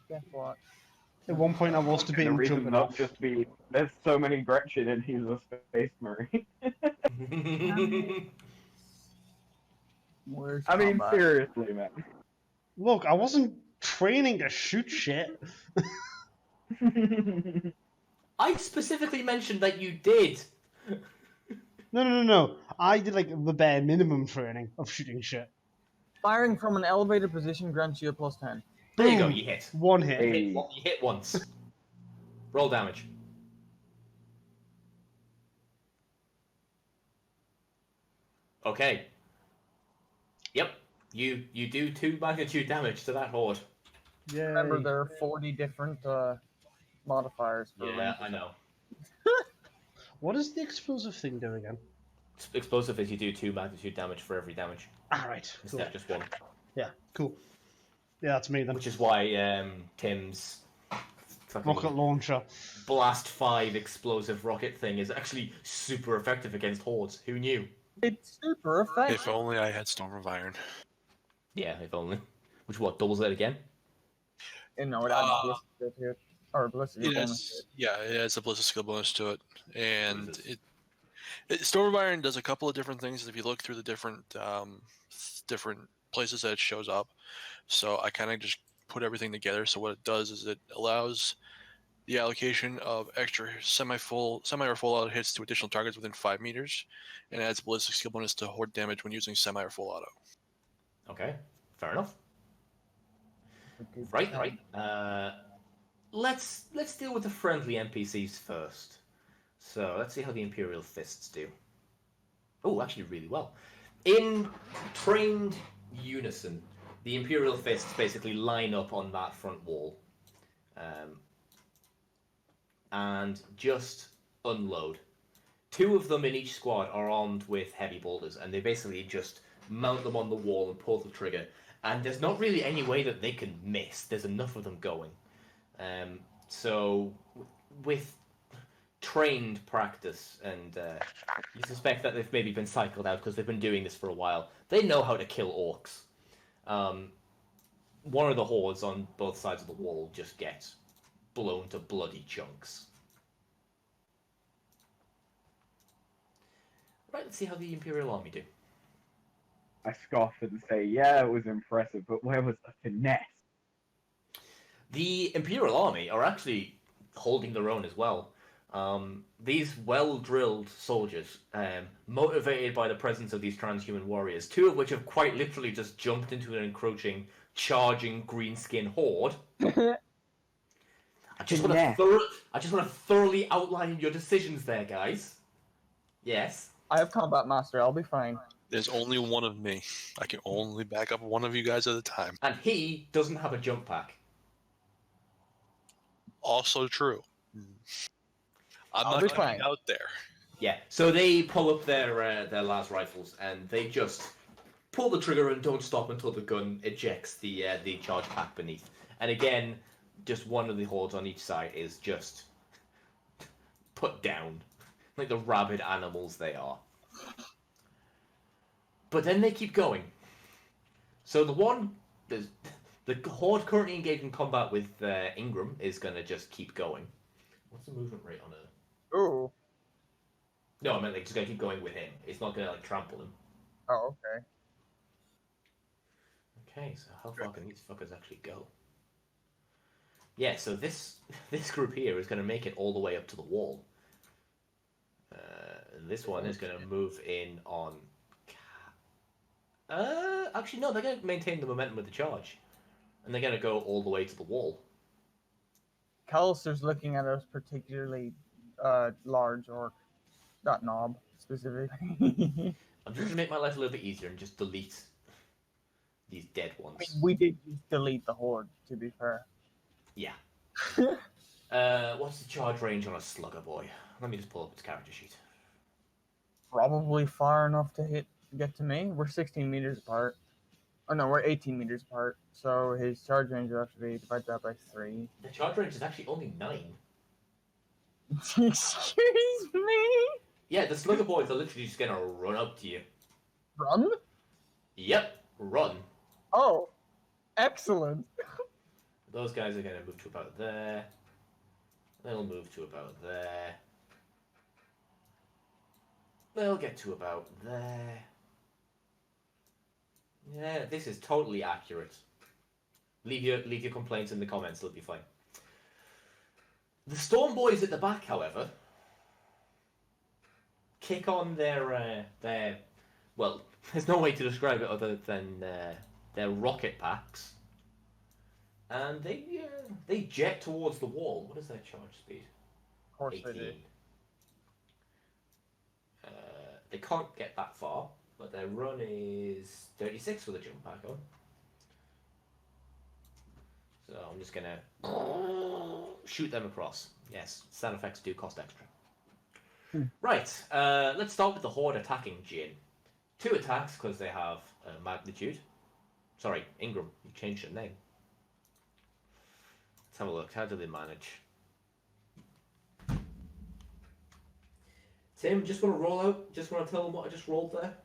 Guess what? At one point, I was The debating reason jumping not off. just be there's so many Gretchen and he's a space marine. Where's I mean, combat? seriously, man. Look, I wasn't training to shoot shit. I specifically mentioned that you did. No. I did like the bare minimum training of shooting shit. Firing from an elevated position grants you a +10. There you go, Boom. you hit. One hit. Hey. You hit once. Roll damage. Okay. Yep. You do 2 magnitude damage to that horde. Yay. Remember, there are 40 different modifiers for Yeah, range. I know. What does the explosive thing do again? Explosive is you do 2 magnitude damage for every damage Alright, cool. instead of just 1. Yeah, cool. Yeah, that's me then. Which is why Tim's fucking Rocket launcher. Blast 5 explosive rocket thing is actually super effective against hordes. Who knew? It's super effective. If only I had Storm of Iron. Yeah, if only. Which what, doubles it again? No, it adds ballistic to it. Or ballistic It bonus. has, yeah, it has a ballistic skill bonus to it, and Storm of Iron does a couple of different things. If you look through the different places that it shows up, so I kind of just put everything together. So what it does is it allows the allocation of extra semi or full auto hits to additional targets within 5 meters, and adds ballistic skill bonus to horde damage when using semi or full auto. Okay, fair enough. Right. Let's deal with the friendly NPCs first. So let's see how the Imperial Fists do. Oh, actually, really well. In trained unison, the Imperial Fists basically line up on that front wall, and just unload. 2 of them in each squad are armed with heavy bolters, and they basically just mount them on the wall and pull the trigger. And there's not really any way that they can miss. There's enough of them going. So with trained practice, and you suspect that they've maybe been cycled out because they've been doing this for a while, they know how to kill orcs. One of the hordes on both sides of the wall just gets blown to bloody chunks. Right, let's see how the Imperial Army do. I scoff and say, yeah, it was impressive, but where was the finesse? The Imperial Army are actually holding their own as well. These well-drilled soldiers, motivated by the presence of these transhuman warriors, 2 of which have quite literally just jumped into an encroaching, charging greenskin horde. I just want to thoroughly outline your decisions there, guys. Yes. I have Combat Master. I'll be fine. There's only one of me. I can only back up one of you guys at a time. And he doesn't have a jump pack. Also true. I'm I'll not be getting fine. out there. Yeah. So they pull up their las rifles and they just pull the trigger and don't stop until the gun ejects the charge pack beneath. And again, just one of the hordes on each side is just put down, like the rabid animals they are. But then they keep going. So the horde currently engaged in combat with Ingram is gonna just keep going. What's the movement rate on it? Ooh. No, I meant like just gonna keep going with him. It's not gonna like trample him. Oh, okay. Okay, so how far can these fuckers actually go? Yeah, so this group here is gonna make it all the way up to the wall. This one is gonna move in on. Actually no, they're gonna maintain the momentum with the charge, and they're gonna go all the way to the wall. Callister's looking at us particularly large orc. That knob, specifically. I'm just gonna make my life a little bit easier and just delete these dead ones. We did just delete the horde, to be fair. Yeah. What's the charge range on a slugger boy? Let me just pull up its character sheet. Probably far enough to get to me. We're 16 meters apart. Oh no, we're 18 meters apart. So his charge range would have to be divided that by 3. The charge range is actually only 9. Excuse me? Yeah, the slugger boys are literally just gonna run up to you. Run? Yep, run. Oh, excellent. Those guys are gonna move to about there. They'll move to about there. They'll get to about there. Yeah, this is totally accurate. Leave your complaints in the comments, it'll be fine. The Storm Boys at the back, however, kick on their well, there's no way to describe it other than their rocket packs, and they jet towards the wall. What is their charge speed? Of course 18. they do. They can't get that far, but their run is 36 with a jump pack on. So I'm just gonna shoot them across. Yes, sound effects do cost extra. Right, let's start with the horde attacking Jin. 2 attacks because they have magnitude. Sorry, Ingram, you changed your name. Let's have a look. How do they manage? Tim, just want to roll out? Just want to tell them what I just rolled there?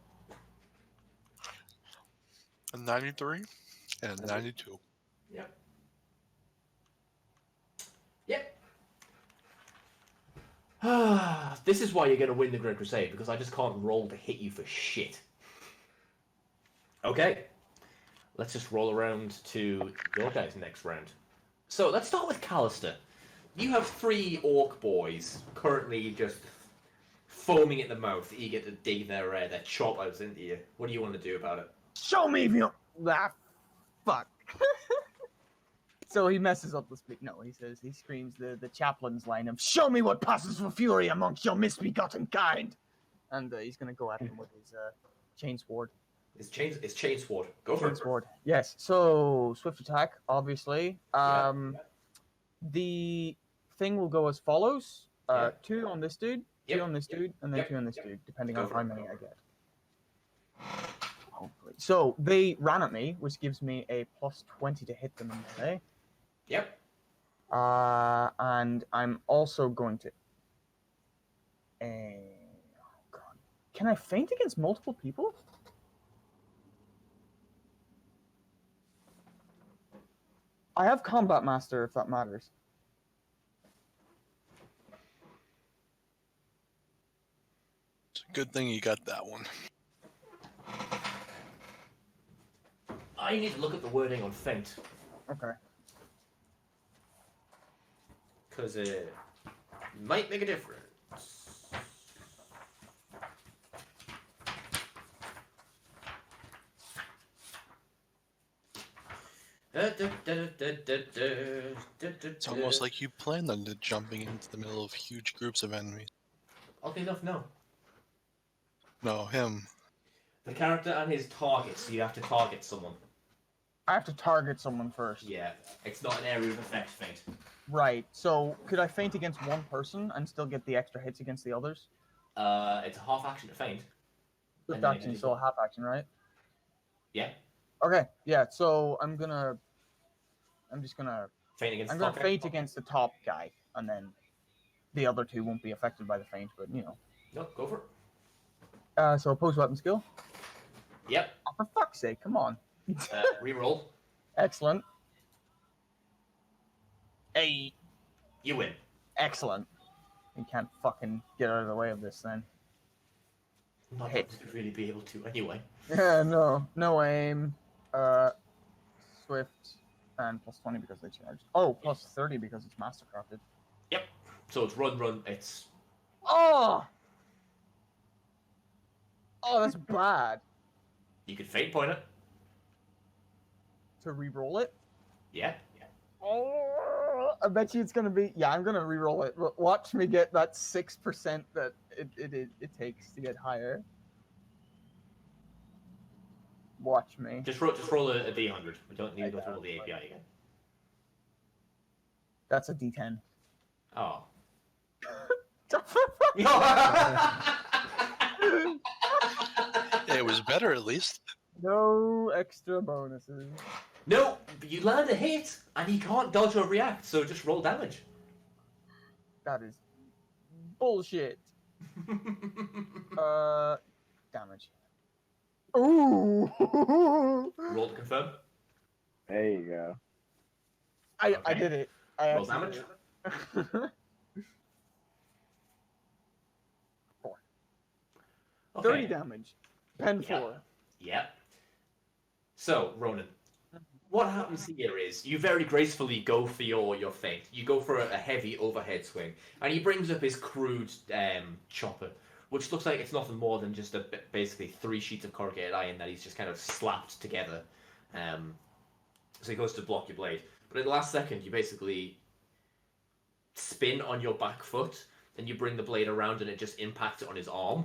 A 93 and a 92. Yep. Yep. This is why you're going to win the Great Crusade, because I just can't roll to hit you for shit. Okay. Let's just roll around to your guys' next round. So, let's start with Callister. You have 3 orc boys currently just foaming at the mouth, eager to dig their chop outs into you. What do you want to do about it? Show me if you. Ah, fuck. So he messes up the speech. No, he screams the chaplain's line of "Show me what passes for fury amongst your misbegotten kind," and he's gonna go at him with his chain sword. It's chain sword. Go for Chain it. sword. Yes. So swift attack, obviously. Yeah. The thing will go as follows: Yeah. 2 on this dude, 2 Yep. on this dude, and then Yep. 2 on this dude, depending Go on for how it. many I get. Hopefully. So they ran at me, which gives me a plus 20 to hit them in melee. Yep. And I'm also going to. Oh god, can I feint against multiple people? I have Combat Master, if that matters. It's a good thing you got that one. I need to look at the wording on feint, Okay. because it might make a difference. It's almost like you planned on jumping into the middle of huge groups of enemies. Oddly enough, no. No, him. The character and his target, so you have to target someone. I have to target someone first. Yeah, it's not an area of effect feint. Right. So could I feint against one person and still get the extra hits against the others? It's a half action to feint. Swift And then action, so a half action, right? Yeah. Okay. Yeah. So I'm just gonna. Feint against I'm the gonna top feint against the top guy, and then the other two won't be affected by the feint. But you know. No, go for it. So opposed weapon skill. Yep. Oh, for fuck's sake! Come on. Reroll. Excellent. Hey. You win. Excellent. You can't fucking get out of the way of this then. Not Hit. that you'd really be able to anyway. Yeah, no aim. Swift, and plus 20 because they charged. Oh, plus 30 because it's mastercrafted. Yep. So it's run. It's Oh, that's bad. you could fate point it. To re-roll it. Yeah. Oh, I bet you it's gonna be. Yeah, I'm gonna re-roll it. Watch me get that 6% that it takes to get higher. Watch me. Just roll a d100. We don't need to roll the API again. That's a D10. Oh. It was better at least. No extra bonuses. No, but you land a hit and he can't dodge or react, so just roll damage. That is bullshit. Damage. Ooh. Roll to confirm. There you go. I Okay. did it. I Roll actually damage. did it. 4. 30 Okay. damage. Pen Yeah. 4. Yeah. So, Ronan, what happens here is you very gracefully go for your feint. You go for a heavy overhead swing, and he brings up his crude chopper, which looks like it's nothing more than just basically 3 sheets of corrugated iron that he's just kind of slapped together. So he goes to block your blade, but at the last second, you basically spin on your back foot, and you bring the blade around, and it just impacts it on his arm,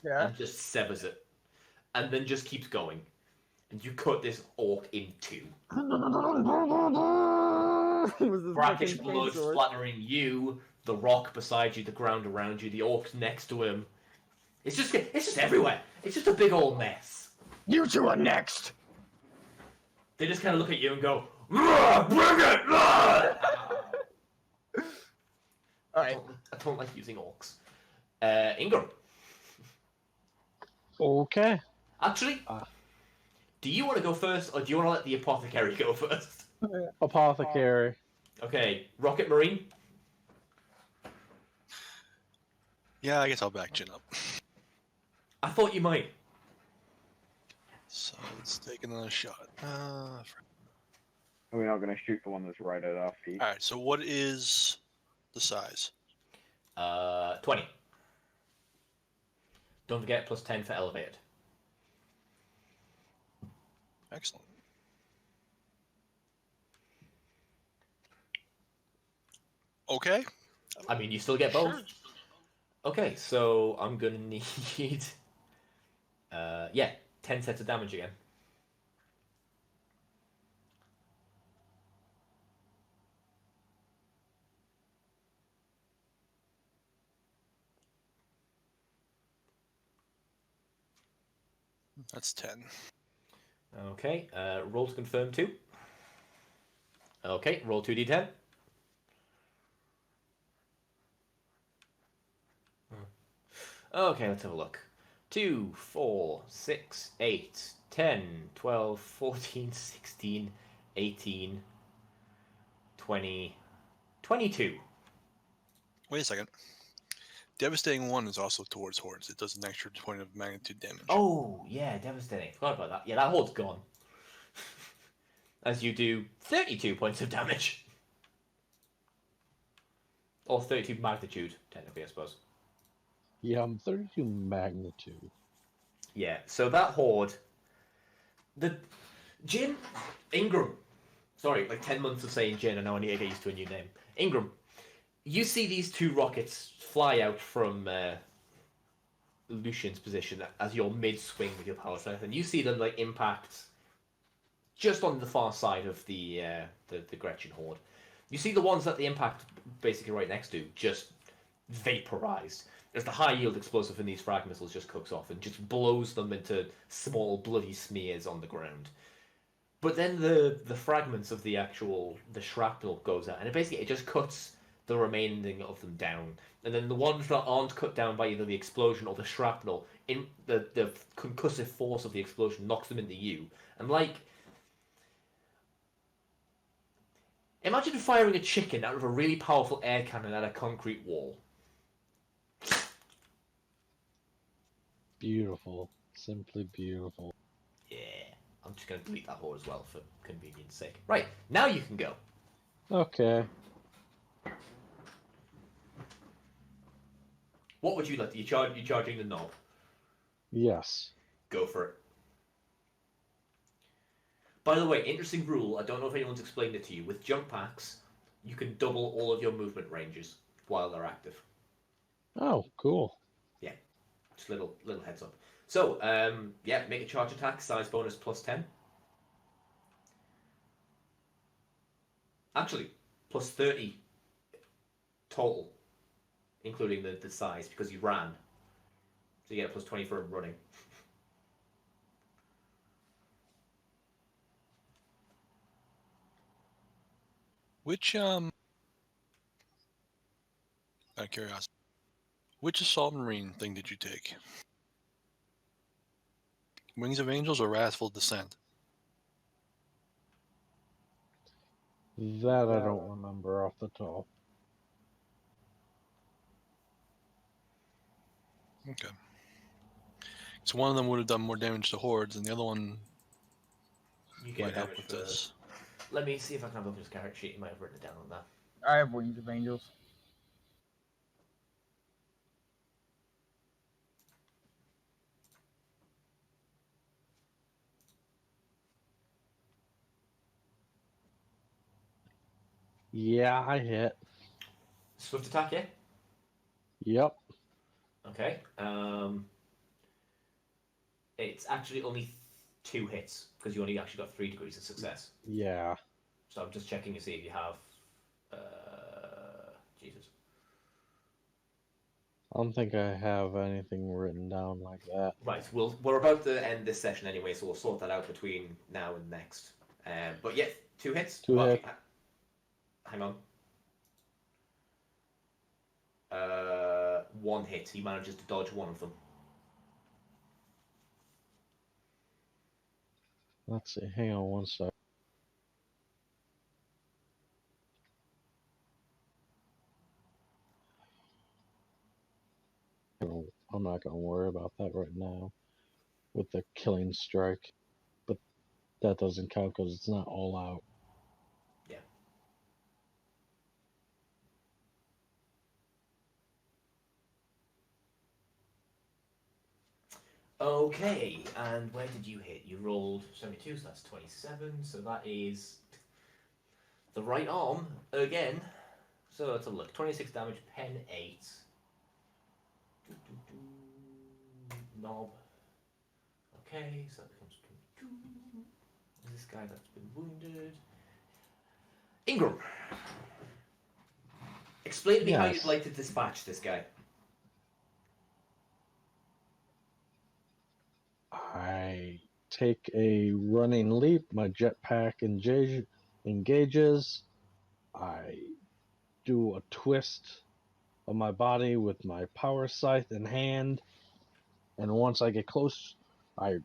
Yeah. and just severs it, and then just keeps going. And you cut this orc in 2. Brackish blood splattering you, the rock beside you, the ground around you, the orc next to him. It's just everywhere. It's just a big old mess. You two are next. They just kind of look at you and go, "Rah, bring it! Rah!" Alright. I don't like using orcs. Ingram. Okay. Actually, do you want to go first, or do you want to let the apothecary go first? Apothecary. Okay, Rocket Marine. Yeah, I guess I'll back Jin up. I thought you might. So let's take another shot. We're not going to shoot the one that's right at our feet. All right. So what is the size? 20. Don't forget plus 10 for elevated. Excellent. Okay. I mean, you still get both. Okay, so I'm gonna need, 10 sets of damage again. That's 10. Okay, roll to confirm 2. Okay, roll 2d10. Okay, let's have a look. 2, 4, 6, 8, 10, 12, 14, 16, 18, 20, 22. Wait a second. Devastating 1 is also towards hordes. It does an extra point of magnitude damage. Oh, yeah, devastating. Forgot about that. Yeah, that horde's gone. As you do 32 points of damage. Or 32 magnitude, technically, I suppose. Yeah, I'm 32 magnitude. Yeah, so that horde... Ingram... Sorry, like 10 months of saying Jin, and now I need to get used to a new name. Ingram, you see these 2 rockets fly out from Lucian's position as you're mid-swing with your power scythe, and you see them like impact just on the far side of the Gretchen horde. You see the ones that the impact basically right next to just vaporized as the high yield explosive in these frag missiles just cooks off and just blows them into small bloody smears on the ground. But then the fragments of the shrapnel goes out, and it just cuts the remaining of them down. And then the ones that aren't cut down by either the explosion or the shrapnel, in the concussive force of the explosion knocks them into you. And like, imagine firing a chicken out of a really powerful air cannon at a concrete wall. Beautiful. Simply beautiful. Yeah. I'm just going to delete that horde as well for convenience sake. Right, now you can go. Okay. What would you like? You charging the knob? Yes. Go for it. By the way, interesting rule, I don't know if anyone's explained it to you. With jump packs, you can double all of your movement ranges while they're active. Oh, cool. Yeah, just little heads up. So, yeah, make a charge attack, size bonus plus 10. Actually, plus 30 total, including the size, because you ran. So you get a plus 20 for running. Which out of curiosity, which assault marine thing did you take? Wings of Angels or Wrathful Descent? That I don't remember off the top. Okay. So one of them would have done more damage to hordes, and the other one You get might help damage with for this. Let me see if I can have a look at his character sheet. You might have written it down on that. I have Wings of Angels. Yeah, I hit. Swift attack, yeah? Yep. Okay. It's actually only 2 hits, because you only actually got 3 degrees of success. Yeah. So I'm just checking to see if you have... Jesus. I don't think I have anything written down like that. Right, we're about to end this session anyway, so we'll sort that out between now and next. But yeah, 2 hits. 2 hits. Hang on. 1 hit. He manages to dodge 1 of them. Let's see. Hang on one sec. I'm not going to worry about that right now with the killing strike. But that doesn't count because it's not all out. Yeah. Okay, and where did you hit? You rolled 72, so that's 27, so that is the right arm again. So let's have a look. 26 damage, pen 8. Knob. Okay, so that becomes 22. This guy that's been wounded. Ingram. Explain to me how Yes. you'd like to dispatch this guy. I take a running leap. My jetpack engages. I do a twist of my body with my power scythe in hand. And once I get close, I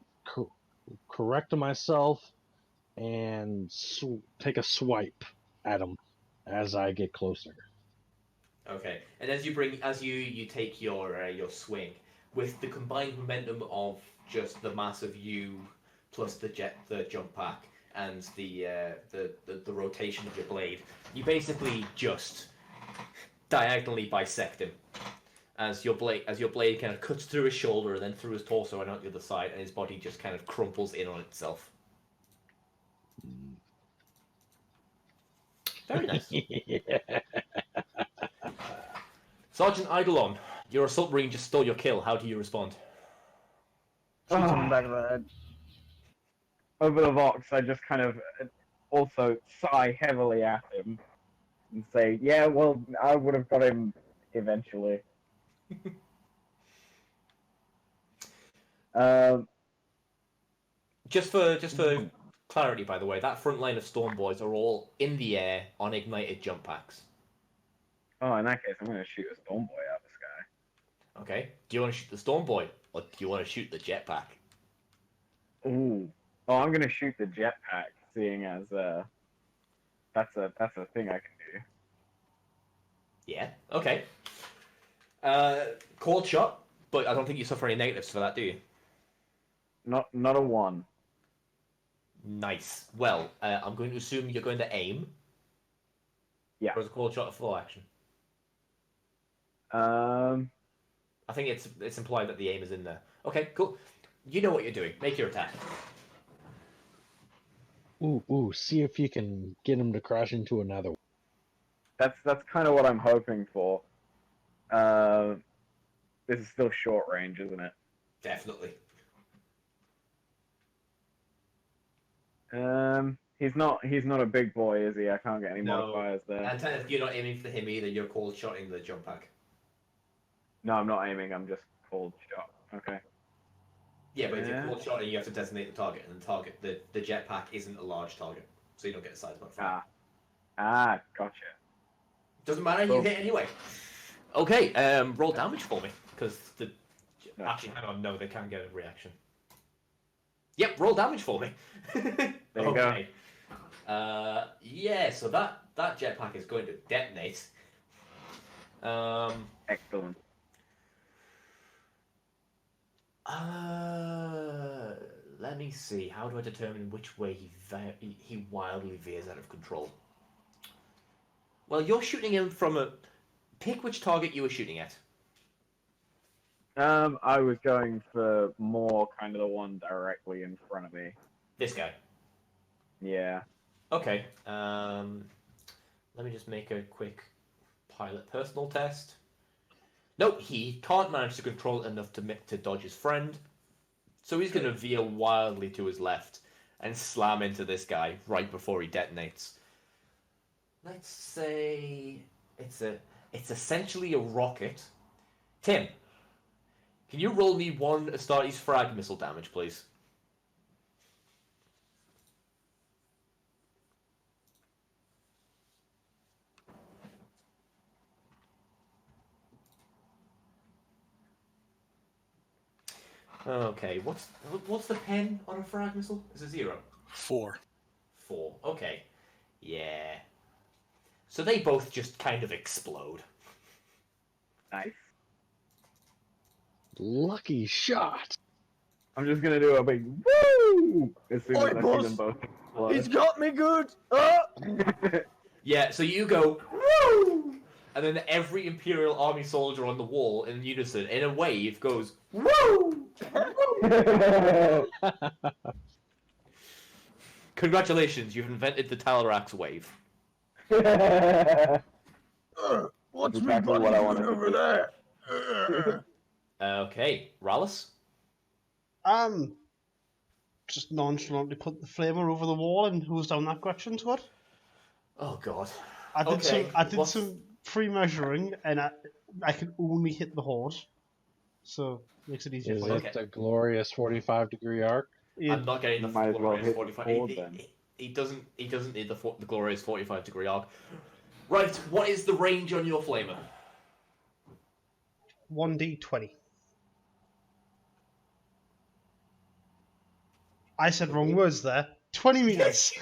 correct myself and take a swipe at him as I get closer. Okay, and as you take your swing with the combined momentum of just the mass of you plus the jump pack and the rotation of your blade, you basically just diagonally bisect him as your blade kind of cuts through his shoulder and then through his torso and out the other side, and his body just kind of crumples in on itself. Very nice. Yeah. Sergeant Eidolon, Your assault marine just stole your kill. How do you respond? Shoots him in the back of the head. Over the Vox, I just kind of also sigh heavily at him and say, "Yeah, well, I would have got him eventually." Just for clarity, by the way, that front line of Storm Boys are all in the air on ignited jump packs. Oh, in that case, I'm going to shoot a Storm Boy out of the sky. Okay. Do you want to shoot the Storm Boy, or do you want to shoot the jetpack? Ooh. Oh, I'm going to shoot the jetpack, seeing as that's a thing I can do. Yeah. Okay. Cold shot, but I don't think you suffer any negatives for that, do you? Not a 1. Nice. Well, I'm going to assume you're going to aim. Yeah. Or is a cold shot a full action? I think it's implied that the aim is in there. Okay, cool. You know what you're doing. Make your attack. Ooh, see if you can get him to crash into another one. That's kind of what I'm hoping for. This is still short range, isn't it? Definitely. He's not a big boy, is he? I can't get any modifiers there. And technically you're not aiming for him either. You're cold shotting the jump pack. No, I'm not aiming. I'm just cold shot. Okay. Yeah, but if you're cold shotting, you have to designate the target, and the jetpack isn't a large target, so you don't get a size modifier. Gotcha. Doesn't matter. You hit anyway. Okay. Roll damage for me, because actually, hang on. No, they can't get a reaction. Yep, roll damage for me. There you go. Yeah, so that jetpack is going to detonate. Excellent. Let me see. How do I determine which way he wildly veers out of control? Well, you're shooting him from a... Pick which target you were shooting at. I was going for more kind of the one directly in front of me. This guy. Yeah. Okay. Let me just make a quick pilot personal test. Nope, he can't manage to control it enough to dodge his friend. So he's going to veer wildly to his left and slam into this guy right before he detonates. Let's say it's essentially a rocket. Tim, can you roll me one Astartes frag missile damage, please? Okay, what's the pen on a frag missile? Is it 0? 4. 4. Okay. Yeah. So they both just kind of explode. Nice. Lucky shot. I'm just gonna do a big woo as soon as I boss. see them both explode. He's got me good! Yeah, so you go, woo! And then every Imperial Army soldier on the wall in unison, in a wave, goes, woo! Congratulations, you've invented the Talarax wave. What's exactly me what I buddy wanted doing to over do. there? Okay, Rallis? Just nonchalantly put the flamer over the wall and hose down that direction to it. Oh god. I did what's- some pre-measuring, and I can only hit the horde, so makes it easier Is for you. it the glorious 45-degree arc? I'm not getting the Might as well glorious hit 45. forward then. He doesn't need the glorious 45-degree arc. Right, what is the range on your flamer? 1d20. I said wrong words there. 20 meters.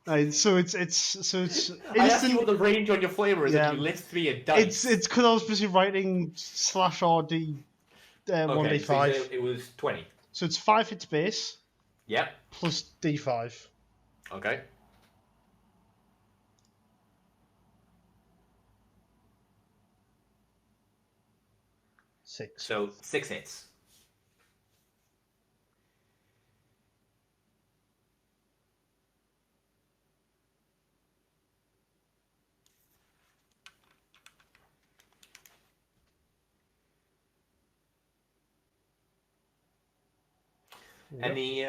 Right, so it's I asked you instant. what the range on your flamer is, Yeah. and you list me a dice. It's because I was busy writing /RD 1d5. So you said it was 20. So it's 5 hits base Yep. plus d5. Okay. Six. So 6 hits. Yep. Any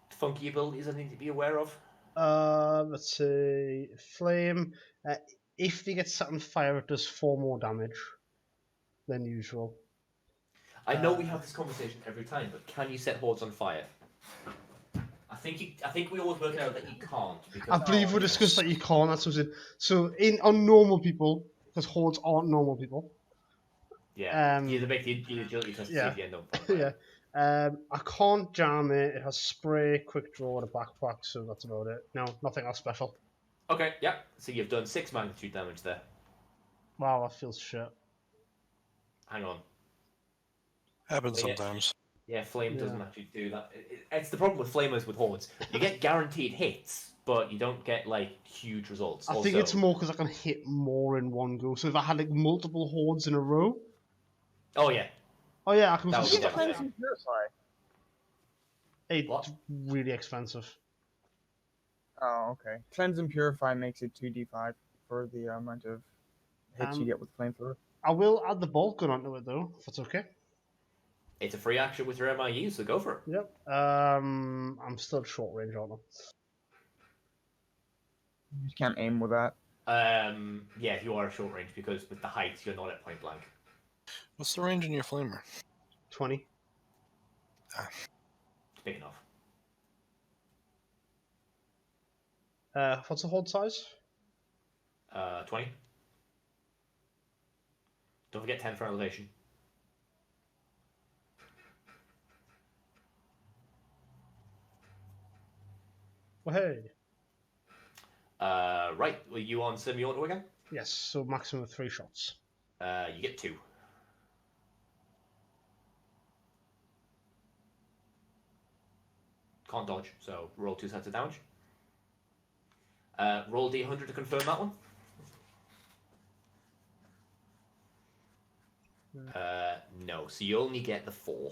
funky abilities I need to be aware of? Let's say flame. If they get set on fire, it does 4 more damage than usual. I know we have this conversation every time, but can you set hordes on fire? I think we always work it out that you can't. Because I believe we discussed that you can't. That's what it. So on normal people, because hordes aren't normal people. Yeah, you either make the agility test to see yeah. if you end up on fire. Yeah. I can't jam it. It has spray, quick draw, and a backpack, so that's about it. No, nothing else special. Okay, yeah. So you've done 6 magnitude damage there. Wow, that feels shit. Hang on. Happens Yeah. sometimes. Yeah, flame Yeah. doesn't actually do that. It's the problem with flamers with hordes. You get guaranteed hits, but you don't get like huge results. I think Also- it's more because I can hit more in one go. So if I had like multiple hordes in a row, Oh yeah. oh yeah, I can That also would be stop devastating. it. Cleanse and purify. It's What? really expensive. Oh, okay. Cleanse and purify makes it 2d5 for the amount of hits you get with flamethrower. I will add the bolt gun onto it though, if it's okay. It's a free action with your MIU, so go for it. Yep. I'm still short range on them. You can't aim with that. Yeah, you are short range because with the height you're not at point blank. What's the range in your flamer? 20. Big enough. What's the horde size? 20. Don't forget 10 for elevation. Well, hey. Right, were you on semi-auto again? Yes, so maximum of 3 shots. You get 2. Can't dodge, so roll 2 sets of damage. Roll D100 to confirm that one. No, so you only get the 4.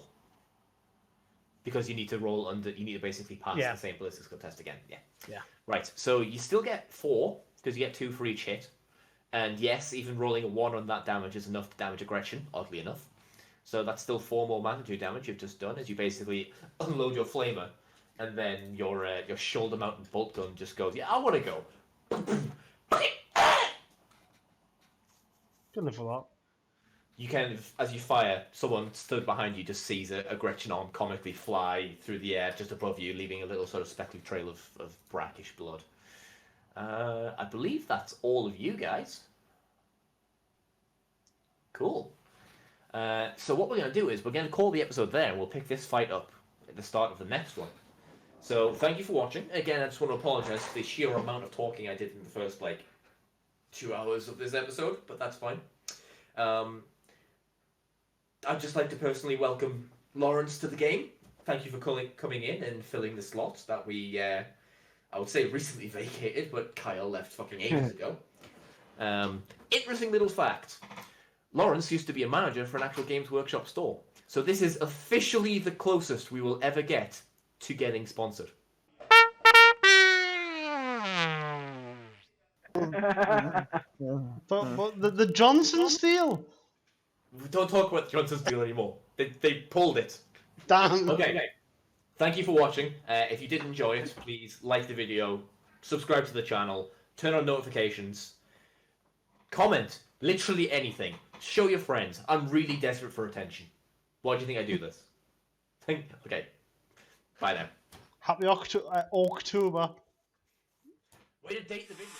Because you need to roll under, you need to basically pass Yeah. the same ballistic skill test again. Yeah. Yeah. Right, so you still get 4, because you get 2 for each hit. And yes, even rolling a 1 on that damage is enough to damage a Gretchen, oddly enough. So that's still 4 more magnitude damage you've just done, as you basically unload your flamer, and then your shoulder-mounted bolt gun just goes, yeah, I want to go. Good enough for that. You kind of, as you fire, someone stood behind you just sees a Gretchen arm comically fly through the air just above you, leaving a little sort of speckly trail of brackish blood. I believe that's all of you guys. Cool. So what we're going to do is we're going to call the episode there, and we'll pick this fight up at the start of the next one. So thank you for watching. Again, I just want to apologise for the sheer amount of talking I did in the first, 2 hours of this episode, but that's fine. I'd just like to personally welcome Lawrence to the game. Thank you for coming in and filling the slot that we, I would say recently vacated, but Kyle left fucking ages ago. Interesting little fact. Lawrence used to be a manager for an actual Games Workshop store. So this is officially the closest we will ever get to getting sponsored. But the Johnson steal? We don't talk about Johnson's deal anymore. They pulled it. Damn. Okay. Thank you for watching. If you did enjoy it, please like the video, subscribe to the channel, turn on notifications, comment, literally anything. Show your friends. I'm really desperate for attention. Why do you think I do this? Okay. Bye now. Happy October. Way to date the video.